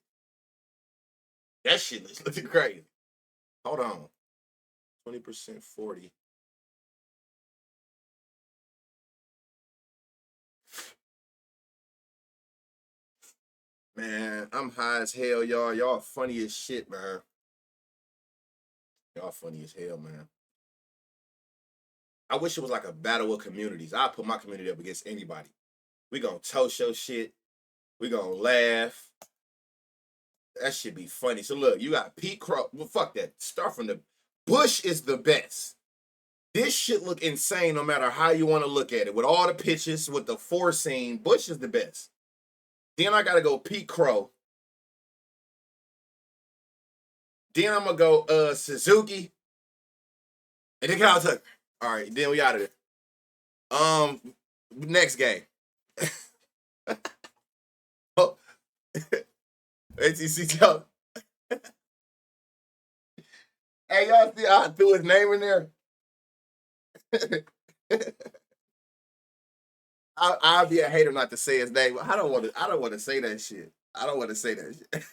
That shit looks looking crazy. Hold on. 20%, 40. Man, I'm high as hell, y'all. Y'all funny as shit, man. Y'all funny as hell, man. I wish it was like a battle of communities. I'll put my community up against anybody. We gonna toast your shit. We gonna laugh. That should be funny. So look, you got Pete Crow. Well, fuck that. Start from the... Bush is the best. This shit look insane no matter how you want to look at it. With all the pitches, with the four seam, Bush is the best. Then I gotta go Pete Crow. Then I'm gonna go Suzuki. And then Kyle Tucker. All right, then we out of there. Next game. Oh. ATC Tucker. Hey, y'all see how I threw his name in there? I'll be a hater not to say his name. I don't want to say that shit. I don't want to say that shit.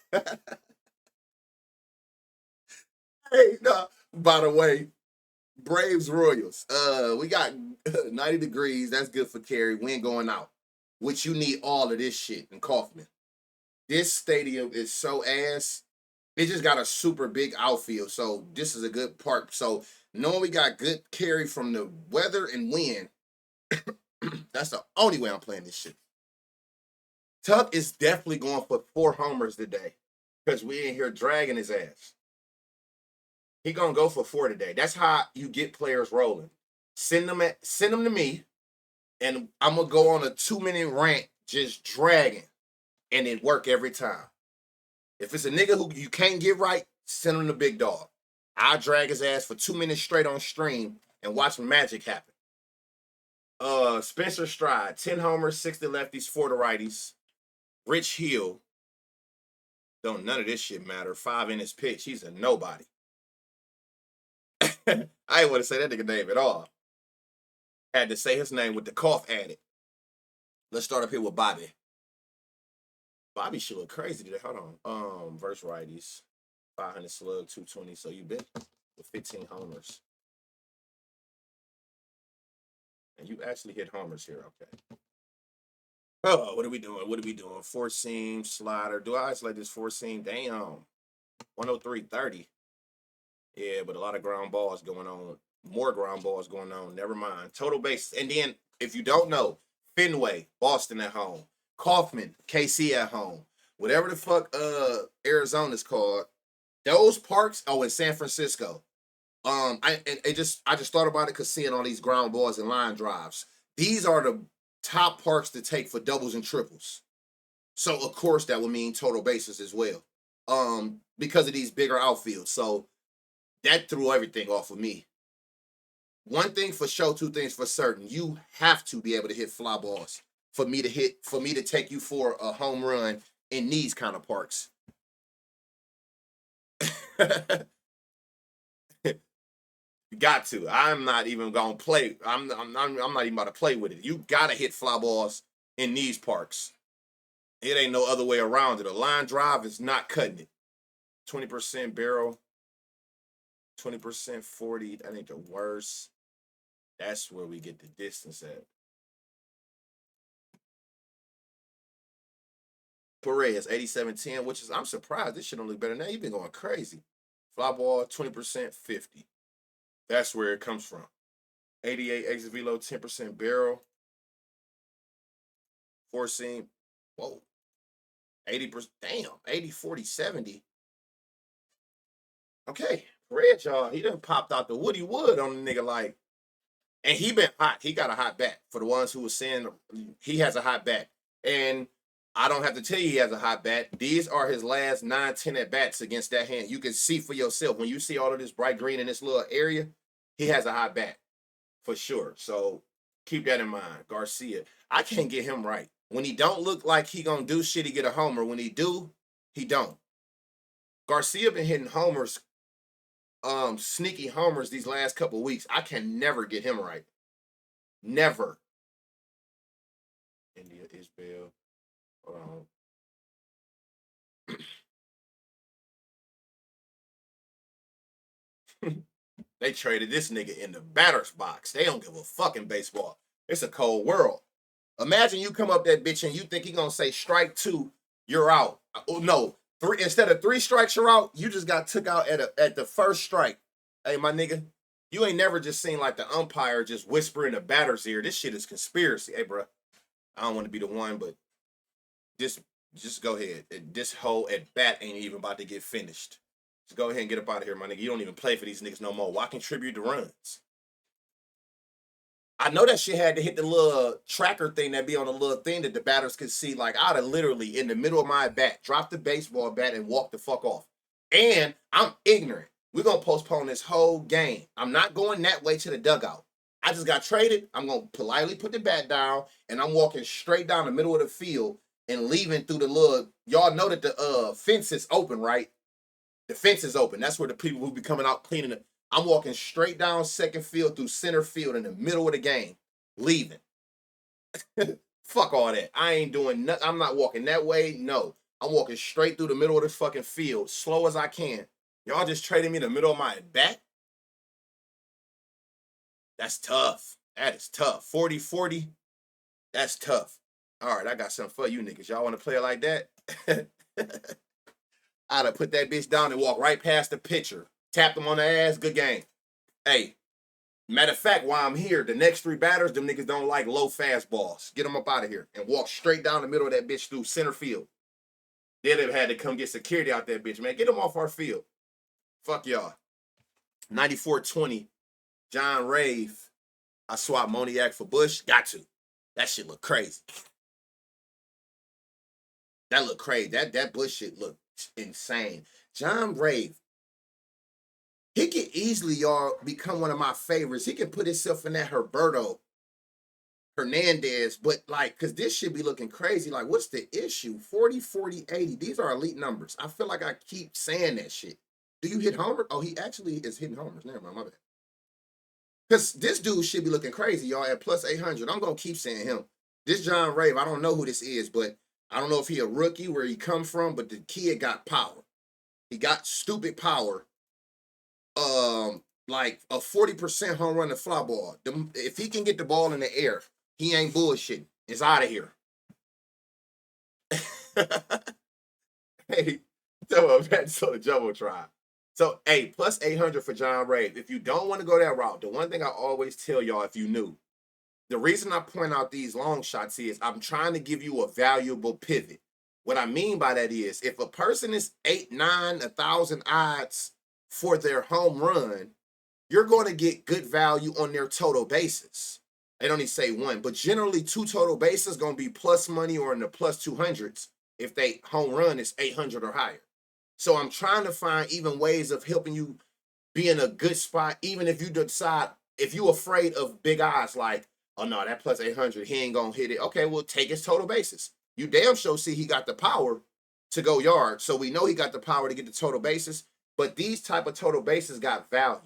Hey, no. By the way, Braves Royals. We got 90 degrees. That's good for Kerry. Wind going out. Which you need all of this shit in Kaufman. This stadium is so ass. It just got a super big outfield, so this is a good part. So knowing we got good carry from the weather and wind, that's the only way I'm playing this shit. Tuck is definitely going for 4 homers today because we in here dragging his ass. He gonna go for 4 today. That's how you get players rolling. Send them to me, and I'm gonna go on a 2-minute rant just dragging, and it work every time. If it's a nigga who you can't get right, send him the big dog. I'll drag his ass for 2 minutes straight on stream and watch magic happen. Spencer Stride, 10 homers, 60 lefties, 4 to righties. Rich Hill, don't none of this shit matter. 5 in his pitch. He's a nobody. I ain't want to say that nigga name at all. Had to say his name with the cough added. Let's start up here with Bobby. Bobby should look crazy today. Hold on. Verse righties. 500 slug, 220. So you been with 15 homers. And you actually hit homers here. Okay. Oh, what are we doing? 4-seam slider. Do I isolate this 4-seam? Damn. 103.30. Yeah, but a lot of ground balls going on. More ground balls going on. Never mind. Total base. And then, if you don't know, Fenway, Boston at home. Kaufman, KC at home. Whatever the fuck Arizona's called, Those parks, in San Francisco. I just thought about it because seeing all these ground balls and line drives. These are the top parks to take for doubles and triples. So of course that would mean total bases as well. Because of these bigger outfields. So that threw everything off of me. One thing for sure, two things for certain. You have to be able to hit fly balls for me to take you for a home run in these kind of parks. Got to. I'm not even gonna play. I'm not even about to play with it. You gotta hit fly balls in these parks. It ain't no other way around it. A line drive is not cutting it. 20% barrel, 20% 40. That ain't the worst. That's where we get the distance at. Perez 8710, which is I'm surprised. This shit don't look better now. You've been going crazy. Fly ball 20% 50. That's where it comes from. 88 exit velo, 10% barrel. Four seam. Whoa. 80%. Damn. 80, 40, 70. Okay. Red, y'all. He done popped out the Woody Wood on the nigga like. And he been hot. He got a hot bat. For the ones who were saying he has a hot bat. And I don't have to tell you he has a hot bat. These are his last 9, 10 at bats against that hand. You can see for yourself. When you see all of this bright green in this little area, he has a hot bat. For sure. So keep that in mind. Garcia. I can't get him right. When he don't look like he gonna do shit, he get a homer. When he do, he don't. Garcia been hitting homers, sneaky homers these last couple of weeks. I can never get him right. Never. India Isbell. Hold on. They traded this nigga in the batter's box. They don't give a fucking baseball. It's a cold world. Imagine you come up that bitch and you think he gonna say strike two, you're out. Oh no, three instead of 3 strikes, you're out. You just got took out at the first strike. Hey, my nigga, you ain't never just seen like the umpire just whisper in the batter's ear. This shit is conspiracy. Hey, bro, I don't want to be the one, but just go ahead. This whole at bat ain't even about to get finished. Just go ahead and get up out of here, my nigga. You don't even play for these niggas no more. Why contribute to runs? I know that shit had to hit the little tracker thing that be on the little thing that the batters could see. Like, I'd have literally, in the middle of my bat, dropped the baseball bat and walked the fuck off. And I'm ignorant. We're going to postpone this whole game. I'm not going that way to the dugout. I just got traded. I'm going to politely put the bat down, and I'm walking straight down the middle of the field and leaving through the little, y'all know that the fence is open, right? The fence is open. That's where the people who be coming out cleaning it. I'm walking straight down second field through center field in the middle of the game, leaving. Fuck all that. I ain't doing nothing. I'm not walking that way. No. I'm walking straight through the middle of this fucking field, slow as I can. Y'all just trading me in the middle of my bat? That's tough. That is tough. 40-40. That's tough. All right, I got something for you niggas. Y'all want to play it like that? I'd have put that bitch down and walk right past the pitcher. Tapped him on the ass. Good game. Hey, matter of fact, while I'm here, the next 3 batters, them niggas don't like low fastballs. Get them up out of here and walk straight down the middle of that bitch through center field. They'd have had to come get security out that bitch, man. Get them off our field. Fuck y'all. 94-20. John Rave. I swapped Moniac for Bush. Got to. That shit look crazy. That look crazy. That Bush shit look insane. John Rave. He can easily, y'all, become one of my favorites. He can put himself in that Herberto Hernandez, but like, because this should be looking crazy. Like, what's the issue? 40, 40, 80. These are elite numbers. I feel like I keep saying that shit. Do you hit homers? Oh, he actually is hitting homers. Never mind, my bad. Because this dude should be looking crazy, y'all, at plus 800. I'm going to keep saying him. This John Rave, I don't know who this is, but I don't know if he a rookie, where he come from, but the kid got power. He got stupid power. Like a 40% home run to fly ball. If he can get the ball in the air, he ain't bullshitting. It's out of here. Hey, so that's the Jumbotron. So, hey, plus 800 for John Rave. If you don't want to go that route, the one thing I always tell y'all, if you knew, the reason I point out these long shots is I'm trying to give you a valuable pivot. What I mean by that is if a person is 8, 9, 1,000 odds for their home run, you're going to get good value on their total bases. They don't even say one, but generally two total bases going to be plus money or in the plus 200s if they home run is 800 or higher. So I'm trying to find even ways of helping you be in a good spot, even if you decide, if you afraid of big odds, like, oh no, that plus 800, he ain't going to hit it. Okay, well, take his total bases. You damn sure see he got the power to go yard. So we know he got the power to get the total bases, but these type of total bases got value.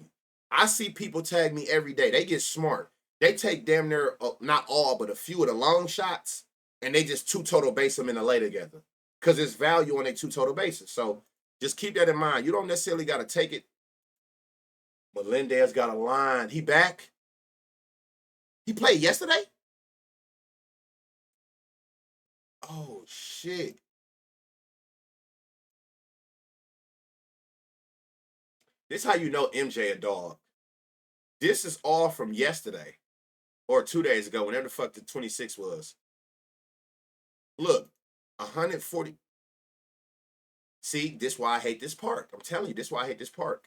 I see people tag me every day. They get smart. They take damn near, not all, but a few of the long shots, and they just two total base them in a lay together because there's value on their two total bases. So just keep that in mind. You don't necessarily got to take it. Melendez got a line. He back? He played yesterday? Oh, shit. This how you know MJ a dog. This is all from yesterday or 2 days ago, whenever the fuck the 26 was. Look, 140. See, this why I hate this park. I'm telling you, this why I hate this park.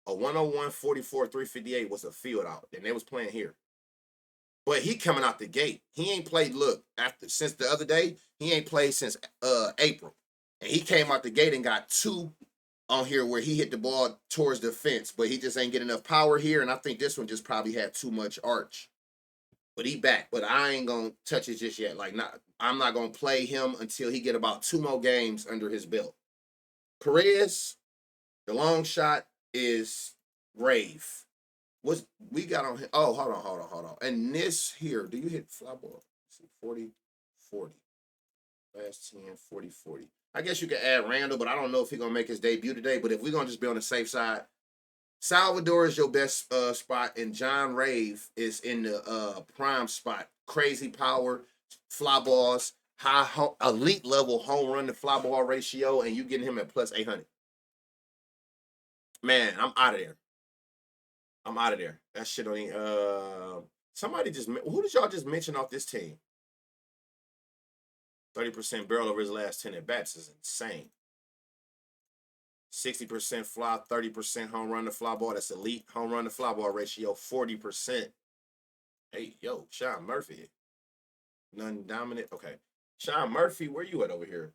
A 101, 44, 358 was a field out, and they was playing here. But he coming out the gate. He ain't played, look, after since the other day, he ain't played since April. And he came out the gate and got two on here where he hit the ball towards the fence, but he just ain't get enough power here. And I think this one just probably had too much arch. But he back. But I ain't gonna touch it just yet. Like, I'm not gonna play him until he get about 2 more games under his belt. Perez, the long shot is Rave. What's we got on here? Oh, hold on. And this here, do you hit fly ball? 40, 40. Last 10, 40, 40. I guess you could add Randall, but I don't know if he's going to make his debut today. But if we're going to just be on the safe side, Salvador is your best spot, and John Rave is in the prime spot. Crazy power, fly balls, elite level home run to fly ball ratio, and you getting him at plus 800. Man, I'm out of there. I'm out of there. That shit on somebody just, who did y'all just mention off this team? 30% barrel over his last 10 at bats is insane. 60% fly, 30% home run to fly ball. That's elite home run to fly ball ratio, 40%. Hey, yo, Sean Murphy. None dominant. Okay. Sean Murphy, where you at over here?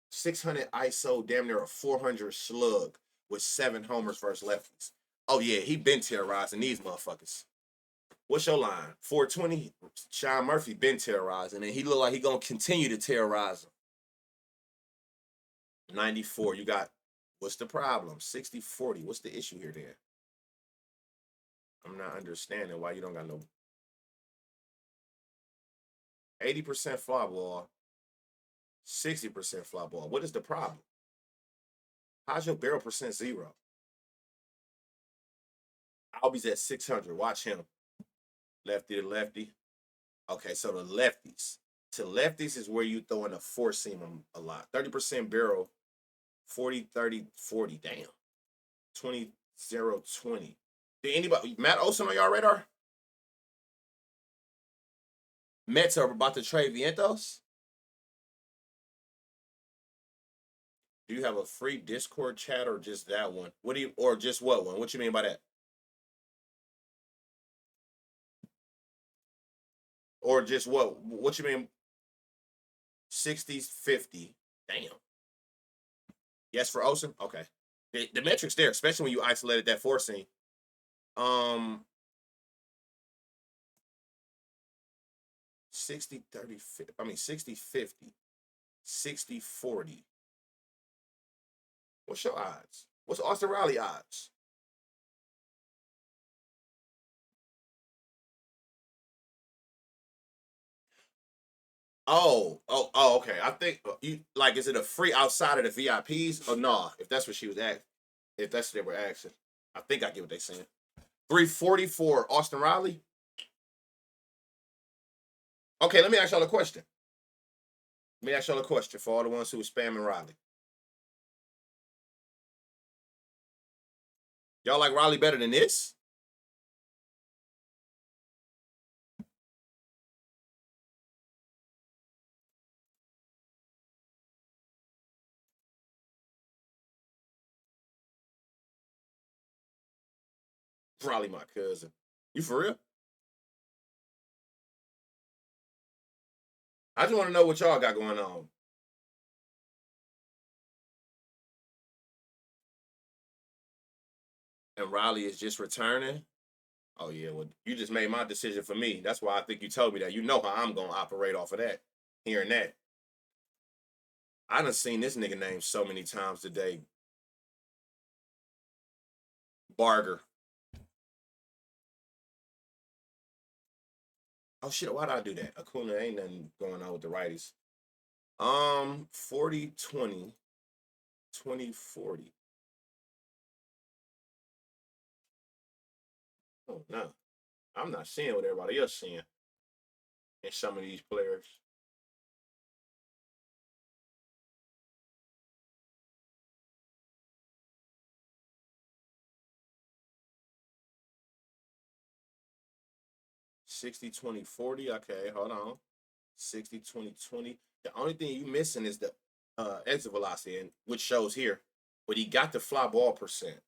600 ISO, damn near a 400 slug with 7 homers versus lefties. Oh, yeah, he been terrorizing these motherfuckers. What's your line? 420. Sean Murphy been terrorizing, and he look like he gonna continue to terrorize him. 94. You got, what's the problem? 60-40. What's the issue here then? I'm not understanding why you don't got no 80% fly ball, 60% fly ball. What is the problem? How's your barrel percent 0? Albie's at 600. Watch him. Lefty to lefty. Okay, so the lefties. To lefties is where you throw in a four seam a lot. 30% barrel, 40, 30, 40. Damn. 20, 0, 20. Did anybody, Matt Olson on y'all radar? Mets are about to trade Vientos. Do you have a free Discord chat or just that one? What do you, or just what one? What you mean by that? Or just what? What you mean? 60s, 50. Damn. Yes, for Olsen? Okay. The metrics there, especially when you isolated that four seam. 60, 30, 50. I mean, 60, 50. 60, 40. What's your odds? What's Austin Riley odds? Okay. I think you like. Is it a free outside of the VIPs or nah? If that's what she was asking, if that's what they were asking, I think I get what they're saying. 340 for Austin Riley. Okay, let me ask y'all a question. Let me ask y'all a question for all the ones who were spamming Riley. Y'all like Riley better than this? Probably my cousin. You for real? I just want to know what y'all got going on. And Riley is just returning. Oh yeah, well you just made my decision for me. That's why I think you told me that. You know how I'm gonna operate off of that. Hearing that, I done seen this nigga name so many times today. Barger. Oh shit, why did I do that? Acuna ain't nothing going on with the righties. 40 20 20 40. Oh no. I'm not seeing what everybody else seeing in some of these players. 60 20 40. Okay, hold on. 60 20 20. The only thing you missing is the exit velocity, and which shows here. But he got the fly ball percent.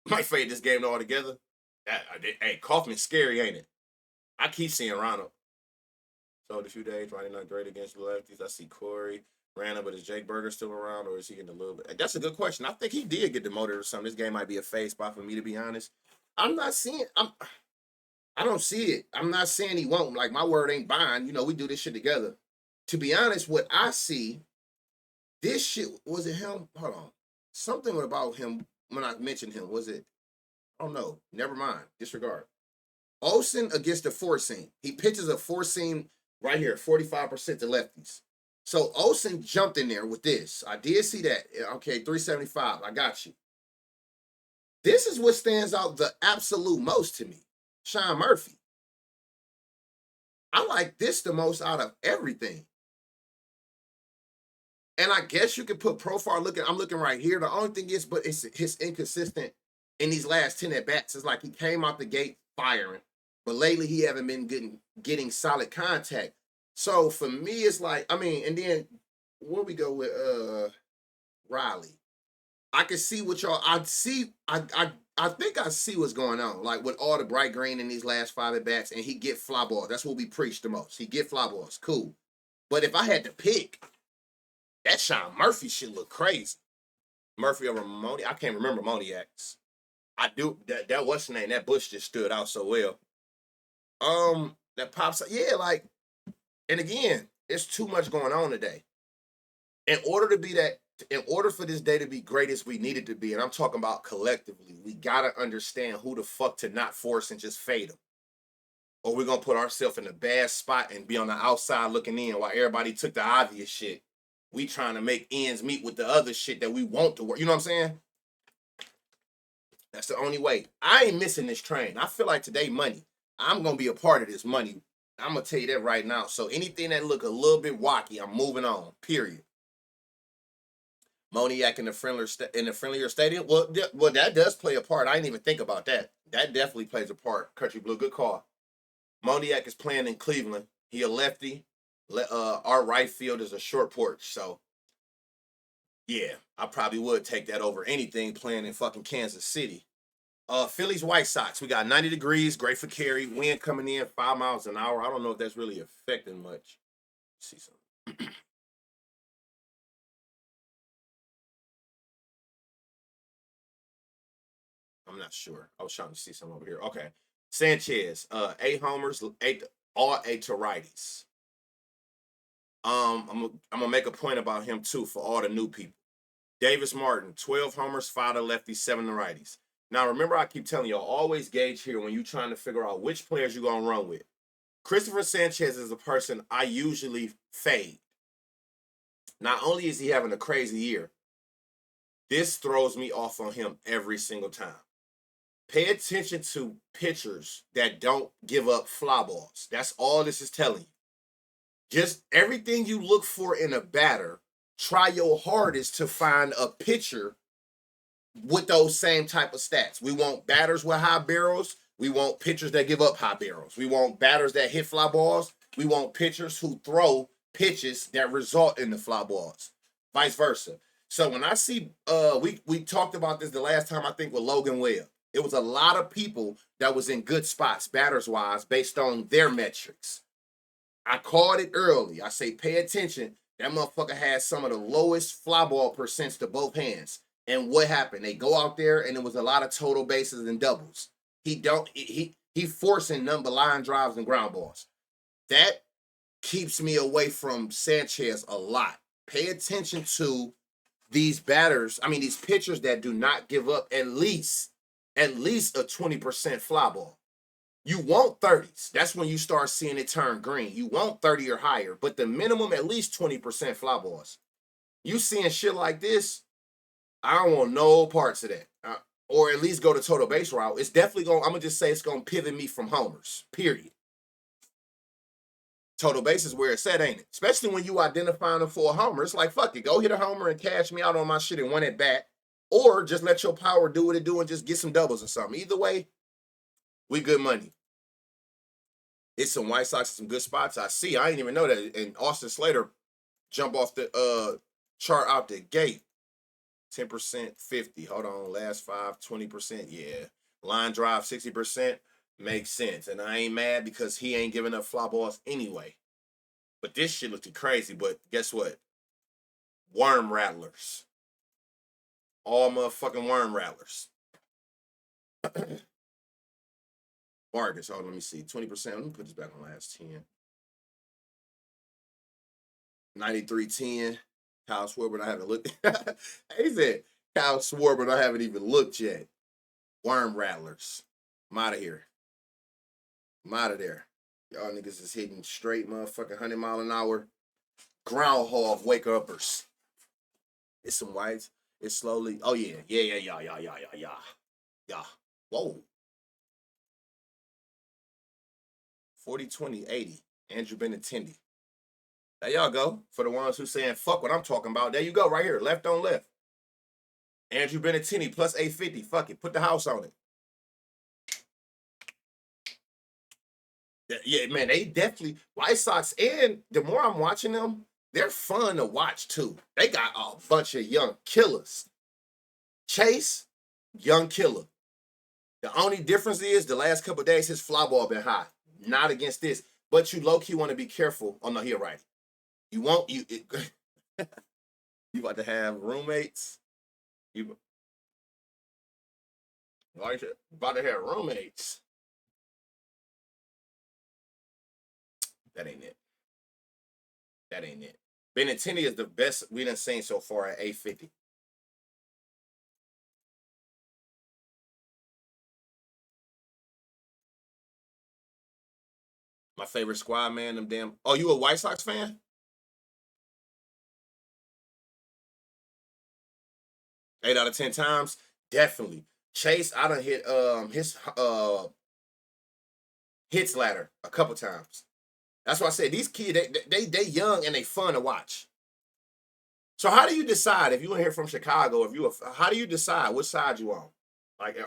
Might fade this game altogether. Hey, Kaufman's scary, ain't it? I keep seeing Ronald. So a few days, riding not great against the lefties. I see Corey Randall, but is Jake Berger still around, or is he getting a little bit? That's a good question. I think he did get demoted or something. This game might be a fade spot for me, to be honest. I'm not seeing. I don't see it. I'm not saying he won't. Like my word ain't bond. You know, we do this shit together. To be honest, what I see, this shit was it him? Hold on. Something about him when I mentioned him. Was it? I don't know. Never mind. Disregard. Olsen against the four seam. He pitches a four seam right here, 45% to lefties. So Olsen jumped in there with this. I did see that. Okay, 375. I got you. This is what stands out the absolute most to me. Sean Murphy. I like this the most out of everything. And I guess you could put profile looking. I'm looking right here. The only thing is, but it's his inconsistent in these last 10 at bats. It's like he came out the gate firing, but lately he haven't been getting solid contact. So for me, it's like, I mean, and then where we go with Riley. I can see what y'all I think I see what's going on. Like with all the bright green in these last 5 at bats, and he get fly balls. That's what we preach the most. He get fly balls. Cool. But if I had to pick, that Sean Murphy shit look crazy. Murphy over Moni. I can't remember Moniacs. I do that what's the name? That Bush just stood out so well. That pops up. Yeah, like, and again, it's too much going on today. In order to be that, in order for this day to be great as we need it to be, and I'm talking about collectively, we gotta understand who the fuck to not force and just fade them. Or we're gonna put ourselves in a bad spot and be on the outside looking in while everybody took the obvious shit. We trying to make ends meet with the other shit that we want to work. You know what I'm saying? That's the only way. I ain't missing this train. I feel like today money. I'm gonna be a part of this money. I'm gonna tell you that right now. So anything that look a little bit wacky, I'm moving on. Period. Moniac in the friendlier stadium. Well, that does play a part. I didn't even think about that. That definitely plays a part. Country Blue, good call. Moniac is playing in Cleveland. He a lefty. Our right field is a short porch. So yeah, I probably would take that over anything playing in fucking Kansas City. Phillies White Sox. We got 90 degrees, great for carry. Wind coming in 5 miles an hour. I don't know if that's really affecting much. Let's see something. I'm not sure. I was trying to see something over here. Okay. Sanchez, 8 homers, all eight to righties. I'm gonna make a point about him too for all the new people. Davis Martin, 12 homers, 5 to lefties, 7 to righties. Now remember, I keep telling you, always gauge here when you're trying to figure out which players you're gonna run with. Christopher Sanchez is a person I usually fade. Not only is he having a crazy year, this throws me off on him every single time. Pay attention to pitchers that don't give up fly balls. That's all this is telling you. Just everything you look for in a batter, try your hardest to find a pitcher with those same type of stats. We want batters with high barrels. We want pitchers that give up high barrels. We want batters that hit fly balls. We want pitchers who throw pitches that result in the fly balls. Vice versa. So when I see we talked about this the last time, I think, with Logan Webb. It was a lot of people that was in good spots, batters wise, based on their metrics. I called it early. I say pay attention. That motherfucker has some of the lowest fly ball percents to both hands. And what happened? They go out there and it was a lot of total bases and doubles. He forcing none but line drives and ground balls. That keeps me away from Sanchez a lot. Pay attention to these batters. I mean, these pitchers that do not give up at least a 20% fly ball. You want 30s. That's when you start seeing it turn green. You want 30 or higher, but the minimum at least 20% fly balls. You seeing shit like this, I don't want no parts of that. Or at least go to total base route. It's definitely going, I'm going to just say it's going to pivot me from homers, period. Total base is where it's at, ain't it? Especially when you identifying them for a homer. It's like, fuck it, go hit a homer and cash me out on my shit and one at bat. Or just let your power do what it do and just get some doubles or something. Either way, we good money. It's some White Sox, some good spots I see. I didn't even know that. And Austin Slater jump off the chart out the gate. 10%, 50. Hold on. Last 5, 20%. Yeah. Line drive, 60%. Makes sense. And I ain't mad because he ain't giving up fly balls anyway. But this shit looked crazy. But guess what? Worm rattlers. All motherfucking worm rattlers. Vargas, hold on, let me see. 20%. Let me put this back on last 10. 93-10. Kyle Schwarber, I haven't looked. He said, Kyle Schwarber, I haven't even looked yet. Worm rattlers. I'm out of here. I'm out of there. Y'all niggas is hitting straight motherfucking 100 mile an hour groundhog wake uppers. It's some whites. It's slowly. Oh, yeah. Yeah. Whoa. 40, 20, 80. Andrew Benintendi. There y'all go. For the ones who saying, fuck what I'm talking about. There you go, right here. Left on left. Andrew Benintendi plus 850. Fuck it. Put the house on it. Yeah, man, they definitely, White Sox, and the more I'm watching them, they're fun to watch too. They got a bunch of young killers. Chase, young killer. The only difference is the last couple of days, his fly ball been high. Not against this, but you low-key want to be careful. Oh, no, he right. You won't, you about to have roommates. You about to have roommates. That ain't it. That ain't it. Benintendi is the best we done seen so far at 850. My favorite squad, man. Them damn. Oh, you a White Sox fan? 8 out of 10 times, definitely. Chase, I done hit his hits ladder a couple times. That's why I said these kids, they young and they fun to watch. So how do you decide if you in here from Chicago? How do you decide which side you on? Like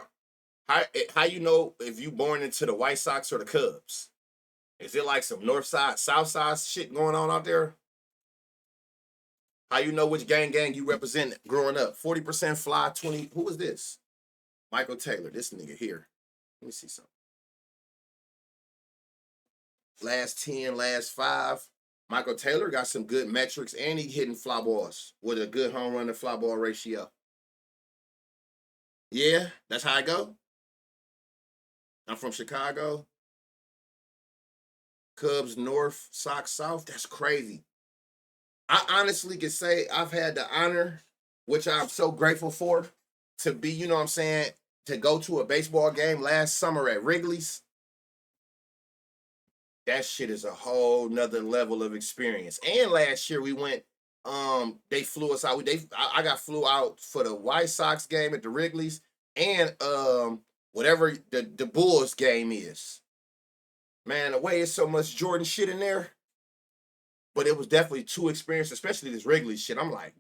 how you know if you born into the White Sox or the Cubs? Is it like some North Side, South Side shit going on out there? How you know which gang you represent growing up? 40% fly, 20. Who is this? Michael Taylor. This nigga here. Let me see something. Last 10, last 5. Michael Taylor got some good metrics and he hitting fly balls with a good home run to fly ball ratio. Yeah, that's how I go. I'm from Chicago. Cubs North, Sox South. That's crazy. I honestly can say I've had the honor, which I'm so grateful for, to be, you know what I'm saying, to go to a baseball game last summer at Wrigley's. That shit is a whole nother level of experience. And last year we went, they flew us out. I got flew out for the White Sox game at the Wrigley's and whatever the Bulls game is. Man, the way it's so much Jordan shit in there. But it was definitely too experienced, especially this Wrigley shit. I'm like,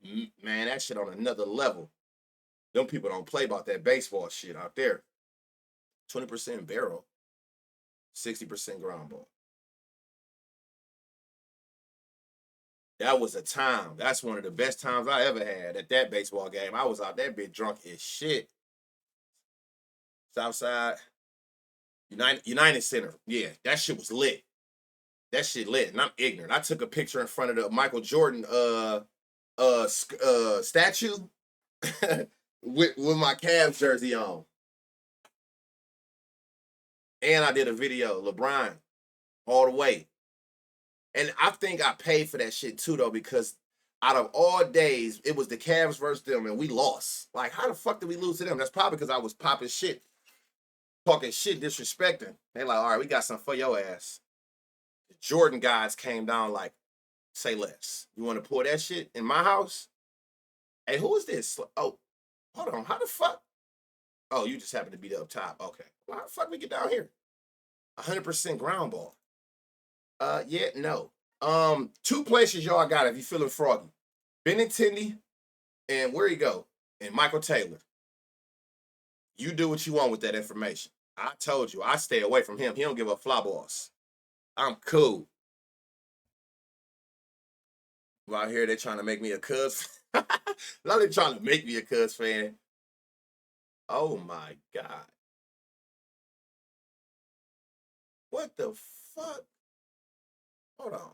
man, that shit on another level. Them people don't play about that baseball shit out there. 20% barrel, 60% ground ball. That was a time. That's one of the best times I ever had at that baseball game. I was out that bit drunk as shit. Southside United Center. Yeah, that shit was lit. That shit lit, and I'm ignorant. I took a picture in front of the Michael Jordan statue with my Cavs jersey on, and I did a video, LeBron, all the way. And I think I paid for that shit too, though, because out of all days, it was the Cavs versus them, and we lost. Like, how the fuck did we lose to them? That's probably because I was popping shit, talking shit, disrespecting. They like, all right, we got something for your ass. The Jordan guys came down like, say less. You want to pour that shit in my house? Hey, who is this? Oh, hold on. How the fuck? Oh, you just happen to be up top. Okay. Well, how the fuck we get down here? 100% ground ball. Yeah, no. Two places y'all got if you feeling froggy. Benintendi and where you go? And Michael Taylor. You do what you want with that information. I told you, I stay away from him. He don't give up fly balls. I'm cool. Out here, they're trying to make me a Cubs. Now they're trying to make me a Cubs fan. Oh my God. What the fuck? Hold on.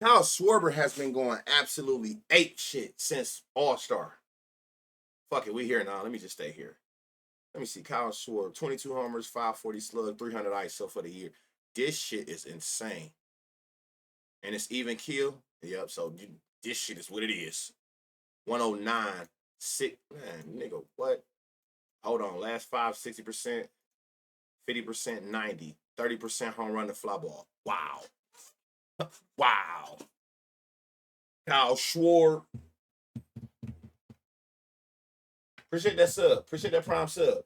Kyle Schwarber has been going absolutely ape shit since All-Star. Fuck it, we here now. Let me just stay here. Let me see. Kyle Schwarber, 22 homers, 540 slug, 300 ISO for the year. This shit is insane. And it's even kill. Yep, so this shit is what it is. 109, 6. Man, nigga, what? Hold on. Last five, 60%, 50%, 90, 30% home run to fly ball. Wow. Wow. Kyle Schwarber. Appreciate that sub. Appreciate that prime sub.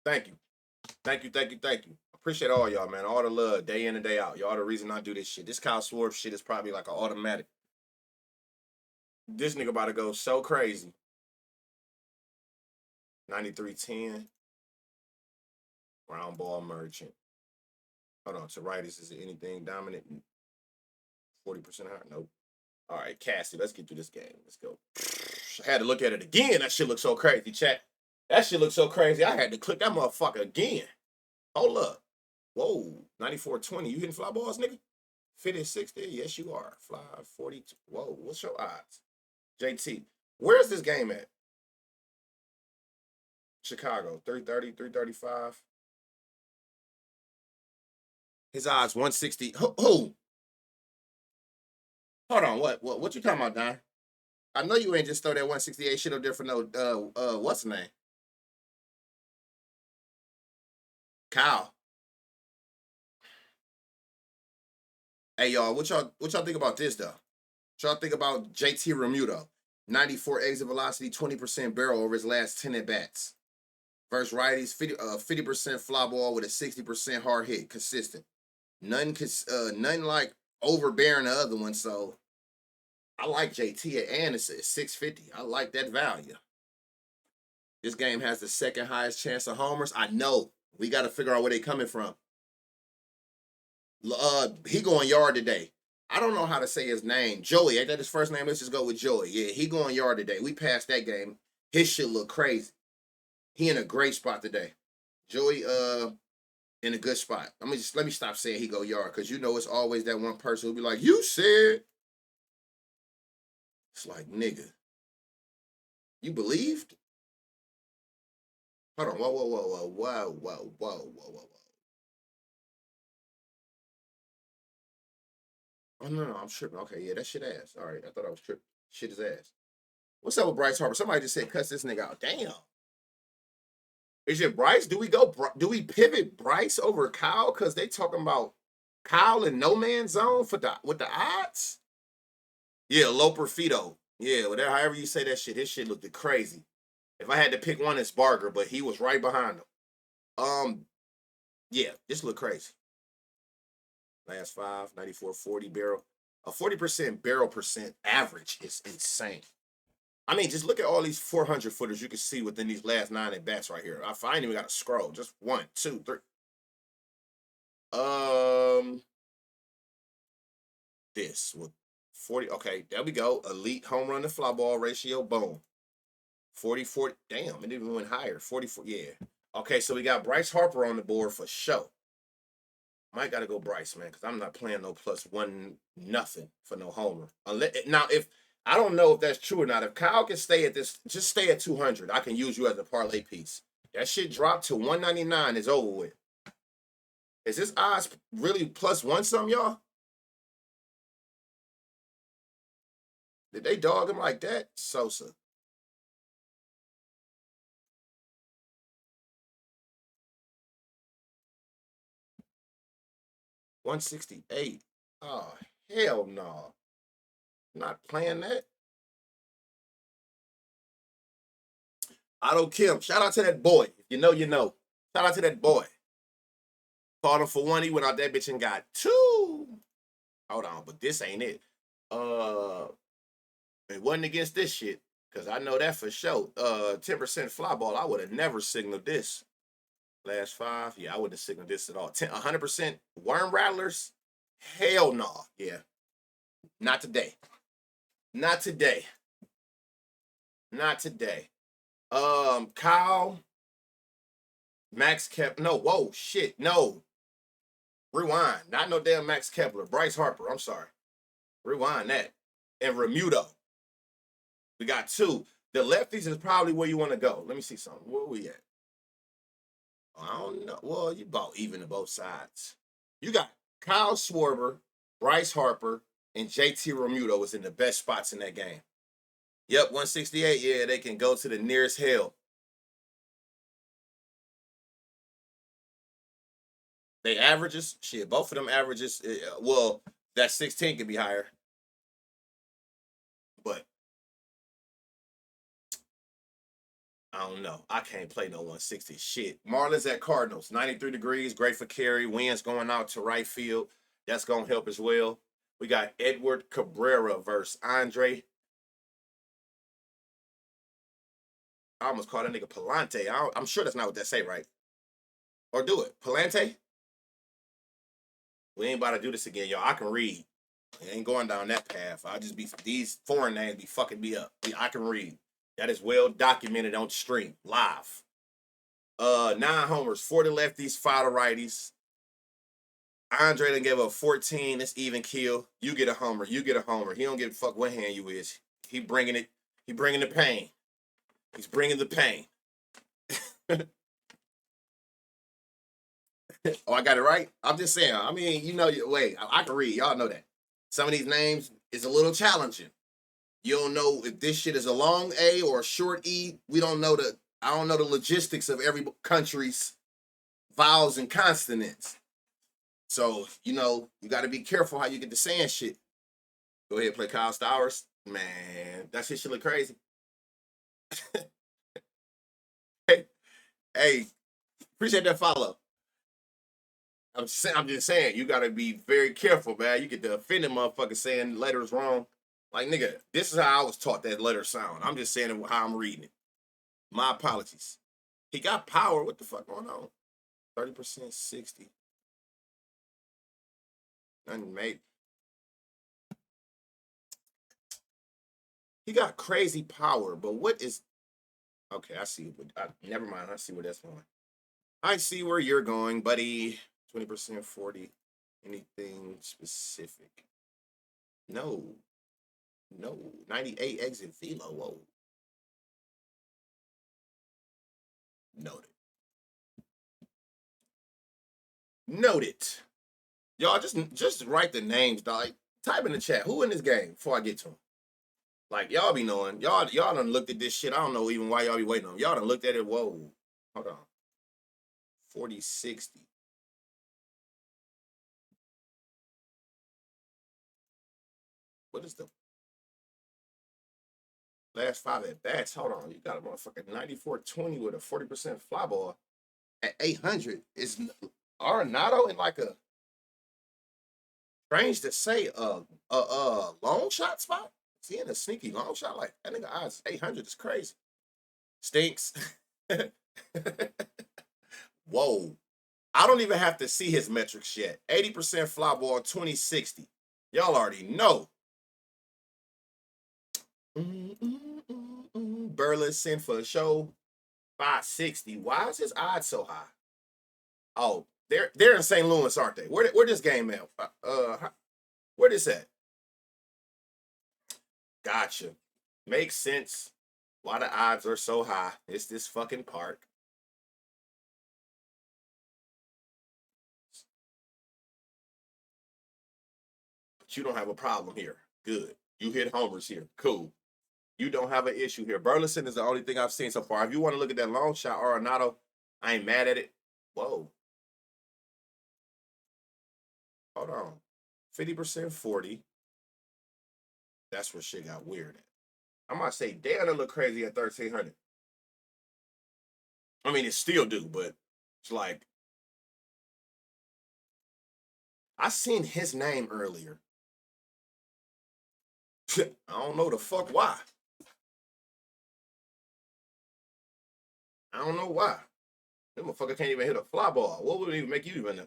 Thank you. Thank you, thank you, thank you. Appreciate all y'all, man. All the love, day in and day out. Y'all the reason I do this shit. This Kyle Schwarber shit is probably like an automatic. This nigga about to go so crazy. 93-10. Round ball merchant. Hold on, to righties, is it anything dominant? 40% higher? Nope. All right, Cassie, let's get through this game. Let's go. I had to look at it again. That shit looks so crazy, chat. That shit looks so crazy. I had to click that motherfucker again. Hold up. Whoa, 94-20. You hitting fly balls, nigga? 50-60? Yes, you are. Fly 42. Whoa, what's your odds? JT, where's this game at? Chicago, 330, 335. His odds 160. Who? Hold on, what you talking about, Don? I know you ain't just throw that 168 shit up there for no what's the name? Kyle. Hey y'all, what y'all think about this though? What y'all think about JT Remuto? 94 exit velocity, 20% barrel over his last 10 at bats. Versus righties, 50% fly ball with a 60% hard hit, consistent. None like overbearing the other one. So I like JT and it's 650. I like that value. This game has the second highest chance of homers. I know. We got to figure out where they coming from. He going yard today. I don't know how to say his name. Joey, ain't that his first name? Let's just go with Joey. Yeah, he going yard today. We passed that game. His shit look crazy. He in a great spot today. Joey, in a good spot. Let me stop saying he go yard, because you know it's always that one person who'll be like, you said. It's like, nigga, you believed? Hold on, whoa. Oh no, I'm tripping. Okay, yeah, that shit ass. All right, I thought I was tripping. Shit is ass. What's up with Bryce Harper? Somebody just said cuss this nigga out. Damn. Is it Bryce? Do we pivot Bryce over Kyle because they talking about Kyle in no man's zone with the odds? Yeah, Loper Fido. Yeah, whatever. However you say that shit, his shit looked crazy. If I had to pick one, it's Barger, but he was right behind him. Yeah, this looked crazy. Last five, 94, 40 barrel. A 40% barrel percent average is insane. I mean, just look at all these 400 footers you can see within these last 9 at bats right here. I ain't even got to scroll. Just 1, 2, 3. Um, this with 40. Okay, there we go. Elite home run to fly ball ratio. Boom. 40, 40. Damn, it even went higher. 44. Yeah. Okay, so we got Bryce Harper on the board for show. Might gotta go Bryce, man, because I'm not playing no +1 nothing for no homer. Now, if I don't know if that's true or not. If Kyle can stay at this, just stay at 200. I can use you as a parlay piece. That shit dropped to 199. Is over with. Is this odds really +1 something, y'all? Did they dog him like that? Sosa. 168. Oh, hell no. Not playing that. Otto Kim. Shout out to that boy. If you know, you know. Shout out to that boy. Called him for 1. He went out that bitch and got 2. Hold on, but this ain't it. It wasn't against this shit. Because I know that for sure. 10% fly ball. I would have never signaled this. Last 5. Yeah, I wouldn't have signaled this at all. 100% worm rattlers. Hell no. Yeah. Not today. Not today. Not today. Kyle. Max Kepler. No, whoa, shit. No. Rewind. Not no damn Max Kepler. Bryce Harper. I'm sorry. Rewind that. And Remuto. We got 2. The lefties is probably where you want to go. Let me see something. Where we at? I don't know. Well, you bought even to both sides. You got Kyle Schwarber, Bryce Harper, and JT Remuto was in the best spots in that game. Yep, 168. Yeah, they can go to the nearest hell. They averages, shit, both of them averages. Well, that 16 could be higher. But I don't know. I can't play no 160 shit. Marlins at Cardinals, 93 degrees, great for carry. Winds going out to right field. That's going to help as well. We got Edward Cabrera versus Andre. I almost called that nigga Palante. I'm sure that's not what that say, right? Or do it. Palante? We ain't about to do this again, y'all. I can read. It ain't going down that path. I'll just be, these foreign names be fucking me up. I can read. That is well documented on stream, live. 9 homers, 40 lefties, 5 righties. Andre done gave up 14. It's even kill. You get a homer. You get a homer. He don't give a fuck what hand you is. He bringing it. He bringing the pain. He's bringing the pain. Oh, I got it right? I'm just saying. I mean, you know, wait, I can read. Y'all know that. Some of these names is a little challenging. You don't know if this shit is a long A or a short E. I don't know the logistics of every country's vowels and consonants. So, you know, you got to be careful how you get to saying shit. Go ahead and play Kyle Stowers. Man, that shit look crazy. hey, appreciate that follow. I'm just saying, you got to be very careful, man. You get the offended motherfucker saying letters wrong. Like, nigga, this is how I was taught that letter sound. I'm just saying how I'm reading it. My apologies. He got power. What the fuck going on? 30%, 60. Nothing made. He got crazy power, but what is... Okay, I see. Never mind. I see where that's going. I see where you're going, buddy. 20%, 40. Anything specific? No. 98 exit velo. Whoa. Noted. Y'all just write the names, dog. Type in the chat. Who in this game before I get to them? Like, y'all be knowing. Y'all done looked at this shit. I don't know even why y'all be waiting on. Y'all done looked at it. Whoa. Hold on. 40, 60. What is the last 5 at bats? Hold on. You got a motherfucking 94-20 with a 40% fly ball at 800. Is Arenado in like a, strange to say, a long shot spot? Is he in a sneaky long shot? Like, that nigga odds 800 is crazy. Stinks. Whoa. I don't even have to see his metrics yet. 80% fly ball, 2060. Y'all already know. Burleson for a show, 560. Why is his odds so high? Oh, they're in St. Louis, aren't they? Where this game at? Where this at? Gotcha. Makes sense. Why the odds are so high. It's this fucking park. But you don't have a problem here. Good. You hit homers here. Cool. You don't have an issue here. Burleson is the only thing I've seen so far. If you want to look at that long shot, Arenado, I ain't mad at it. Whoa. Hold on. 50%, 40. That's where shit got weird at. I might say, damn, that look crazy at 1,300. I mean, it still do, but it's like, I seen his name earlier. I don't know the fuck why. I don't know why. That motherfucker can't even hit a fly ball. What would even make you even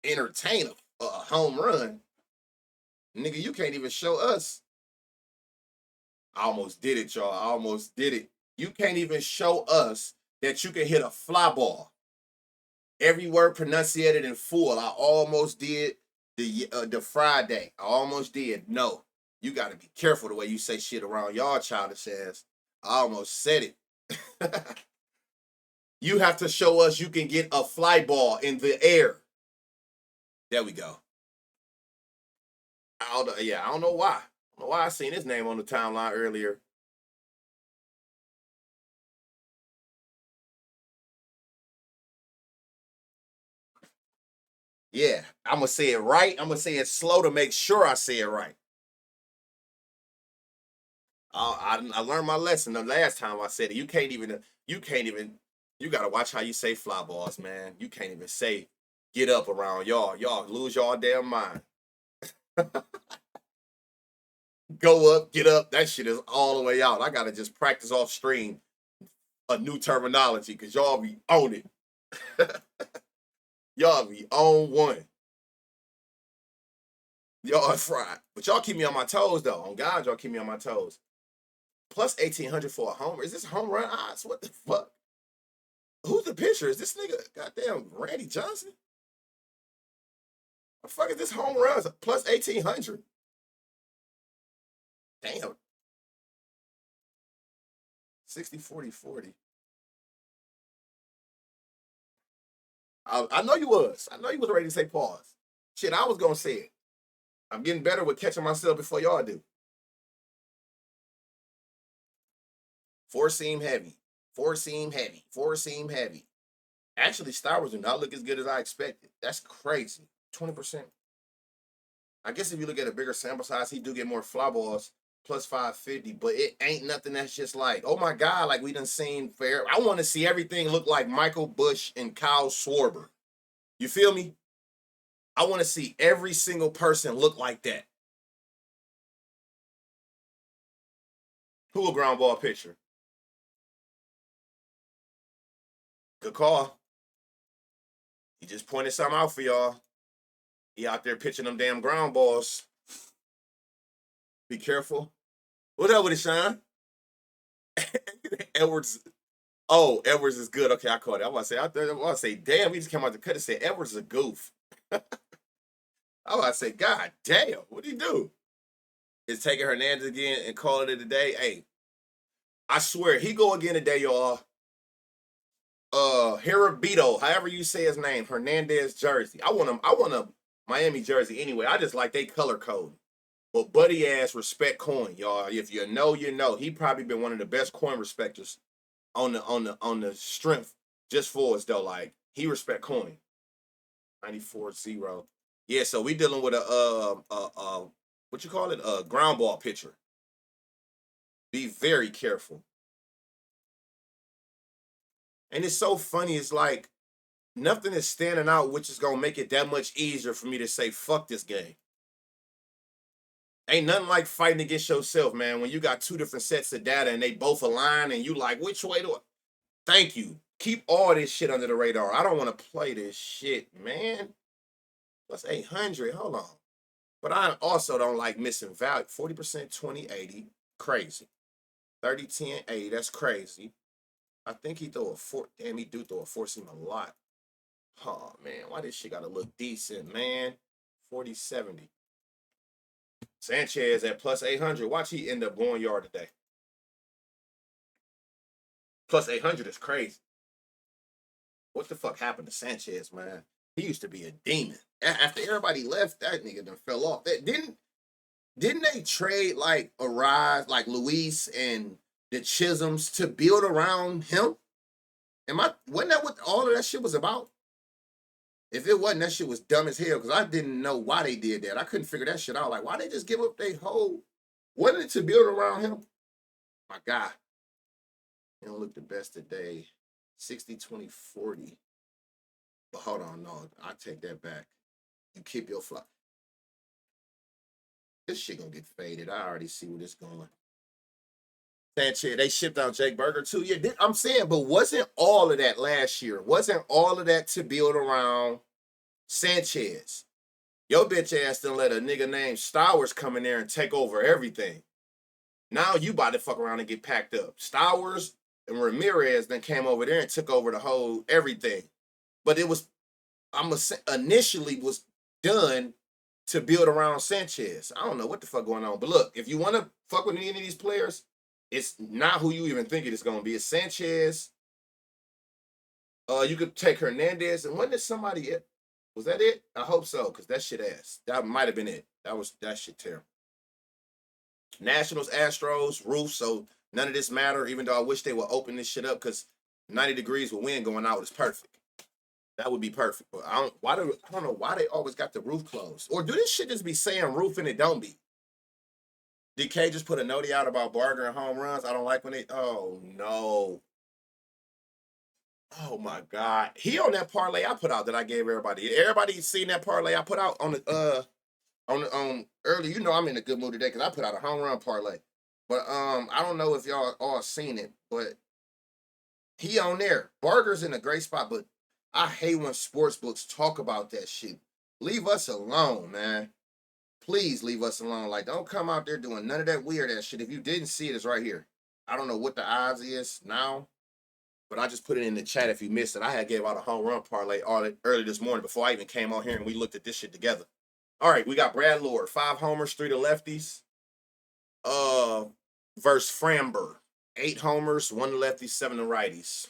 entertain a home run? Nigga, you can't even show us. I almost did it, y'all. I almost did it. You can't even show us that you can hit a fly ball. Every word pronunciated in full. I almost did the Friday. I almost did. No, you got to be careful the way you say shit around y'all childish ass. I almost said it. You have to show us you can get a fly ball in the air. There we go. I don't know why. I don't know why I seen his name on the timeline earlier. Yeah, I'm going to say it right. I'm going to say it slow to make sure I say it right. I learned my lesson the last time I said it. You got to watch how you say fly balls, man. You can't even say get up around y'all. Y'all lose y'all damn mind. Go up, get up. That shit is all the way out. I got to just practice off stream a new terminology because y'all be on it. Y'all be on one. Y'all fried. But y'all keep me on my toes, though. On God, y'all keep me on my toes. Plus 1,800 for a homer. Is this home run odds? What the fuck? Who's the pitcher? Is this nigga goddamn Randy Johnson? The fuck is this home runs? Plus 1,800. Damn. 60, 40, 40. I know you was. I know you was ready to say pause. Shit, I was gonna say it. I'm getting better with catching myself before y'all do. Four seam heavy. Four seam heavy. Four seam heavy. Actually, Star Wars do not look as good as I expected. That's crazy. 20%. I guess if you look at a bigger sample size, he do get more fly balls, plus 550, but it ain't nothing that's just like, oh my God, like we done seen fair. I want to see everything look like Michael Bush and Kyle Schwarber. You feel me? I want to see every single person look like that. Who a ground ball pitcher? Good call. He just pointed something out for y'all. He out there pitching them damn ground balls. Be careful. What up with it, Sean? Edwards. Oh, Edwards is good. Okay, I caught it. I want to say, damn, he just came out the cut and said Edwards is a goof. I want to say, God damn, what'd he do? Is taking Hernandez again and calling it a day? Hey, I swear, he go again today, y'all. Herabito, however you say his name, Hernandez jersey. I want a Miami jersey anyway. I just like they color code. But buddy ass respect coin, y'all. If you know, you know. He probably been one of the best coin respecters on the strength just for us though. Like he respect coin. 94-0. Yeah, so we dealing with a what you call it? A ground ball pitcher. Be very careful. And it's so funny, it's like nothing is standing out, which is gonna make it that much easier for me to say fuck this game. Ain't nothing like fighting against yourself, man. When you got two different sets of data and they both align and you like, which way do I? Thank you. Keep all this shit under the radar. I don't want to play this shit, man. Plus 800. Hold on. But I also don't like missing value. 40%, 2080. Crazy. 30, 10, 80. That's crazy. I think he throw a four. Damn, he do throw a four seam a lot. Oh, man. Why this shit got to look decent, man? 40, 70. Sanchez at plus 800. Watch he end up going yard today. Plus 800 is crazy. What the fuck happened to Sanchez, man? He used to be a demon. After everybody left, that nigga done fell off. That didn't they trade like Arise, like Luis and the Chisholms to build around him? Wasn't that what all of that shit was about? If it wasn't, that shit was dumb as hell because I didn't know why they did that. I couldn't figure that shit out. Like, why they just give up their whole. Wasn't it to build around him? My God. He don't look the best today. 60, 20, 40. But hold on, no, I take that back. You keep your fly. This shit gonna get faded. I already see where this going. Sanchez, they shipped out Jake Berger too. Yeah, I'm saying, but wasn't all of that last year? Wasn't all of that to build around Sanchez? Your bitch ass done let a nigga named Stowers come in there and take over everything. Now you about to fuck around and get packed up. Stowers and Ramirez then came over there and took over the whole everything. But it was, initially was done to build around Sanchez. I don't know what the fuck going on. But look, if you want to fuck with any of these players, it's not who you even think it is going to be. It's Sanchez. You could take Hernandez. And when did somebody, was that it? I hope so, because that shit ass. That might have been it. That shit terrible. Nationals, Astros, roof, so none of this matter, even though I wish they would open this shit up because 90 degrees with wind going out is perfect. That would be perfect. But I don't know why they always got the roof closed. Or do this shit just be saying roof and it don't be? Did K just put a note out about Barger and home runs? I don't like when they. Oh no. Oh my God. He on that parlay I put out that I gave everybody. Everybody seen that parlay I put out on the on early. You know I'm in a good mood today because I put out a home run parlay. But I don't know if y'all all seen it, but he on there. Barger's in a great spot, but I hate when sports books talk about that shit. Leave us alone, man. Please leave us alone. Like, don't come out there doing none of that weird ass shit. If you didn't see it, it's right here. I don't know what the odds is now, but I just put it in the chat if you missed it. I had gave out a home run parlay early this morning before I even came on here and we looked at this shit together. All right, we got Brad Lord, 5 homers, 3 to lefties. Versus Framber, 8 homers, 1 to lefties, 7 to righties.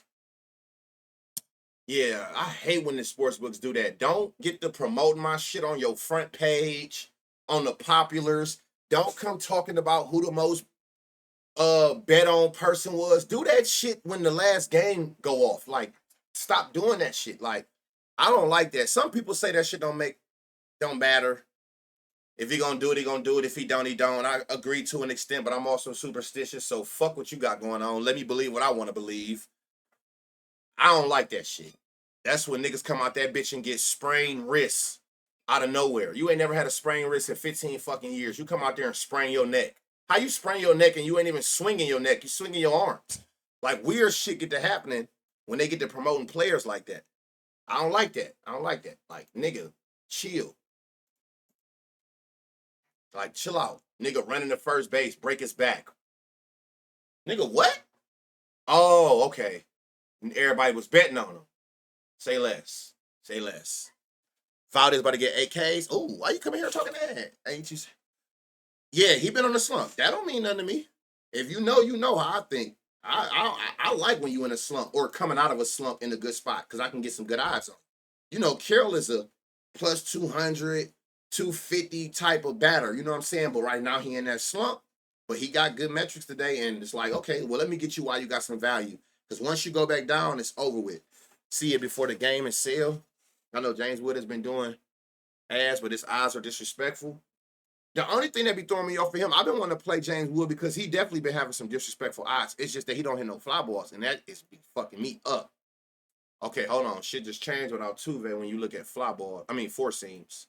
Yeah, I hate when the sports books do that. Don't get to promoting my shit on your front page, on the populars. Don't come talking about who the most bet on person was. Do that shit when the last game go off. Like, stop doing that shit. Like, I don't like that. Some people say that shit don't matter. If he gonna do it, he gonna do it. If he don't, he don't. I agree to an extent, but I'm also superstitious, so fuck what you got going on. Let me believe what I want to believe. I don't like that shit. That's when niggas come out that bitch and get sprained wrists out of nowhere. You ain't never had a sprained wrist in 15 fucking years. You come out there and sprain your neck. How you sprain your neck and you ain't even swinging your neck? You swinging your arms. Like, weird shit get to happening when they get to promoting players like that. I don't like that. I don't like that. Like, nigga, chill. Like, chill out. Nigga running to first base, break his back. Nigga, what? Oh, okay. And everybody was betting on him. Say less. Say less. Valdez about to get 8Ks. Oh, why you coming here talking that? Ain't you? Yeah, he been on a slump. That don't mean nothing to me. If you know how I think. I like when you in a slump or coming out of a slump in a good spot because I can get some good odds on. You know, Carroll is a plus 200, 250 type of batter. You know what I'm saying? But right now he in that slump. But he got good metrics today, and it's like, okay, well, let me get you while you got some value. Because once you go back down, it's over with. See it before the game and sell. I know James Wood has been doing ass, but his eyes are disrespectful. The only thing that be throwing me off for him, I've been wanting to play James Wood because he definitely been having some disrespectful odds. It's just that he don't hit no fly balls, and that is fucking me up. Okay, hold on. Shit just changed without Tuve when you look at four seams.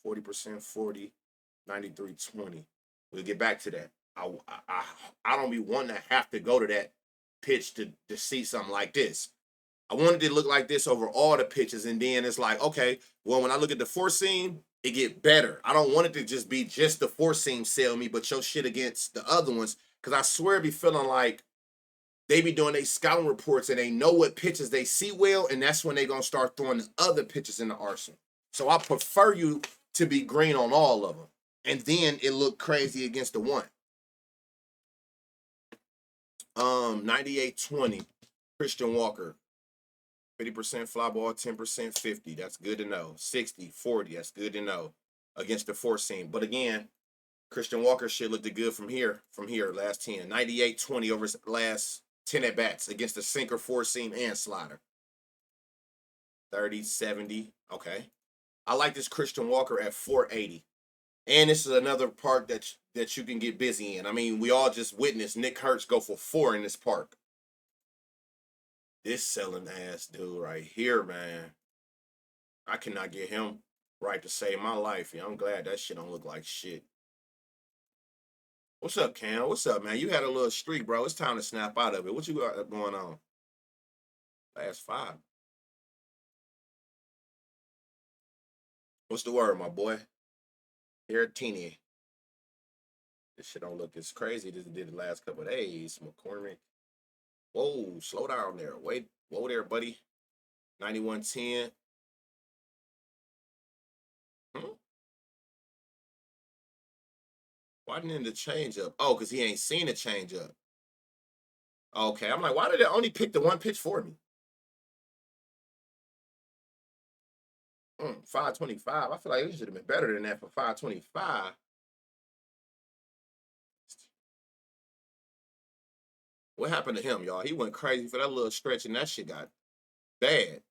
40%, 40, 93, 20. We'll get back to that. I don't be wanting to have to go to that pitch to see something like this. I wanted it to look like this over all the pitches, and then it's like, okay, well, when I look at the four seam, it get better. I don't want it to just be just the four seam sell me, but your shit against the other ones, because I swear it be feeling like they be doing their scouting reports and they know what pitches they see well, and that's when they gonna start throwing the other pitches in the arsenal. So I prefer you to be green on all of them, and then it look crazy against the one. 98-20, Christian Walker. 50% fly ball, 10% 50. That's good to know. 60-40. That's good to know against the four seam. But again, Christian Walker shit looked good from here, last 10. 98-20 over last 10 at bats against the sinker, four seam, and slider. 30-70. Okay. I like this Christian Walker at 480. And this is another park that you can get busy in. I mean, we all just witnessed Nick Hurts go for 4 in this park. This selling ass dude right here, man. I cannot get him right to save my life. Yeah, I'm glad that shit don't look like shit. What's up, Cam? What's up, man? You had a little streak, bro. It's time to snap out of it. What you got going on? Last 5. What's the word, my boy? Here, teeny. This shit don't look as crazy as it did the last couple of days. McCormick. Whoa, slow down there. Wait, whoa there, buddy. 91-10. Why didn't the change up? Oh, because he ain't seen a change up. Okay, I'm like, why did it only pick the one pitch for me? 525. I feel like it should have been better than that for 525. What happened to him, y'all? He went crazy for that little stretch, and that shit got bad.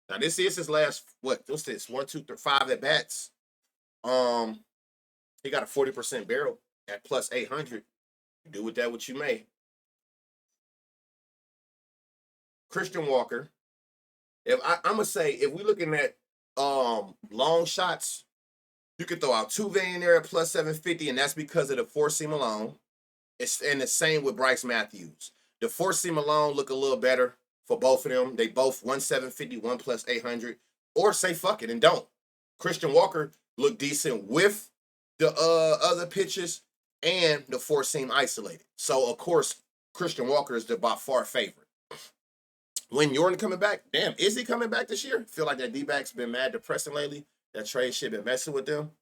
Now this is his last what's this? 1, 2, 3, 5 at bats. Um, he got a 40% barrel at plus 800. Do with that what you may. Christian Walker. I'm gonna say if we looking at long shots, you could throw out Tuve in there at plus 750, and that's because of the four seam alone. It's and the same with Bryce Matthews. The four seam alone look a little better for both of them. They both 1,750, one plus 800. Or say fuck it and don't. Christian Walker looked decent with the other pitches and the four seam isolated. So of course Christian Walker is the by far favorite. When Jordan coming back, damn, is he coming back this year? Feel like that D-back's been mad depressing lately. That trade shit been messing with them.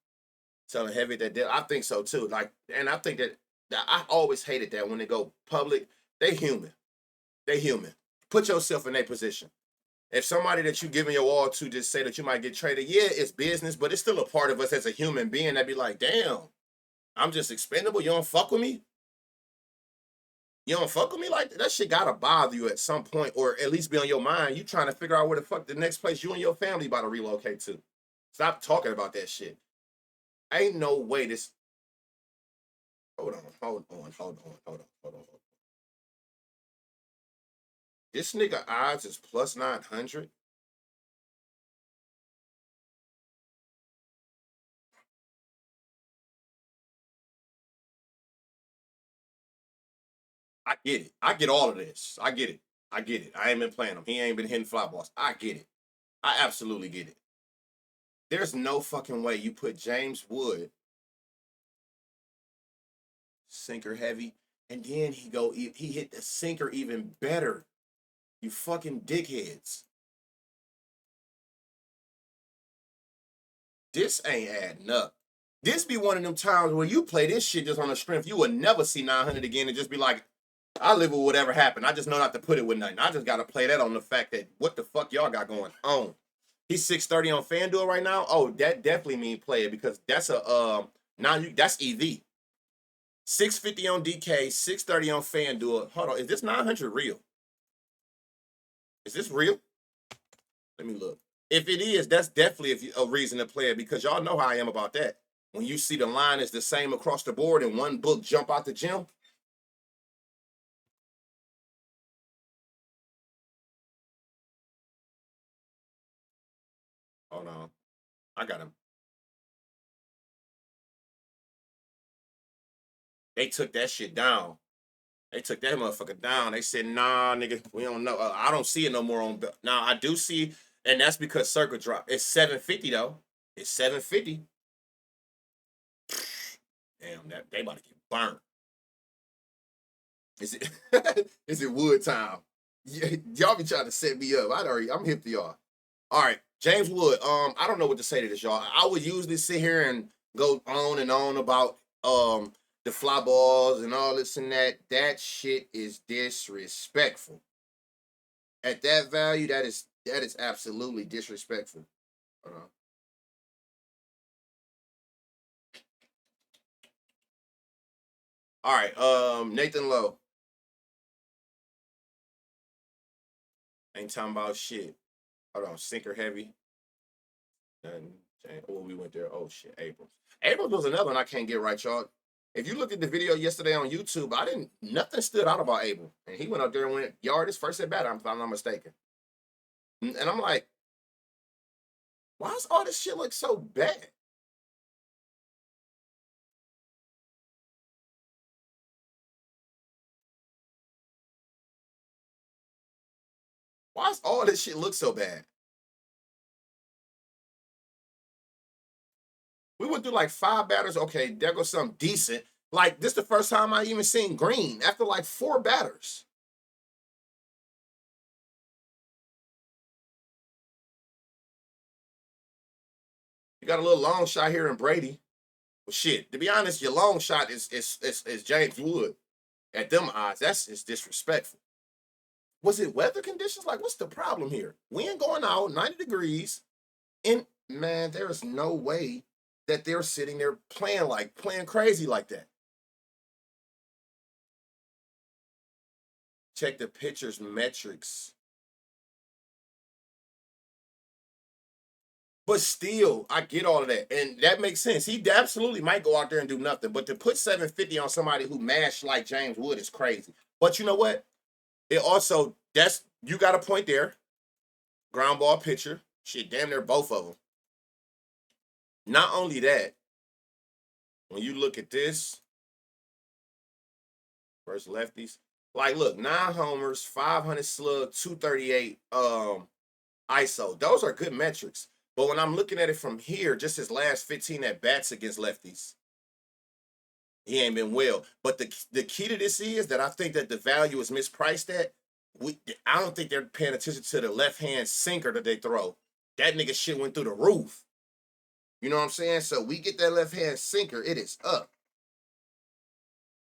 Selling heavy that deal. I think so too. Like, and I think that I always hated that when they go public, they human. They human. Put yourself in their position. If somebody that you giving your all to just say that you might get traded, yeah, it's business, but it's still a part of us as a human being that be like, damn, I'm just expendable. You don't fuck with me. You don't fuck with me like that. That shit gotta bother you at some point, or at least be on your mind. You trying to figure out where the fuck the next place you and your family about to relocate to. Stop talking about that shit. Ain't no way this. Hold on. This nigga odds is plus 900. I get it. I get all of this. I get it. I get it. I ain't been playing him. He ain't been hitting fly balls. I get it. I absolutely get it. There's no fucking way you put James Wood sinker heavy, and then he hit the sinker even better. You fucking dickheads. This ain't adding up. This be one of them times where you play this shit just on the strength. You will never see 900 again and just be like, I live with whatever happened. I just know not to put it with nothing. I just got to play that on the fact that what the fuck y'all got going on. He's 630 on FanDuel right now. Oh, that definitely mean play it because that's a that's EV. 650 on DK, 630 on FanDuel. Hold on, is this 900 real? Is this real? Let me look. If it is, that's definitely a reason to play it because y'all know how I am about that. When you see the line is the same across the board and one book jump out the gym. Hold on. I got him. They took that shit down. They took that motherfucker down. They said, nah, nigga, we don't know. I don't see it no more on. Now, I do see, and that's because Circle dropped. It's 750, though. It's 750. Damn, that they about to get burnt. Is it is it wood time? Yeah, y'all be trying to set me up. I'm hip to y'all. All right, James Wood. I don't know what to say to this, y'all. I would usually sit here and go on and on about the fly balls and all this and that. That shit is disrespectful. At that value, that is absolutely disrespectful. All right, Nathan Lowe. Ain't talking about shit. Hold on, sinker heavy. And oh, we went there. Oh shit, Abrams. Abrams was another one I can't get right, y'all. If you looked at the video yesterday on YouTube, nothing stood out about Abrams. And he went up there and went yard his first at bat, if I'm not mistaken. And I'm like, why does all this shit look so bad? Why does all this shit look so bad? We went through like 5 batters. Okay, there goes something decent. Like, this is the first time I even seen green after like 4 batters. You got a little long shot here in Brady. Well, shit, to be honest, your long shot is James Wood. At them odds, it's disrespectful. Was it weather conditions? Like, what's the problem here? Wind going out, 90 degrees. And man, there is no way that they're sitting there playing crazy like that. Check the pitcher's metrics. But still, I get all of that. And that makes sense. He absolutely might go out there and do nothing. But to put 750 on somebody who mashed like James Wood is crazy. But you know what? It also, you got a point there. Ground ball pitcher. Shit, damn near both of them. Not only that, when you look at this, versus lefties, like look, 9 homers, 500 slug, 238 ISO. Those are good metrics. But when I'm looking at it from here, just his last 15 at bats against lefties, he ain't been well. But the key to this is that I think that the value is mispriced at. I don't think they're paying attention to the left hand sinker that they throw. That nigga shit went through the roof. You know what I'm saying? So we get that left hand sinker, it is up.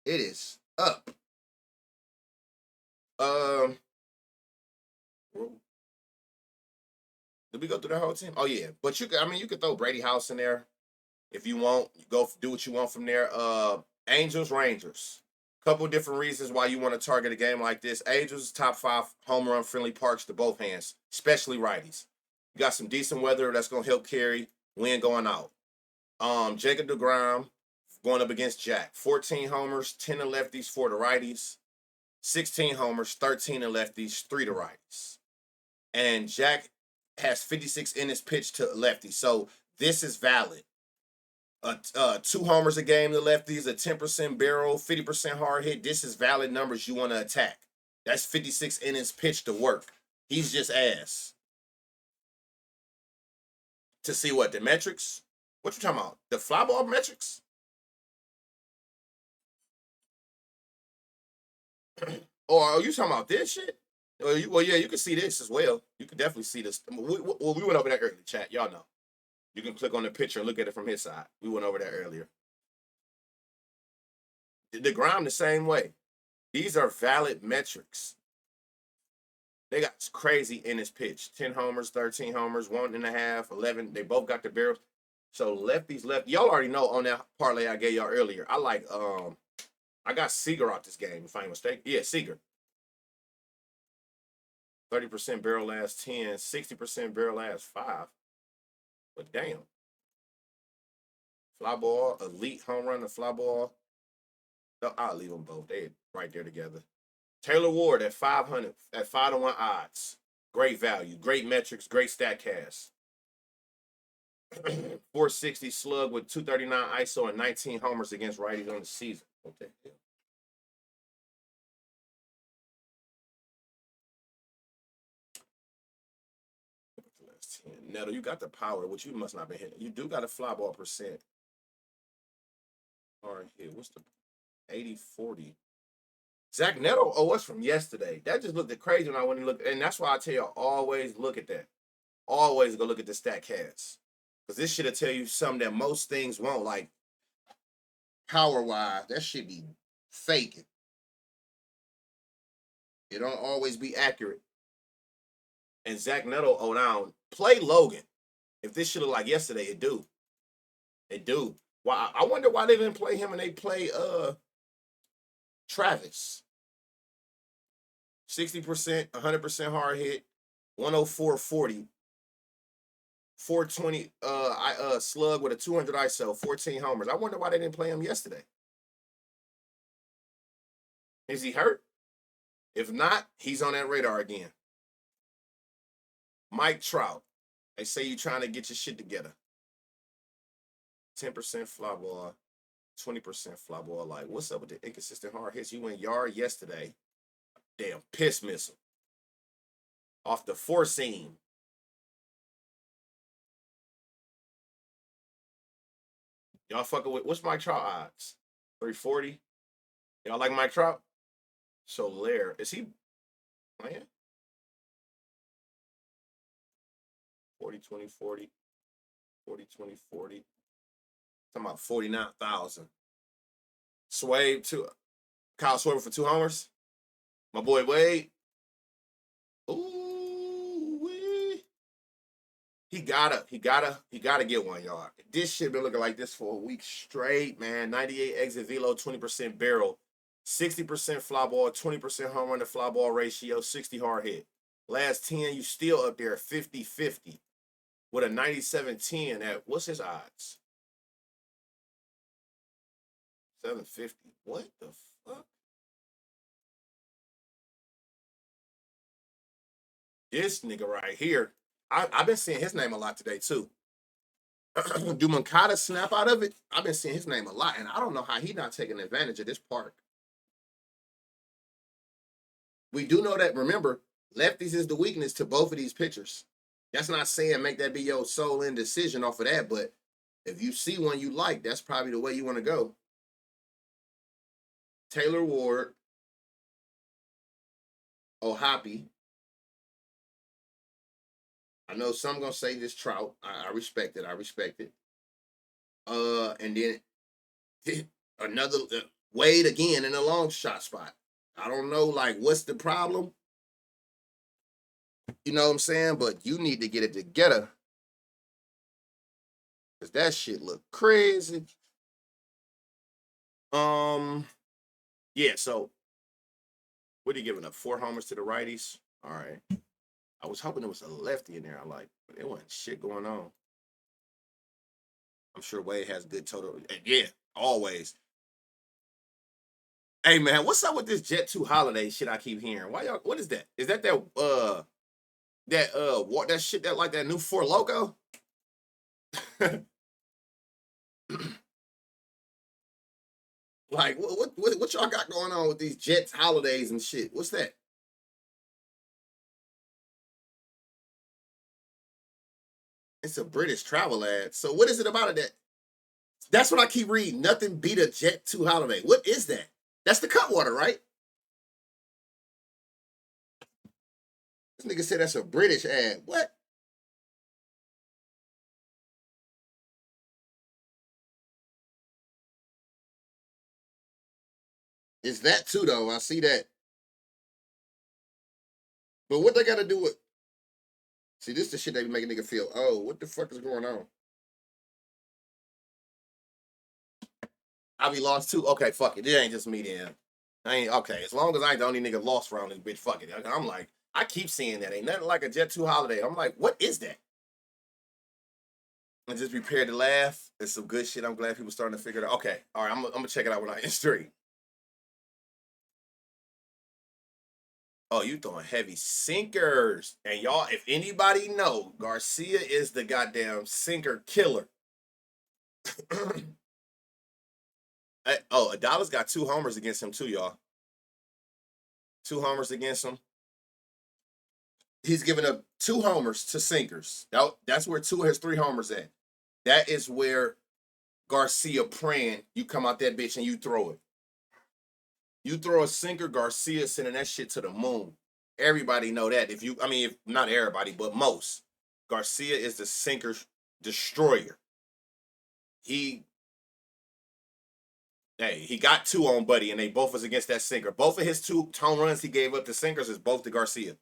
It is up. Did we go through the whole team? Oh yeah, but you could throw Brady House in there if you want. You go do what you want from there. Angels, Rangers. Couple different reasons why you want to target a game like this. Angels top 5 home run friendly parks to both hands, especially righties. You got some decent weather that's gonna help carry wind going out. Jacob DeGrom going up against Jack. 14 homers, 10 to lefties, 4 to righties. 16 homers, 13 to lefties, 3 to righties. And Jack has 56 innings pitched to lefties. So this is valid. 2 homers a game to lefties, a 10% barrel, 50% hard hit. This is valid numbers you want to attack. That's 56 innings pitched to work. He's just ass. To see what? The metrics? What you talking about? The fly ball metrics? Or are you talking about this shit? Well, yeah, you can see this as well. You can definitely see this. We went over that earlier, chat. Y'all know. You can click on the picture and look at it from his side. We went over that earlier. The ground the same way. These are valid metrics. They got crazy in his pitch. 10 homers, 13 homers, 1.5, 11. They both got the barrels. So lefties left. Y'all already know on that parlay I gave y'all earlier. I got Seager out this game, if I ain't mistaken. Yeah, Seager. 30% barrel last 10, 60% barrel last 5. But damn. Fly ball, elite home run, the fly ball. I'll leave them both. They right there together. Taylor Ward at 500, at 5-1 odds. Great value, great metrics, great stat cast. 460 slug with 239 ISO and 19 homers against righties on the season. What the hell? Last 10. Neto, you got the power, which you must not be hitting. You do got a fly ball percent. All right, here. What's the 80-40? Zach Neto, oh, what's from yesterday? That just looked crazy when I went and looked. And that's why I tell you, always look at that. Always go look at the stat cads. Because this should tell you something that most things won't. Like, power-wise, that should be faking. It don't always be accurate. And Zach Neto, oh, down. Play Logan. If this should look like yesterday, it do. It do. Why? I wonder why they didn't play him and they play Travis. 60%, 100% hard hit, 104-40, 420 slug with a 200 ISO, 14 homers. I wonder why they didn't play him yesterday. Is he hurt? If not, he's on that radar again. Mike Trout. They say you trying to get your shit together. 10% fly ball, 20% fly ball. Like, what's up with the inconsistent hard hits? You went yard yesterday. Damn, piss missile. Off the four seam. Y'all fucking with, what's Mike Trout odds? 340? Y'all like Mike Trout? So Lair, is he playing? 40, 20, 40. 40, 20, 40. Talking about 49,000. Sway, Kyle Schwarber for 2 homers. My boy Wade. Ooh, wee. He gotta get 1 yard. This shit been looking like this for a week straight, man. 98 exit velo, 20% barrel, 60% fly ball, 20% home run to fly ball ratio, 60 hard hit. Last 10, you still up there 50-50 with a 97-10 at what's his odds? 750. What the fuck? This nigga right here, I've been seeing his name a lot today too. Do Mankata snap out of it? I've been seeing his name a lot, and I don't know how he not taking advantage of this park. We do know that, remember, lefties is the weakness to both of these pitchers. That's not saying make that be your sole indecision off of that, but if you see one you like, that's probably the way you want to go. Taylor Ward, O'Hoppe. I know some gonna say this Trout. I respect it. I respect it. And then another Wade again in a long shot spot. I don't know, like, what's the problem? You know what I'm saying? But you need to get it together. Because that shit look crazy. Yeah, so what are you giving up? 4 homers to the righties? All right. I was hoping there was a lefty in there. I like, but there wasn't shit going on. I'm sure Wade has good total. Yeah, always. Hey man, what's up with this Jet 2 holiday shit I keep hearing? Why y'all, what is that? Is that what that shit that like that new Four Loco? Like what y'all got going on with these Jets holidays and shit? What's that? It's a British travel ad. So what is it about it that's what I keep reading. Nothing beat a Jet 2 holiday. What is that? That's the Cutwater, right? This nigga said that's a British ad. What? It's that too, though. I see that. But what they got to do with? See, this is the shit they be making nigga feel. Oh, what the fuck is going on? I be lost too. Okay, fuck it. It ain't just me then. I ain't okay. As long as I ain't the only nigga lost around this bitch, fuck it. I'm like, I keep seeing that. Ain't nothing like a Jet 2 holiday. I'm like, what is that? And just prepared to laugh. It's some good shit. I'm glad people starting to figure it out. Okay, all right. I'm gonna check it out when I in street. Oh, you throwing heavy sinkers. And y'all, if anybody know, Garcia is the goddamn sinker killer. Adalas got 2 homers against him too, y'all. 2 homers against him. He's given up 2 homers to sinkers. That's where 2 of his 3 homers at. That is where Garcia praying you come out that bitch and you throw it. You throw a sinker, Garcia sending that shit to the moon. Everybody know that. If not everybody, but most. Garcia is the sinker destroyer. He got 2 on Buddy, and they both was against that sinker. Both of his 2 home runs he gave up to sinkers is both to Garcia.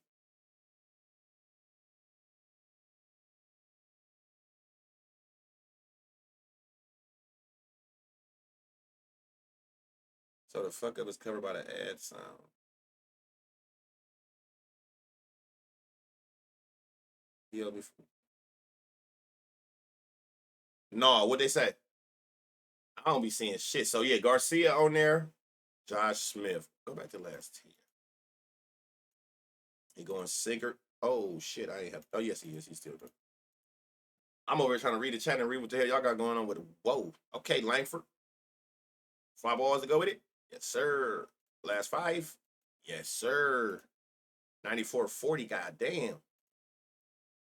So the fuck up is covered by the ad sound. No, what they say? I don't be seeing shit. So yeah, Garcia on there. Josh Smith. Go back to last year. He going sinker. Oh shit, I ain't have. Oh yes, he is. He's still good. I'm over here trying to read the chat and read what the hell y'all got going on with it. Whoa. Okay, Langford. 5 balls to go with it. Yes, sir. Last 5. Yes, sir. 94-40. Goddamn.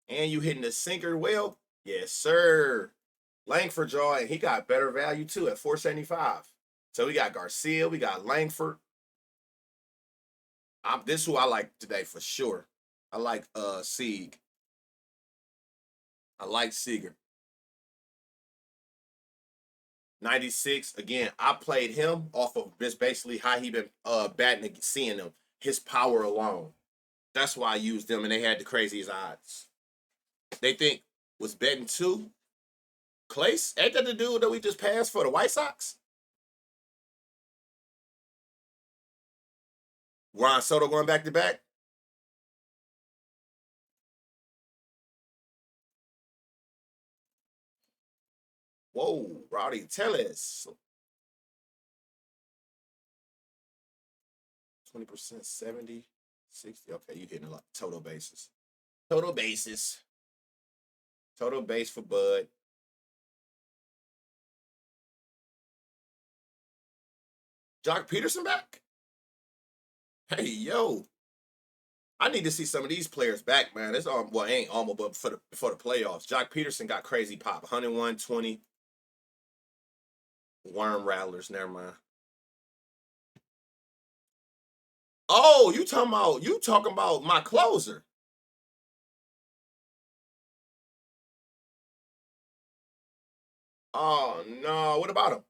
And you hitting the sinker well. Yes, sir. Langford, y'all, and he got better value too at 475. So we got Garcia, we got Langford. This is who I like today for sure. I like Sieg. I like Seager. 96. Again, I played him off of just basically how he been batting and seeing him. His power alone. That's why I used them, and they had the craziest odds. They think was betting 2. Clace, ain't that the dude that we just passed for the White Sox? Ron Soto going back to back. Whoa, Rowdy Tellez. 20%, 70, 60. Okay, you hitting a lot. Total bases. Total bases. Total base for Bud. Jock Peterson back? Hey, yo. I need to see some of these players back, man. It's ain't almost, but for the playoffs. Jock Peterson got crazy pop. 101, 20. Worm Rattlers, never mind. Oh, you talking about my closer. Oh no, what about him?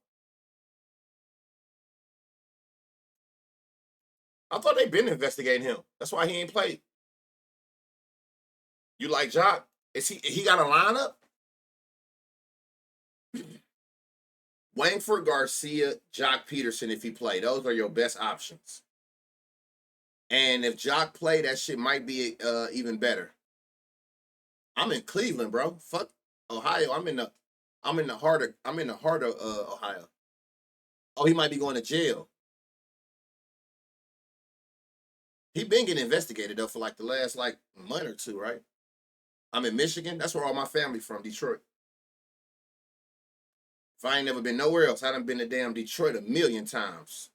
I thought they been investigating him. That's why he ain't played. You like Jock? He got a lineup? Langford, Garcia, Jock Peterson if he play. Those are your best options. And if Jock play, that shit might be even better. I'm in Cleveland, bro. Fuck Ohio. I'm in the heart of Ohio. Oh, he might be going to jail. He been getting investigated though for like the last like month or 2, right? I'm in Michigan. That's where all my family from, Detroit. If I ain't never been nowhere else, I done been to damn Detroit a million times.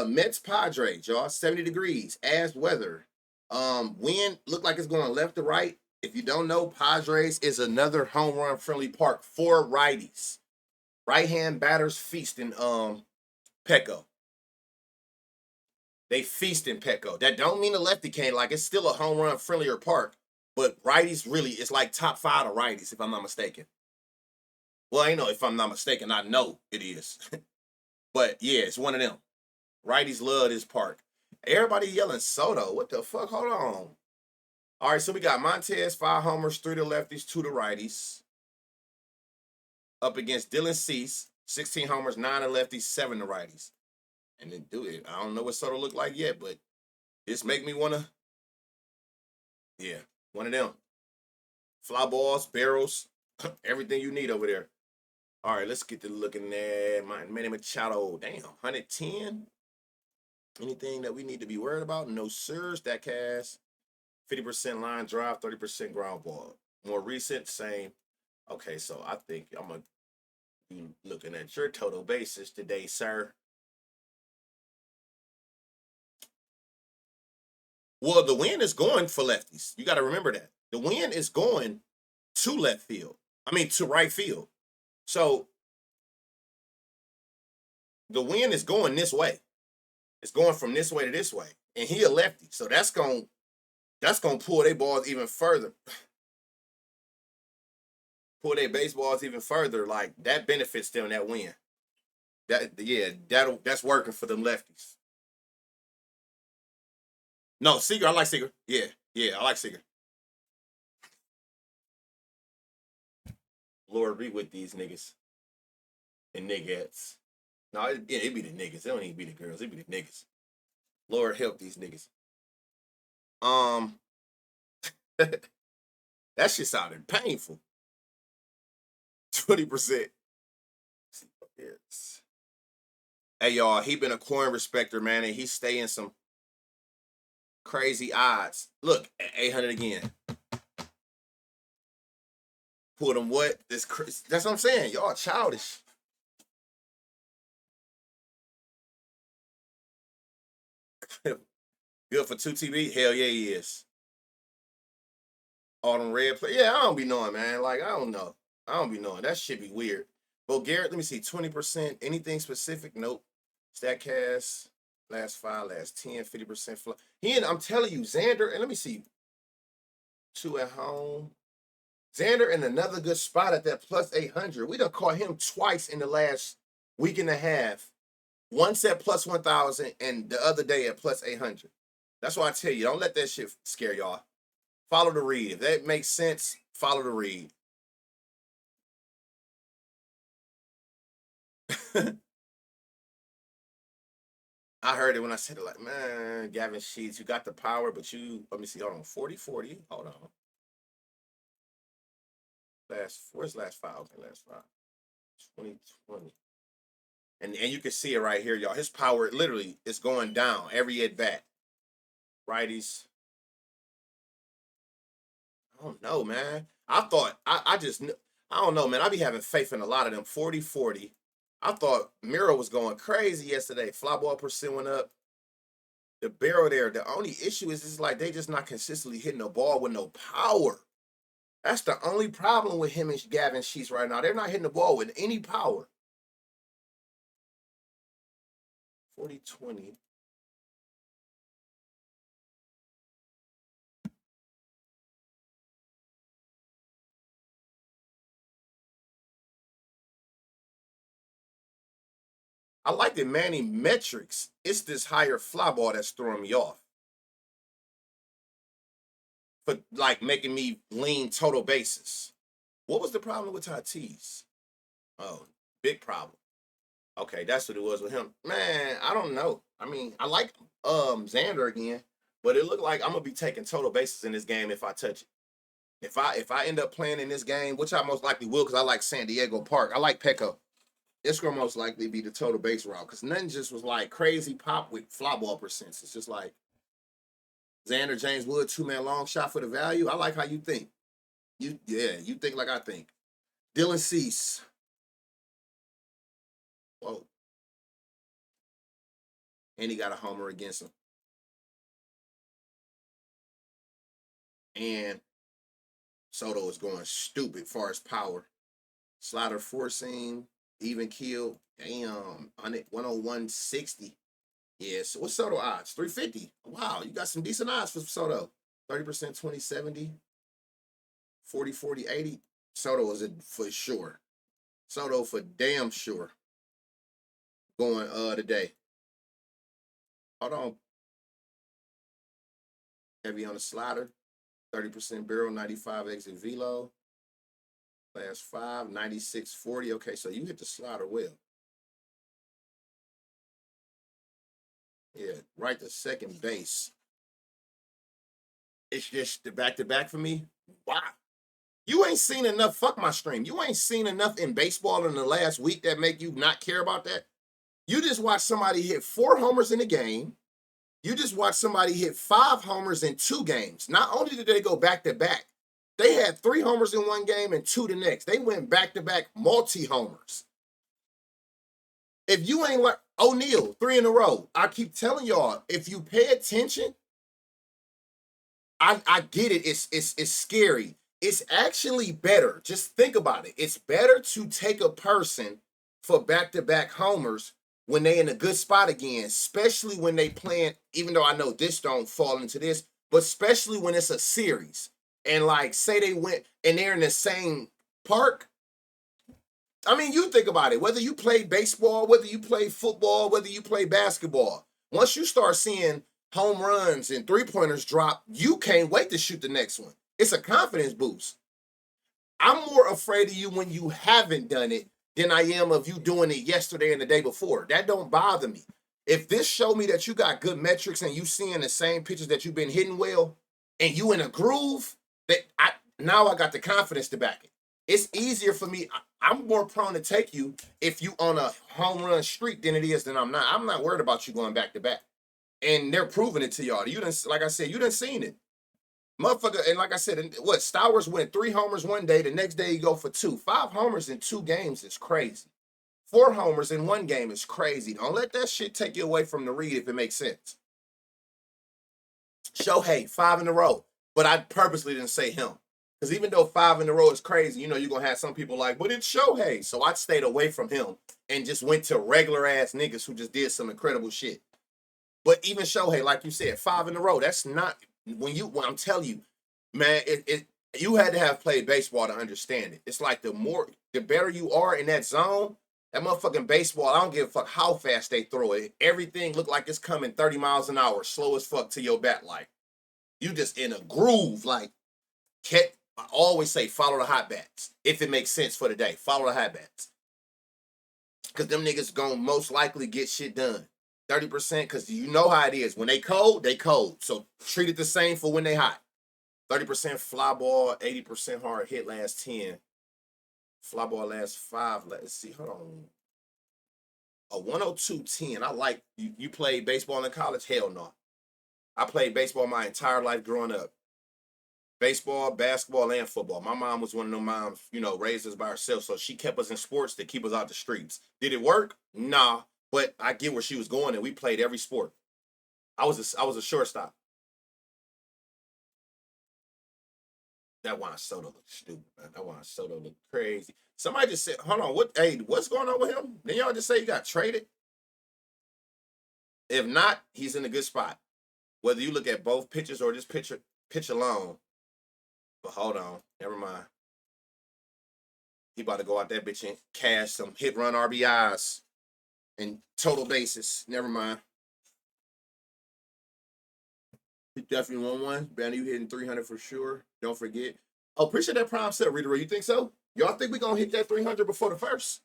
Mets Padres, y'all. 70 degrees. Ass weather. Wind look like it's going left to right. If you don't know, Padres is another home run friendly park for righties. Right hand batters feast in Petco. They feast in Petco. That don't mean the lefty can't. Like it's still a home run friendlier park, but righties really it's like top 5 to righties if I'm not mistaken. Well, I know if I'm not mistaken. I know it is, but yeah, it's one of them. Righties love this park. Everybody yelling Soto. What the fuck? Hold on. All right, so we got Montez, 5 homers, 3 to lefties, 2 to righties. Up against Dylan Cease, 16 homers, 9 to lefties, 7 to righties. And then do it. I don't know what Soto look like yet, but this make me wanna, yeah, one of them. Fly balls, barrels, everything you need over there. All right, let's get to looking at Manny Machado. Damn, 110. Anything that we need to be worried about? No, sir. Statcast. 50% line drive, 30% ground ball. More recent, same. Okay, so I think I'm gonna You looking at your total basis today, sir. Well, the wind is going for lefties. You got to remember that. The wind is going to left field. I mean, to right field. So the wind is going this way. It's going from this way to this way. And he a lefty. So that's going to pull their balls even further. Pull their baseballs even further. Like that benefits them, that win. That's working for them lefties. No, Seager, I like Seager. Yeah, I like Seager. Lord be with these niggas and niggas. No, it be the niggas. It don't even be the girls. It be the niggas. Lord help these niggas. That shit sounded painful. 20%. Yes. Hey y'all, he been a coin respecter, man, and he's staying some crazy odds. Look, 800 again. Put him what? That's what I'm saying. Y'all childish. Good for 2TB? Hell yeah, he is. All them red play. Yeah, I don't be knowing, man. Like, I don't know. I don't be knowing. That shit be weird. But Garrett, let me see. 20%. Anything specific? Nope. StatCast. Last 5, last 10, 50% fly. I'm telling you, Xander, and let me see. 2 at home. Xander in another good spot at that plus 800. We done caught him twice in the last week and a half. Once at plus 1,000 and the other day at plus 800. That's why I tell you, don't let that shit scare y'all. Follow the read. If that makes sense, follow the read. I heard it when I said it, like, man, Gavin Sheets, you got the power, but let me see, hold on, 40-40, hold on. Where's last 5? Okay, last 5. 2020. And you can see it right here, y'all. His power literally is going down every at bat. Righties. I don't know, man. I thought, I don't know, man. I be having faith in a lot of them. 40-40. I thought Miro was going crazy yesterday. Fly ball percent went up. The barrel there. The only issue is like they just not consistently hitting the ball with no power. That's the only problem with him and Gavin Sheets right now. They're not hitting the ball with any power. 40-20. I like the Manny metrics. It's this higher fly ball that's throwing me off. For like making me lean total basis. What was the problem with Tatis? Oh, big problem. Okay, that's what it was with him. Man, I don't know. I mean, I like Xander again, but it looked like I'm gonna be taking total bases in this game if I touch it. If I end up playing in this game, which I most likely will, because I like San Diego Park. I like Petco. It's gonna most likely be the total base route because nothing just was like crazy pop with fly ball percents. It's just like Xander, James Wood, 2-man long shot for the value. I like how you think. You think like I think. Dylan Cease. Whoa. And he got a homer against him. And Soto is going stupid far as power. Slider 4-seam, even kill. Damn, 101.60. Yeah, so what's Soto odds? 350. Wow, you got some decent odds for Soto. 30%, 20-70. 40-40-80. Soto is it for sure. Soto for damn sure. Going today. Hold on. Heavy on the slider. 30% barrel, 95 exit velo. Last 5, 96-40. Okay, so you hit the slider well. Yeah, right to second base. It's just the back-to-back for me. Wow. You ain't seen enough. Fuck my stream. You ain't seen enough in baseball in the last week that make you not care about that. You just watched somebody hit 4 homers in a game. You just watched somebody hit 5 homers in 2 games. Not only did they go back-to-back, they had 3 homers in one game and 2 the next. They went back-to-back multi-homers. If you ain't like O'Neal, 3 in a row. I keep telling y'all, if you pay attention, I get it. It's scary. It's actually better. Just think about it. It's better to take a person for back-to-back homers when they in a good spot again, especially when they playing, even though I know this don't fall into this, but especially when it's a series. And like say they went and they're in the same park. I mean, you think about it, whether you play baseball, whether you play football, whether you play basketball, once you start seeing home runs and three-pointers drop, you can't wait to shoot the next one. It's a confidence boost. I'm more afraid of you when you haven't done it than I am of you doing it yesterday and the day before. That don't bother me. If this show me that you got good metrics and you seeing the same pitches that you've been hitting well, and you in a groove, now I got the confidence to back it. It's easier for me. I'm more prone to take you if you on a home run streak than it is than I'm not. I'm not worried about you going back to back. And they're proving it to y'all. You done, like I said, you done seen it. Motherfucker, and like I said, what, Stowers went 3 homers one day, the next day he go for 2. 5 homers in 2 games is crazy. 4 homers in 1 game is crazy. Don't let that shit take you away from the read if it makes sense. Shohei, 5 in a row. But I purposely didn't say him. Because even though 5 in a row is crazy, you know, you're going to have some people like, but it's Shohei. So I stayed away from him and just went to regular ass niggas who just did some incredible shit. But even Shohei, like you said, 5 in a row, that's not, when I'm telling you, man, you had to have played baseball to understand it. It's like the better you are in that zone, that motherfucking baseball, I don't give a fuck how fast they throw it. Everything look like it's coming 30 miles an hour, slow as fuck to your bat. Like, you just in a groove. Like, I always say follow the hot bats. If it makes sense for the day, follow the hot bats. Because them niggas gonna most likely get shit done. 30%, because you know how it is. When they cold, they cold. So treat it the same for when they hot. 30% fly ball, 80% hard hit last 10. Fly ball last 5. Let's see, hold on. A 102-10. I like, you played baseball in college? Hell no. I played baseball my entire life growing up. Baseball, basketball, and football. My mom was one of them moms, you know, raised us by herself, so she kept us in sports to keep us out the streets. Did it work? Nah, but I get where she was going, and we played every sport. I was a shortstop. That Juan Soto looked stupid, man. That Juan Soto looked crazy. Somebody just said, hold on, what's going on with him? Then y'all just say he got traded? If not, he's in a good spot. Whether you look at both pitches or just pitch alone. But hold on, never mind. He about to go out that bitch and cash some hit run RBIs and total bases. Never mind. He definitely won one. Banner, you hitting 300 for sure. Don't forget. Oh, appreciate that prime set, Reader. You think so? Y'all think we gonna hit that 300 before the first?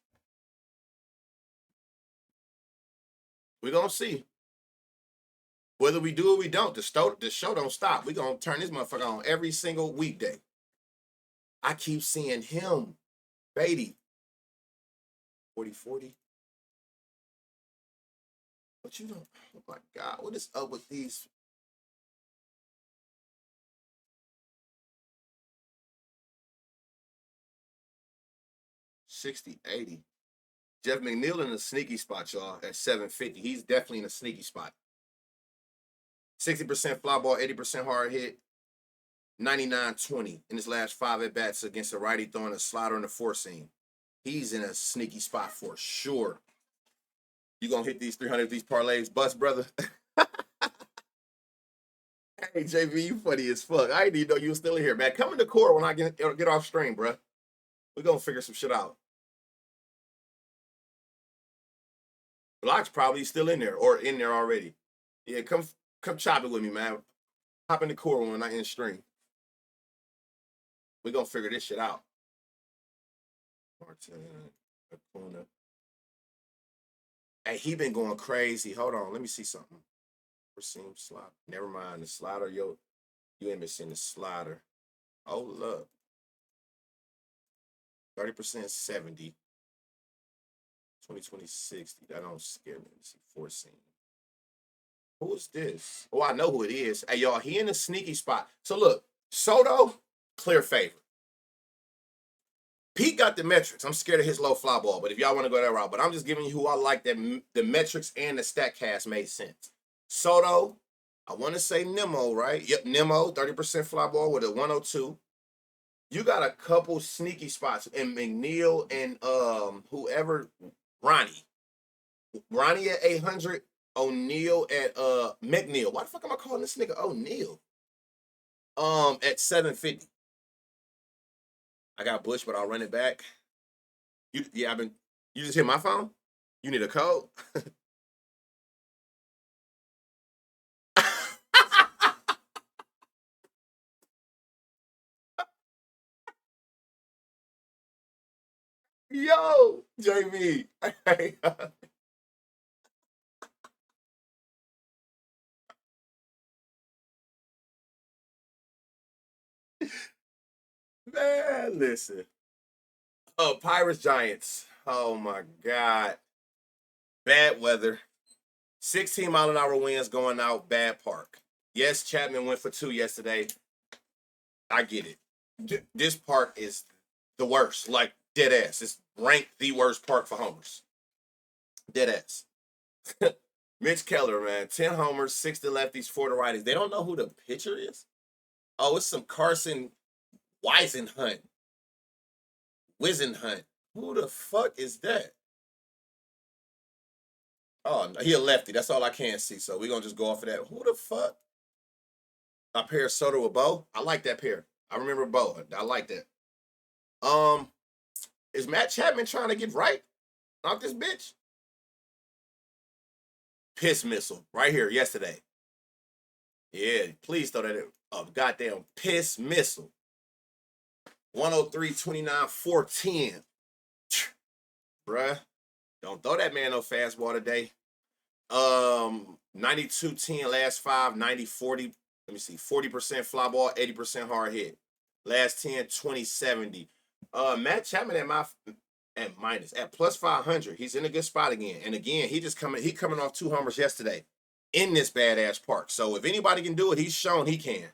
We gonna see. Whether we do or we don't, the show don't stop. We gonna turn this motherfucker on every single weekday. I keep seeing him, Beatty. 40-40. But you don't, oh my God, what is up with these? $60-80. Jeff McNeil in a sneaky spot, y'all, at 750. He's definitely in a sneaky spot. 60% fly ball, 80% hard hit, 99-20 in his last 5 at-bats against a righty throwing a slider in the 4-seam. He's in a sneaky spot for sure. You gonna hit these 300 these parlays, bust, brother? Hey, JV, you funny as fuck. I didn't even know you were still here, man. Come in the core when I get off stream, bro. We're gonna figure some shit out. Block's probably still in there or in there already. Yeah, come chop it with me, man. Hop in the core when I end stream. We're gonna figure this shit out. Martin, Acuna. Hey, he been going crazy. Hold on, let me see something. Seam slide. Never mind the slider. Yo, you ain't been seeing the slider. Oh, look. 30% 70. 2020 60. That don't scare me. Let's see, 4-seam. Who is this? Oh, I know who it is. Hey, y'all, he in a sneaky spot. So look, Soto, clear favorite. Pete got the metrics. I'm scared of his low fly ball, but if y'all want to go that route, but I'm just giving you who I like that the metrics and the stat cast made sense. Soto, I want to say Nemo, right? Yep, Nemo, 30% fly ball with a 102. You got a couple sneaky spots in McNeil and whoever Ronnie. Ronnie at 800, O'Neal at McNeil. Why the fuck am I calling this nigga O'Neal? At 750. I got Bush, but I'll run it back. You just hit my phone? You need a code? Yo, JV. Man, listen. Oh, Pirates Giants. Oh my God. Bad weather. 16-mile-an-hour winds going out, bad park. Yes, Chapman went for 2 yesterday. I get it. This park is the worst. Like, dead ass. It's ranked the worst park for homers. Dead ass. Mitch Keller, man. 10 homers, 6 to lefties, 4 to righties. They don't know who the pitcher is. Oh, it's some Carson Wisenhunt. Wisenhunt. Who the fuck is that? Oh, he a lefty. That's all I can see. So we're gonna just go off of that. Who the fuck? I pair Soto with Bo. I like that pair. I remember Bo. I like that. Um, is Matt Chapman trying to get right off this bitch? Piss missile right here yesterday. Yeah, please throw that in. A goddamn piss missile. 103, 29, 410. Bruh. Don't throw that man no fastball today. 92, 10, last 5, 90, 40. Let me see. 40% fly ball, 80% hard hit. Last 10, 20, 70. Matt Chapman at plus 500. He's in a good spot again. And again, he coming off 2 homers yesterday in this badass park. So if anybody can do it, he's shown he can.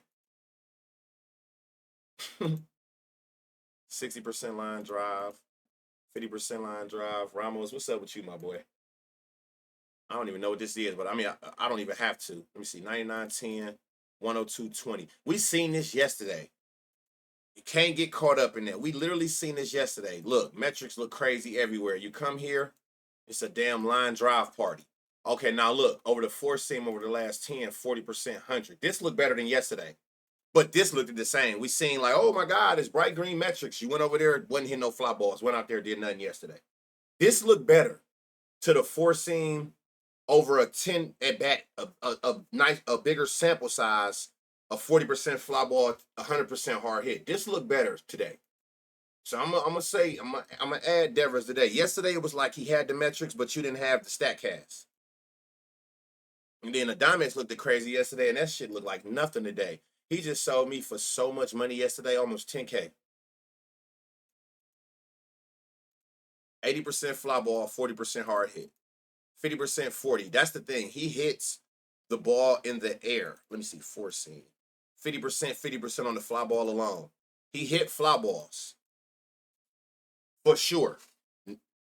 60% line drive, 50% line drive. Ramos, what's up with you, my boy? I don't even know what this is, but I mean, I don't even have to. Let me see. 99, 10, 102, 20. We seen this yesterday. You can't get caught up in that. We literally seen this yesterday. Look, metrics look crazy everywhere. You come here, it's a damn line drive party. Okay, now look, over the 4 seam over the last 10, 40%, 100. This looked better than yesterday. But this looked the same. We seen like, oh my God, it's bright green metrics. You went over there, wasn't hitting no fly balls. Went out there, did nothing yesterday. This looked better to the 4 seam over a 10 at bat, a bigger sample size, a 40% fly ball, 100% hard hit. This looked better today. So I'm gonna add Devers today. Yesterday it was like he had the metrics, but you didn't have the stat cast. And then the Diamonds looked crazy yesterday, and that shit looked like nothing today. He just sold me for so much money yesterday, almost 10K. 80% fly ball, 40% hard hit. 50%, 40. That's the thing. He hits the ball in the air. Let me see, 4 seam. 50%, 50% on the fly ball alone. He hit fly balls. For sure.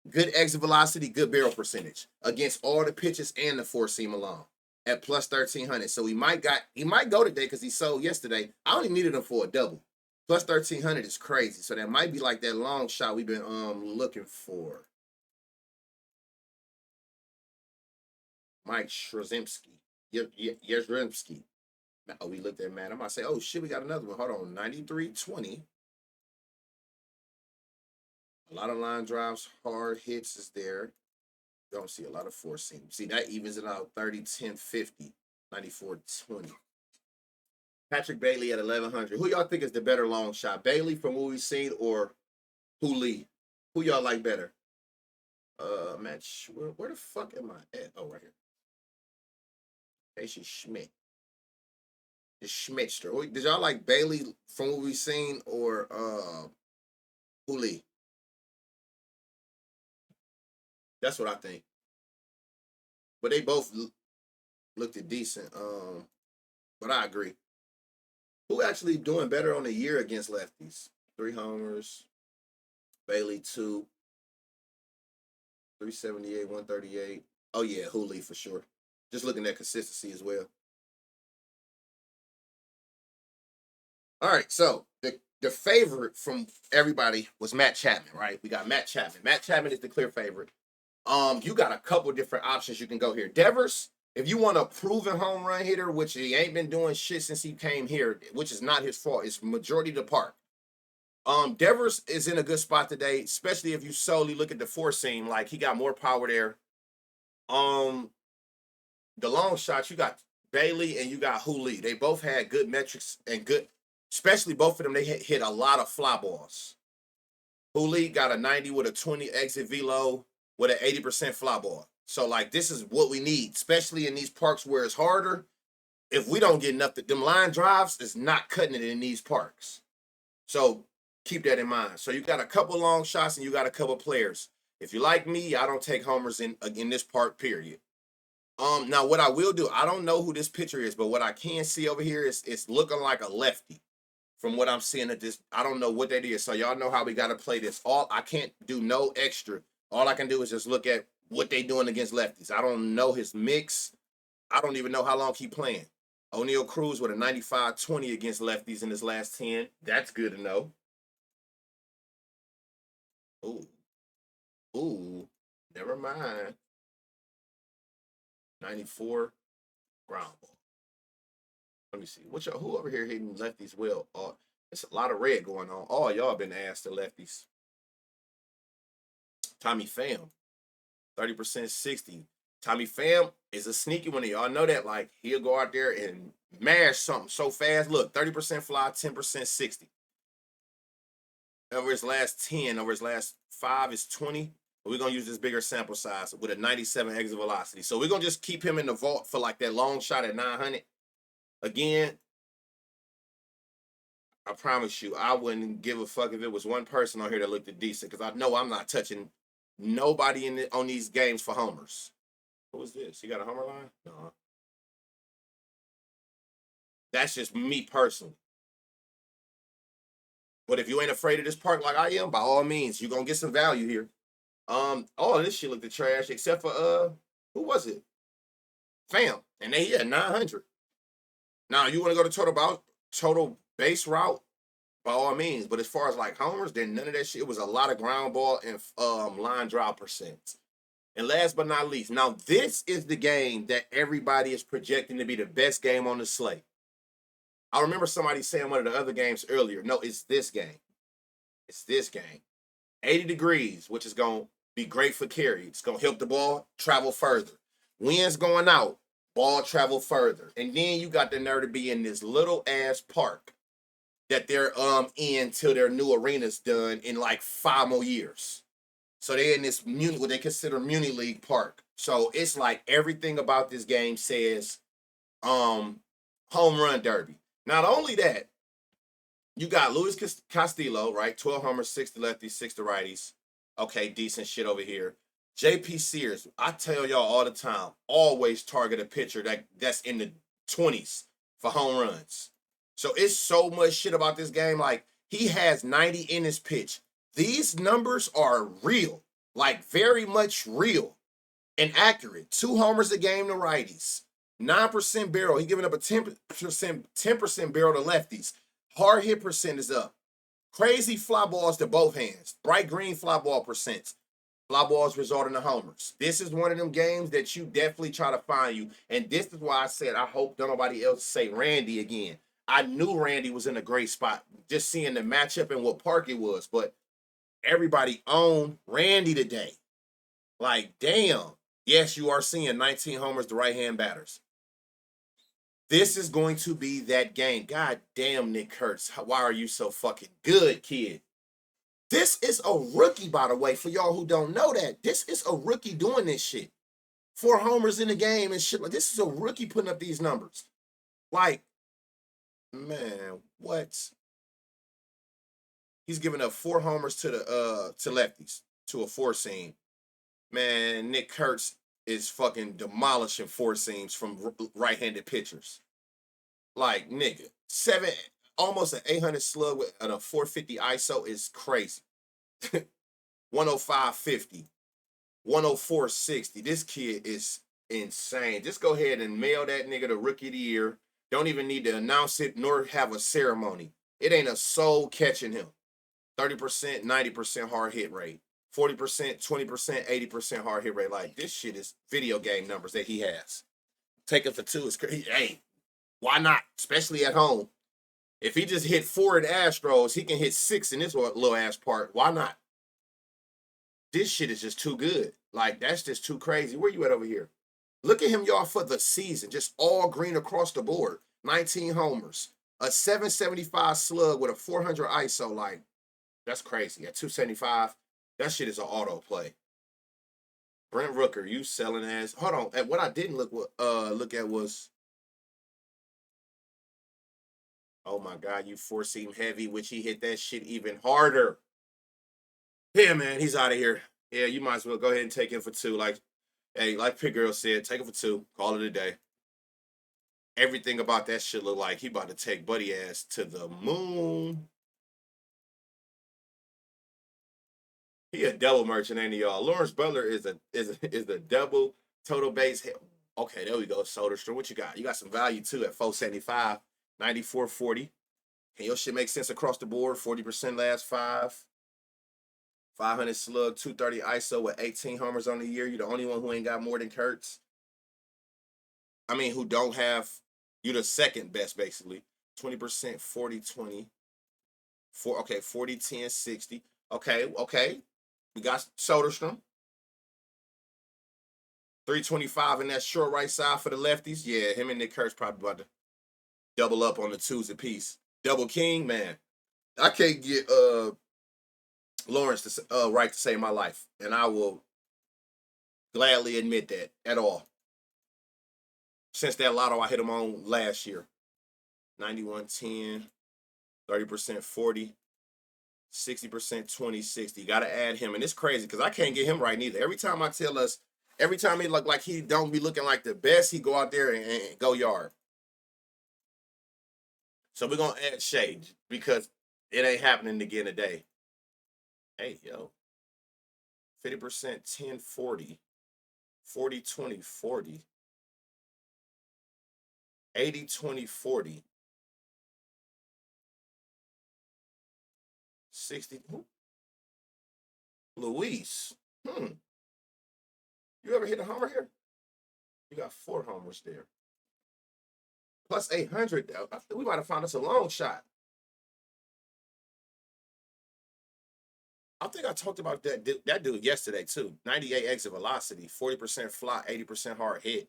Good exit velocity, good barrel percentage against all the pitches and the 4 seam alone at plus 1,300. So he might go today because he sold yesterday. I only needed him for a double. Plus 1,300 is crazy. So that might be like that long shot we've been looking for. Mike Strzemski. Yezremski. Oh, we looked at Matt. I'm about to say, oh shit, we got another one. Hold on. 93-20. A lot of line drives, hard hits is there. You don't see a lot of 4 seam. See, that evens it out 30, 10, 50, 94, 20. Patrick Bailey at 1,100. Who y'all think is the better long shot? Bailey from what we've seen or Lee? Who y'all like better? Match. Where the fuck am I at? Oh, right here. Casey Schmidt. The Schmidster. Did y'all like Bailey from what we've seen or Lee? That's what I think. But they both looked decent. But I agree. Who actually doing better on the year against lefties? 3 homers. Bailey 2, 378, 138. Oh yeah, Hooley for sure. Just looking at consistency as well. All right, so the favorite from everybody was Matt Chapman, right? We got Matt Chapman. Matt Chapman is the clear favorite. You got a couple different options you can go here. Devers, if you want a proven home run hitter, which he ain't been doing shit since he came here, which is not his fault. It's majority of the park. Devers is in a good spot today, especially if you solely look at the four seam. Like he got more power there. Um, the long shots, you got Bailey and you got Hooley. They both had good metrics and good, especially both of them. They hit a lot of fly balls. Hooley got a 90 with a 20 exit velo with an 80% fly ball. So like this is what we need, especially in these parks where it's harder. If we don't get enough, them line drives is not cutting it in these parks. So keep that in mind. So you got a couple long shots and you got a couple players. If you like me, I don't take homers in this park, period. Now what I will do, I don't know who this pitcher is, but what I can see over here is it's looking like a lefty. From what I'm seeing at this, I don't know what that is. So y'all know how we got to play this. I can't do no extra. All I can do is just look at what they doing against lefties. I don't know his mix. I don't even know how long he playing. O'Neal Cruz with a 95-20 against lefties in his last 10. That's good to know. Ooh. Ooh. Never mind. 94 ground ball. Let me see. Who over here hitting lefties well? It's a lot of red going on. All y'all been asked to lefties. Tommy Pham, 30%, 60. Tommy Pham is a sneaky one. Y'all know that. Like, he'll go out there and mash something so fast. Look, 30% fly, 10%, 60. Over his last 10, over his last 5 is 20. But we're going to use this bigger sample size with a 97 exit velocity. So we're going to just keep him in the vault for like that long shot at 900. Again, I promise you, I wouldn't give a fuck if it was one person on here that looked decent because I know I'm not touching nobody on these games for homers. What was this? You got a homer line? No. That's just me personally. But if you ain't afraid of this park like I am, by all means, you're gonna get some value here. All this shit looked trash except for who was it? Fam, and they had 900. Now you want to go to total base route, by all means. But as far as like homers, then none of that shit. It was a lot of ground ball and line drive percent. And last but not least, now this is the game that everybody is projecting to be the best game on the slate. I remember somebody saying one of the other games earlier. No, it's this game. It's this game. 80 degrees, which is going to be great for carry. It's going to help the ball travel further. Winds going out, ball travel further. And then you got the nerve to be in this little ass park that they're in till their new arena's done in like 5 more years. So they're in this what they consider Muni League Park. So it's like everything about this game says home run derby. Not only that, you got Luis Castillo, right? 12 homers, 6 to lefties, 6 to righties. Okay, decent shit over here. JP Sears, I tell y'all all the time, always target a pitcher that's in the 20s for home runs. So it's so much shit about this game. Like, he has 90 in his pitch. These numbers are real, like very much real and accurate. 2 homers a game to righties, 9% barrel. He's giving up a 10% barrel to lefties. Hard hit percent is up. Crazy fly balls to both hands. Bright green fly ball percents. Fly balls resulting in homers. This is one of them games that you definitely try to find you. And this is why I said I hope nobody else say Randy again. I knew Randy was in a great spot. Just seeing the matchup and what park it was. But everybody owned Randy today. Like, damn. Yes, you are seeing 19 homers to right-hand batters. This is going to be that game. God damn, Nick Kurtz. Why are you so fucking good, kid? This is a rookie, by the way, for y'all who don't know that. This is a rookie doing this shit. 4 homers in the game and shit. This is a rookie putting up these numbers. Like, man, what? He's giving up 4 homers to lefties, to a 4 seam. Man, Nick Kurtz is fucking demolishing 4 seams from right-handed pitchers. Like, nigga, almost an 800 slug with a 450 ISO is crazy. 105.50, 104.60. This kid is insane. Just go ahead and mail that nigga the rookie of the year. Don't even need to announce it nor have a ceremony. It ain't a soul catching him. 30%, 90% hard hit rate. 40%, 20%, 80% hard hit rate. Like, this shit is video game numbers that he has. Taking for two is crazy. Hey, why not? Especially at home. If he just hit 4 at Astros, he can hit 6 in this little ass part. Why not? This shit is just too good. Like, that's just too crazy. Where you at over here? Look at him, y'all, for the season. Just all green across the board. 19 homers. A 775 slug with a 400 ISO. Like, that's crazy. At 275, that shit is an auto play. Brent Rooker, you selling ass. Hold on. And what I didn't look at was, oh my God, you four-seam heavy, which he hit that shit even harder. Yeah, man, he's out of here. Yeah, you might as well go ahead and take him for 2. Like, hey, like Pig Girl said, take him for 2. Call it a day. Everything about that shit look like he about to take Buddy ass to the moon. He a double merchant, ain't he, y'all? Lawrence Butler is a double total base hit. Okay, there we go. Soderstrom, what you got? You got some value too at 475, 94.40. Can your shit make sense across the board? 40% last 5. 500 slug, 230 ISO with 18 homers on the year. You're the only one who ain't got more than Kurtz. I mean, who don't have, you're the second best, basically. 20%, 40, 20. 40, 10, 60. Okay. We got Soderstrom. 325 in that short right side for the lefties. Yeah, him and Nick Kurtz probably about to double up on the 2s apiece. Double king, man. I can't get Lawrence to right to save my life, and I will gladly admit that at all. Since that lotto I hit him on last year, 91.10, 30% 40, 60% 20, 60. You got to add him, and it's crazy because I can't get him right neither. Every time he look like he don't be looking like the best, he go out there and go yard. So we're gonna add shade because it ain't happening again today. Hey, yo. 50%, 10, 40, 40, 20, 40, 80, 20, 40, 60. Luis. You ever hit a homer here? You got 4 homers there. Plus 800. We might have found us a long shot. I think I talked about that dude yesterday too. 98 exit velocity, 40% fly, 80% hard hit.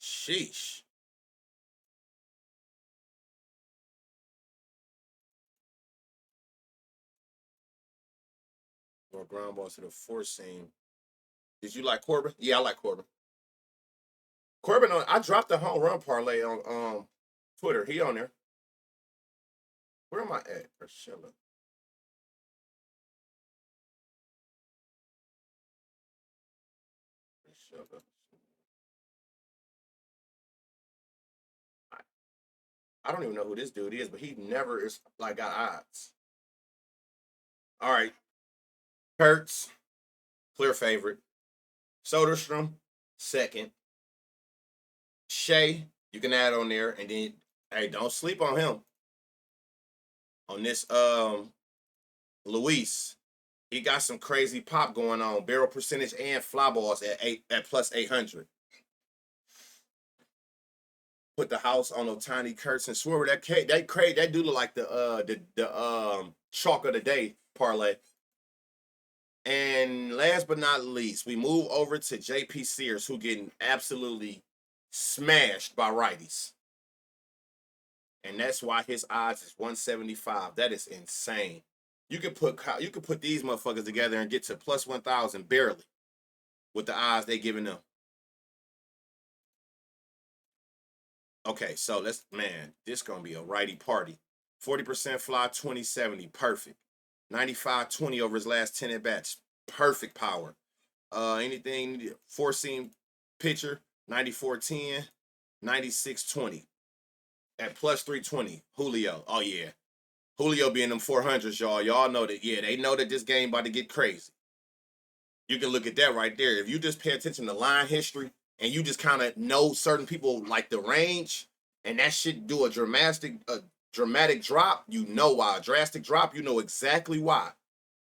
Sheesh. Or ground balls to the 4-seam. Did you like Corbin? Yeah, I like Corbin. Corbin, I dropped the home run parlay on Twitter. He on there. Where am I at? Urshela. I don't even know who this dude is, but he never is like got odds. All right. Kurtz, clear favorite. Soderstrom, second. Shea, you can add on there, and then hey, don't sleep on him. On this Luis, he got some crazy pop going on. Barrel percentage and fly balls at plus 800. Put the house on Otani, Kurtz, and Swerve. That dude look like the chalk of the day parlay. And last but not least, we move over to JP Sears, who getting absolutely smashed by righties. And that's why his odds is 175. That is insane. You could put these motherfuckers together and get to plus 1,000 barely with the odds they giving them. Okay, so this gonna be a righty party. 40% fly, 20-70, perfect. 95-20 over his last 10 at bats, perfect power. Anything 4-seam pitcher, 94-10, 96-20 at plus 320. Julio, oh yeah, Julio being them 400s, y'all. Y'all know that, yeah, they know that this game about to get crazy. You can look at that right there. If you just pay attention to line history and you just kind of know certain people like the range, and that shit do a dramatic drop, you know why. A drastic drop, you know exactly why.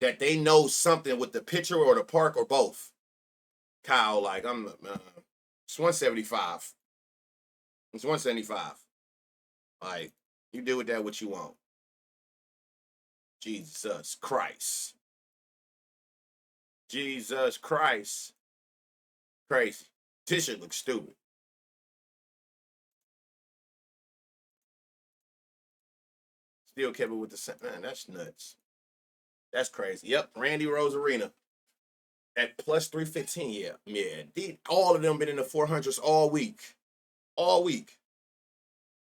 That they know something with the pitcher or the park or both. Kyle, like it's 175. It's 175. Like, you do with that what you want. Jesus Christ. Jesus Christ. Crazy. This shit looks stupid. Still kept it with the same. Man, that's nuts. That's crazy. Yep, Randy Rosarina at plus 315. Yeah, yeah. All of them been in the 400s all week. All week.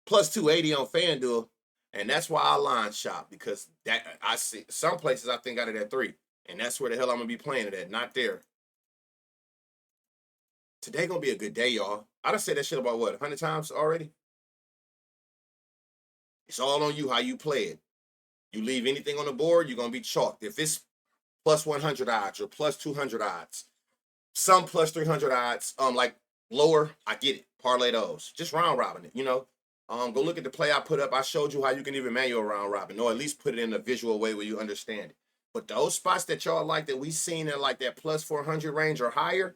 Plus 280 on FanDuel. And that's why I line shop, because that I see some places I think got it at 3. And that's where the hell I'm gonna be playing it at, not there. Today gonna be a good day, y'all. I done said that shit about what, 100 times already? It's all on you how you play it. You leave anything on the board, you're gonna be chalked. If it's plus 100 odds or plus 200 odds, some plus 300 odds, like lower, I get it. Parlay those. Just round robin it, you know. Go look at the play I put up. I showed you how you can even manual round robin, or at least put it in a visual way where you understand it. But those spots that y'all like that we seen in like that plus 400 range or higher,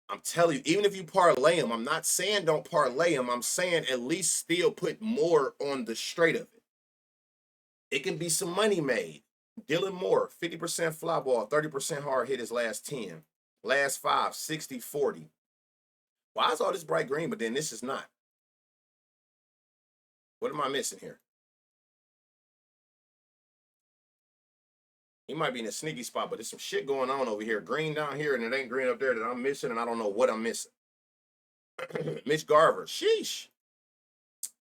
I'm telling you, even if you parlay them, I'm not saying don't parlay them. I'm saying at least still put more on the straight of it. It can be some money made. Dylan Moore, 50% fly ball, 30% hard hit his last 10. Last 5, 60, 40. Why is all this bright green, but then this is not? What am I missing here? He might be in a sneaky spot, but there's some shit going on over here. Green down here, and it ain't green up there that I'm missing, and I don't know what I'm missing. Mitch Garver. Sheesh.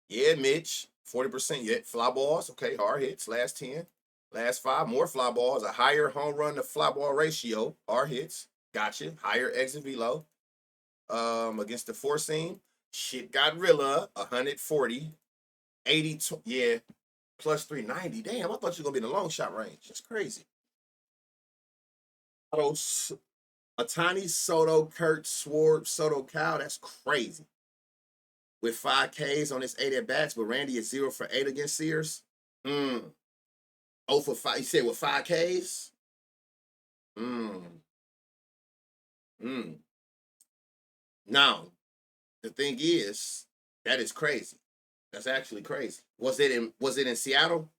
Yeah, Mitch. 40% yet. Fly balls. Okay, hard hits. Last 10. Last 5. More fly balls. A higher home run to fly ball ratio. Hard hits. Gotcha. Higher exit velo. Against the four seam. Shit got Rilla. 140. 82. Yeah. Plus 390. Damn, I thought you were going to be in the long shot range. That's crazy. Atani, Soto, Kurt, Swart, Soto, Cal. That's crazy. With 5Ks on his 8 at bats, but Randy is 0 for 8 against Sears. 0 for 5. You said with 5Ks? Mm. Now, the thing is, that is crazy. That's actually crazy. Was it in Seattle?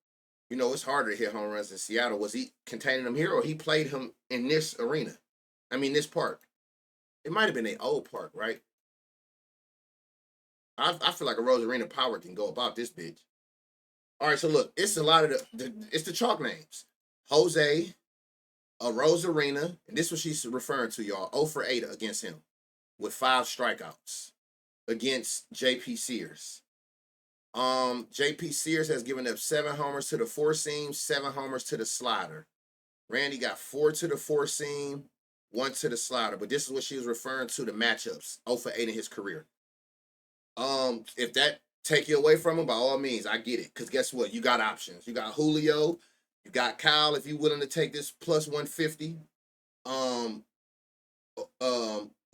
You know, it's harder to hit home runs in Seattle. Was he containing them here, or he played him in this arena? I mean, this park. It might have been an old park, right? I feel like a Rosarina Power can go about this bitch. All right, so look, it's a lot of it's the chalk names. Jose, a Rosarina, and this is what she's referring to, y'all. 0 for 8 against him with 5 strikeouts against JP Sears. JP Sears has given up 7 homers to the four seam, 7 homers to the slider. Randy got 4 to the four seam, 1 to the slider. But this is what she was referring to, the matchups. 0 for 8 in his career. If that take you away from him, by all means, I get it. Because guess what? You got options. You got Julio. You got Kyle if you're willing to take this plus 150.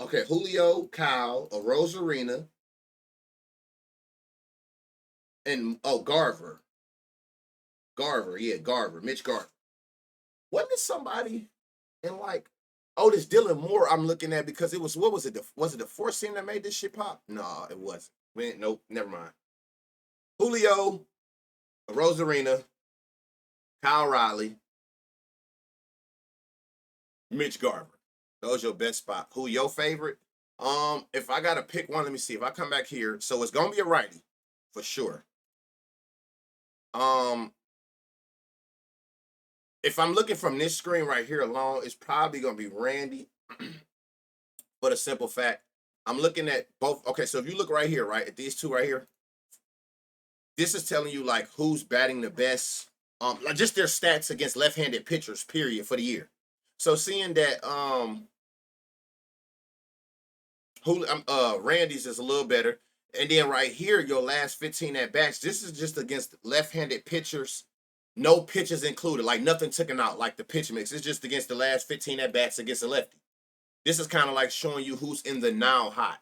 Okay, Julio, Kyle, a Rosarina, and Garver. Garver, Mitch Garver. Wasn't it somebody in like this Dylan Moore I'm looking at, because it was, what was it? Was it the fourth seam that made this shit pop? No, it wasn't. Nope, never mind. Julio, Rosarina, Kyle Riley, Mitch Garver. Those your best spot. Who your favorite? If I gotta pick one, let me see. If I come back here, so it's gonna be a righty for sure. If I'm looking from this screen right here alone, it's probably gonna be Randy. For the simple fact, I'm looking at both. Okay, so if you look right here, right, at these two right here, this is telling you like who's batting the best, like just their stats against left-handed pitchers, period, for the year. So seeing that Randy's is a little better. And then right here, your last 15 at bats, this is just against left-handed pitchers No pitches included, like nothing taken out, like the pitch mix. It's just against the last 15 at bats against a lefty. This is kind of like showing you who's in the now hot.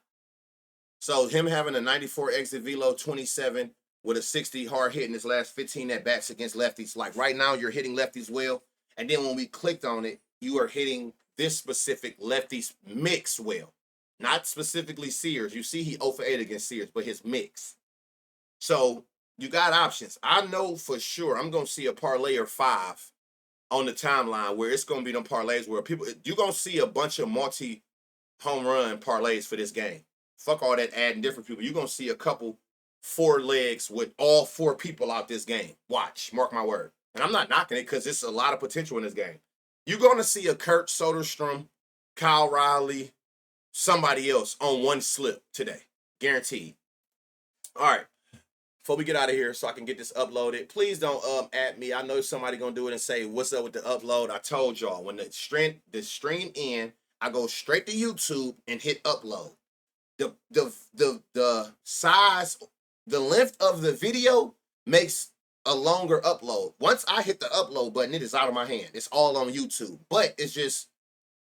So him having a 94 exit velo, 27 with a 60 hard hit in his last 15 at bats against lefties. Like right now, you're hitting lefties well. And then when we clicked on it, you are hitting this specific lefties mix well. Not specifically Sears. You see he 0 for 8 against Sears, but his mix. So you got options. I know for sure I'm going to see a parlay or 5 on the timeline where it's going to be them parlays where you're going to see a bunch of multi home run parlays for this game. Fuck all that adding different people. You're going to see a couple 4 legs with all 4 people out this game. Watch. Mark my word. And I'm not knocking it because there's a lot of potential in this game. You're going to see a Kurt Soderstrom, Kyle Riley, somebody else on one slip today. Guaranteed. All right. Before we get out of here so I can get this uploaded, please don't at me. I know somebody going to do it and say, what's up with the upload? I told y'all, when the stream end, I go straight to YouTube and hit upload. The size, the length of the video makes a longer upload. Once I hit the upload button, it is out of my hand. It's all on YouTube. But it's just,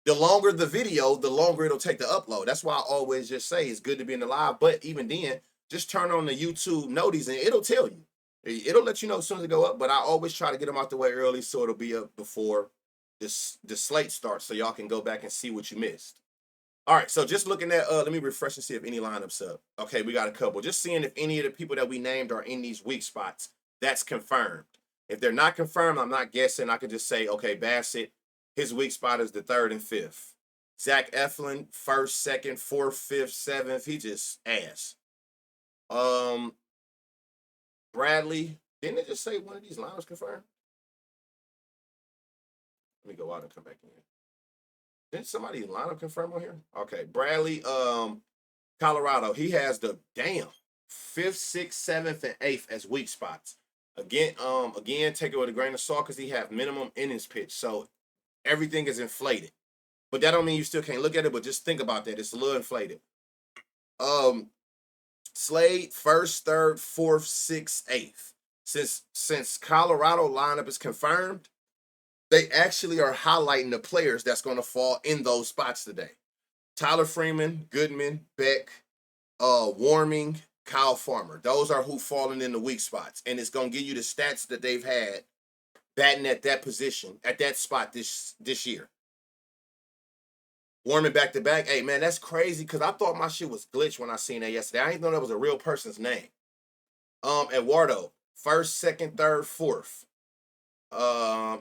the longer the video, the longer it'll take to upload. That's why I always just say it's good to be in the live. But even then, just turn on the YouTube notice and it'll tell you. It'll let you know as soon as it go up. But I always try to get them out the way early so it'll be up before the slate starts so y'all can go back and see what you missed. All right, so just looking at, let me refresh and see if any lineups up. Okay, we got a couple. Just seeing if any of the people that we named are in these weak spots. That's confirmed. If they're not confirmed, I'm not guessing. I could just say, okay, Bassett, his weak spot is the 3rd and 5th. Zach Eflin, 1st, 2nd, 4th, 5th, 7th. He just ass. Bradley, didn't it just say one of these lineups confirmed? Let me go out and come back in. Didn't somebody lineup confirm on here? Okay, Bradley, Colorado. He has the 5th, 6th, 7th, and 8th as weak spots. Again, take it with a grain of salt because he have minimum innings pitch, so everything is inflated. But that don't mean you still can't look at it. But just think about that; it's a little inflated. Slate 1st, 3rd, 4th, 6th, 8th. Since Colorado lineup is confirmed, they actually are highlighting the players that's going to fall in those spots today. Tyler Freeman, Goodman, Beck, Warming, Kyle Farmer. Those are who falling in the weak spots. And it's going to give you the stats that they've had batting at that position, at that spot this year. Warming back to back. Hey, man, that's crazy because I thought my shit was glitched when I seen that yesterday. I didn't know that was a real person's name. Eduardo, 1st, 2nd, 3rd, 4th.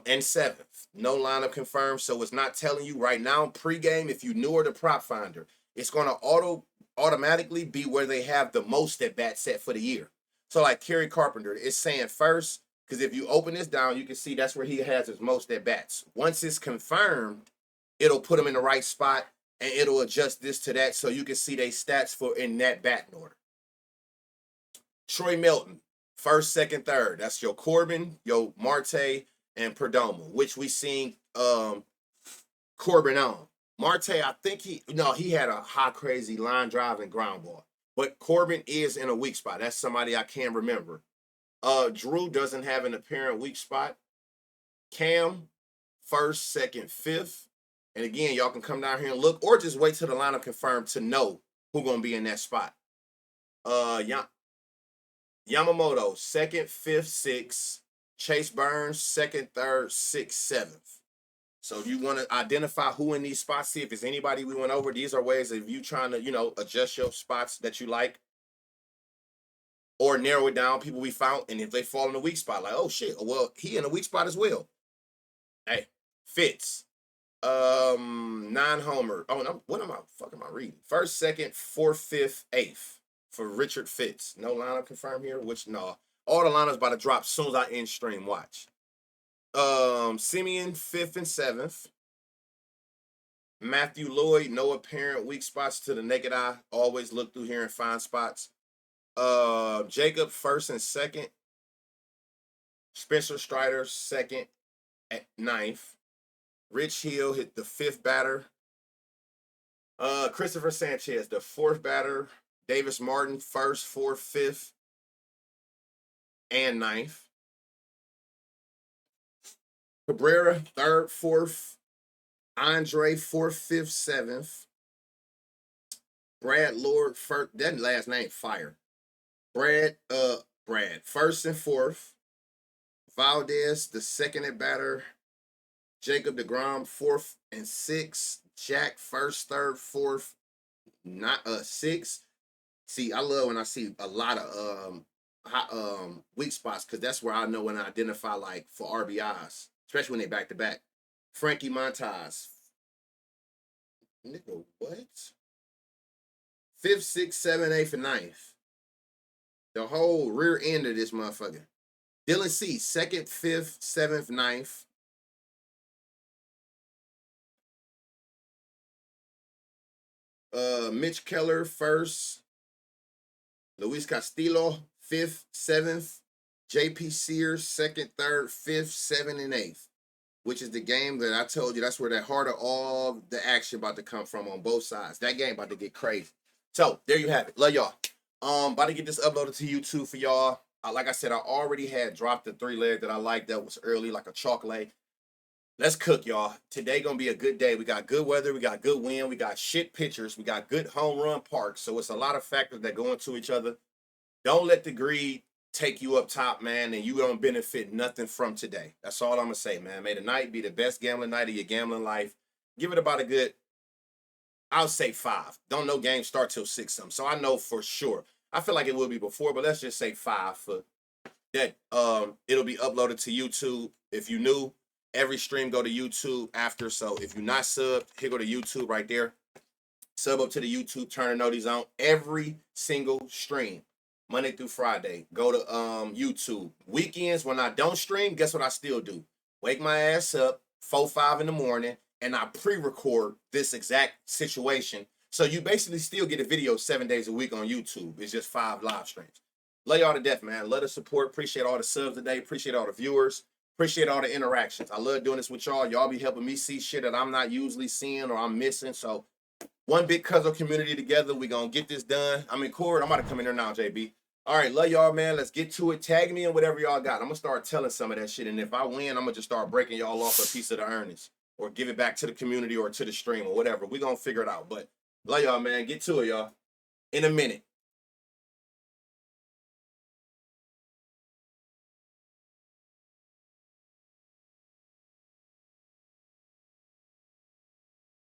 And 7th. No lineup confirmed, so it's not telling you right now. Pregame, if you newer to Prop Finder, it's going to automatically be where they have the most at bat set for the year. So like Kerry Carpenter, it's saying 1st, because if you open this down, you can see that's where he has his most at bats. Once it's confirmed, it'll put him in the right spot and it'll adjust this to that so you can see their stats for in that batting order. Troy Melton. 1st, 2nd, 3rd. That's your Corbin, your Marte, and Perdomo, which we seen Corbin on. Marte, I think he had a high crazy line drive and ground ball. But Corbin is in a weak spot. That's somebody I can't remember. Drew doesn't have an apparent weak spot. Cam, 1st, 2nd, 5th. And again, y'all can come down here and look or just wait till the lineup confirmed to know who's going to be in that spot. Yamamoto, 2nd, 5th, 6th. Chase Burns, 2nd, 3rd, 6th, 7th. So if you want to identify who in these spots, see if it's anybody we went over. These are ways of you trying to, adjust your spots that you like or narrow it down, people we found. And if they fall in a weak spot, like, oh, shit, well, he in a weak spot as well. Hey, Fitz. 9 homer. Oh, no, what am I reading? 1st, 2nd, 4th, 5th, 8th. For Richard Fitz. No lineup confirmed here, no. All the lineups about to drop as soon as I end stream. Watch. Simeon, 5th and 7th. Matthew Lloyd, no apparent weak spots to the naked eye. Always look through here and find spots. Jacob, 1st and 2nd. Spencer Strider, 2nd at 9th. Rich Hill hit the 5th batter. Christopher Sanchez, the 4th batter. Davis Martin, 1st, 4th, 5th, and 9th. Cabrera, 3rd, 4th. Andre, 4th, 5th, 7th. Brad Lord, first. That last name fire. Brad, 1st and 4th. Valdez, the second at batter. Jacob DeGrom, 4th and 6th. Jack, 1st, 3rd, 4th. Not 6th. See, I love when I see a lot of weak spots because that's where I know when I identify like for RBIs, especially when they back to back. Frankie Montas, nigga, what? 5th, 6th, 7th, 8th, and 9th. The whole rear end of this motherfucker. Dylan C, 2nd, 5th, 7th, 9th. Mitch Keller, 1st. Luis Castillo, 5th, 7th. JP Sears, 2nd, 3rd, 5th, 7th, and 8th. Which is the game that I told you that's where the heart of all the action about to come from on both sides. That game about to get crazy. So there you have it. Love y'all. About to get this uploaded to YouTube for y'all. Like I said, I already had dropped the 3-leg that I liked that was early, like a chalk leg. Let's cook, y'all. Today gonna be a good day. We got good weather, we got good wind, we got shit pitchers, we got good home run parks. So it's a lot of factors that go into each other. Don't let the greed take you up top, man, and you don't benefit nothing from today. That's all I'm gonna say, man. May the night be the best gambling night of your gambling life. Give it about a good, I'll say 5. Don't know games start till 6 something. So I know for sure. I feel like it will be before, but let's just say 5 for that. It'll be uploaded to YouTube. If you new, every stream go to YouTube after. So if you're not subbed, here go to YouTube right there. Sub up to the YouTube, turn the notices on every single stream. Monday through Friday. Go to YouTube. Weekends when I don't stream, guess what I still do? Wake my ass up 4, 5 in the morning, and I pre-record this exact situation. So you basically still get a video 7 days a week on YouTube. It's just 5 live streams. Love y'all to death, man. Love the support. Appreciate all the subs today. Appreciate all the viewers. Appreciate all the interactions. I love doing this with y'all. Y'all be helping me see shit that I'm not usually seeing or I'm missing. So one big Cuzzo community together. We gonna get this done. I'm in court. I'm about to come in there now, JB. All right, love y'all, man. Let's get to it. Tag me in whatever y'all got. I'm gonna start telling some of that shit, and if I win, I'm gonna just start breaking y'all off a piece of the earnings, or give it back to the community or to the stream or whatever. We gonna figure it out. But love y'all, man. Get to it, y'all. In a minute.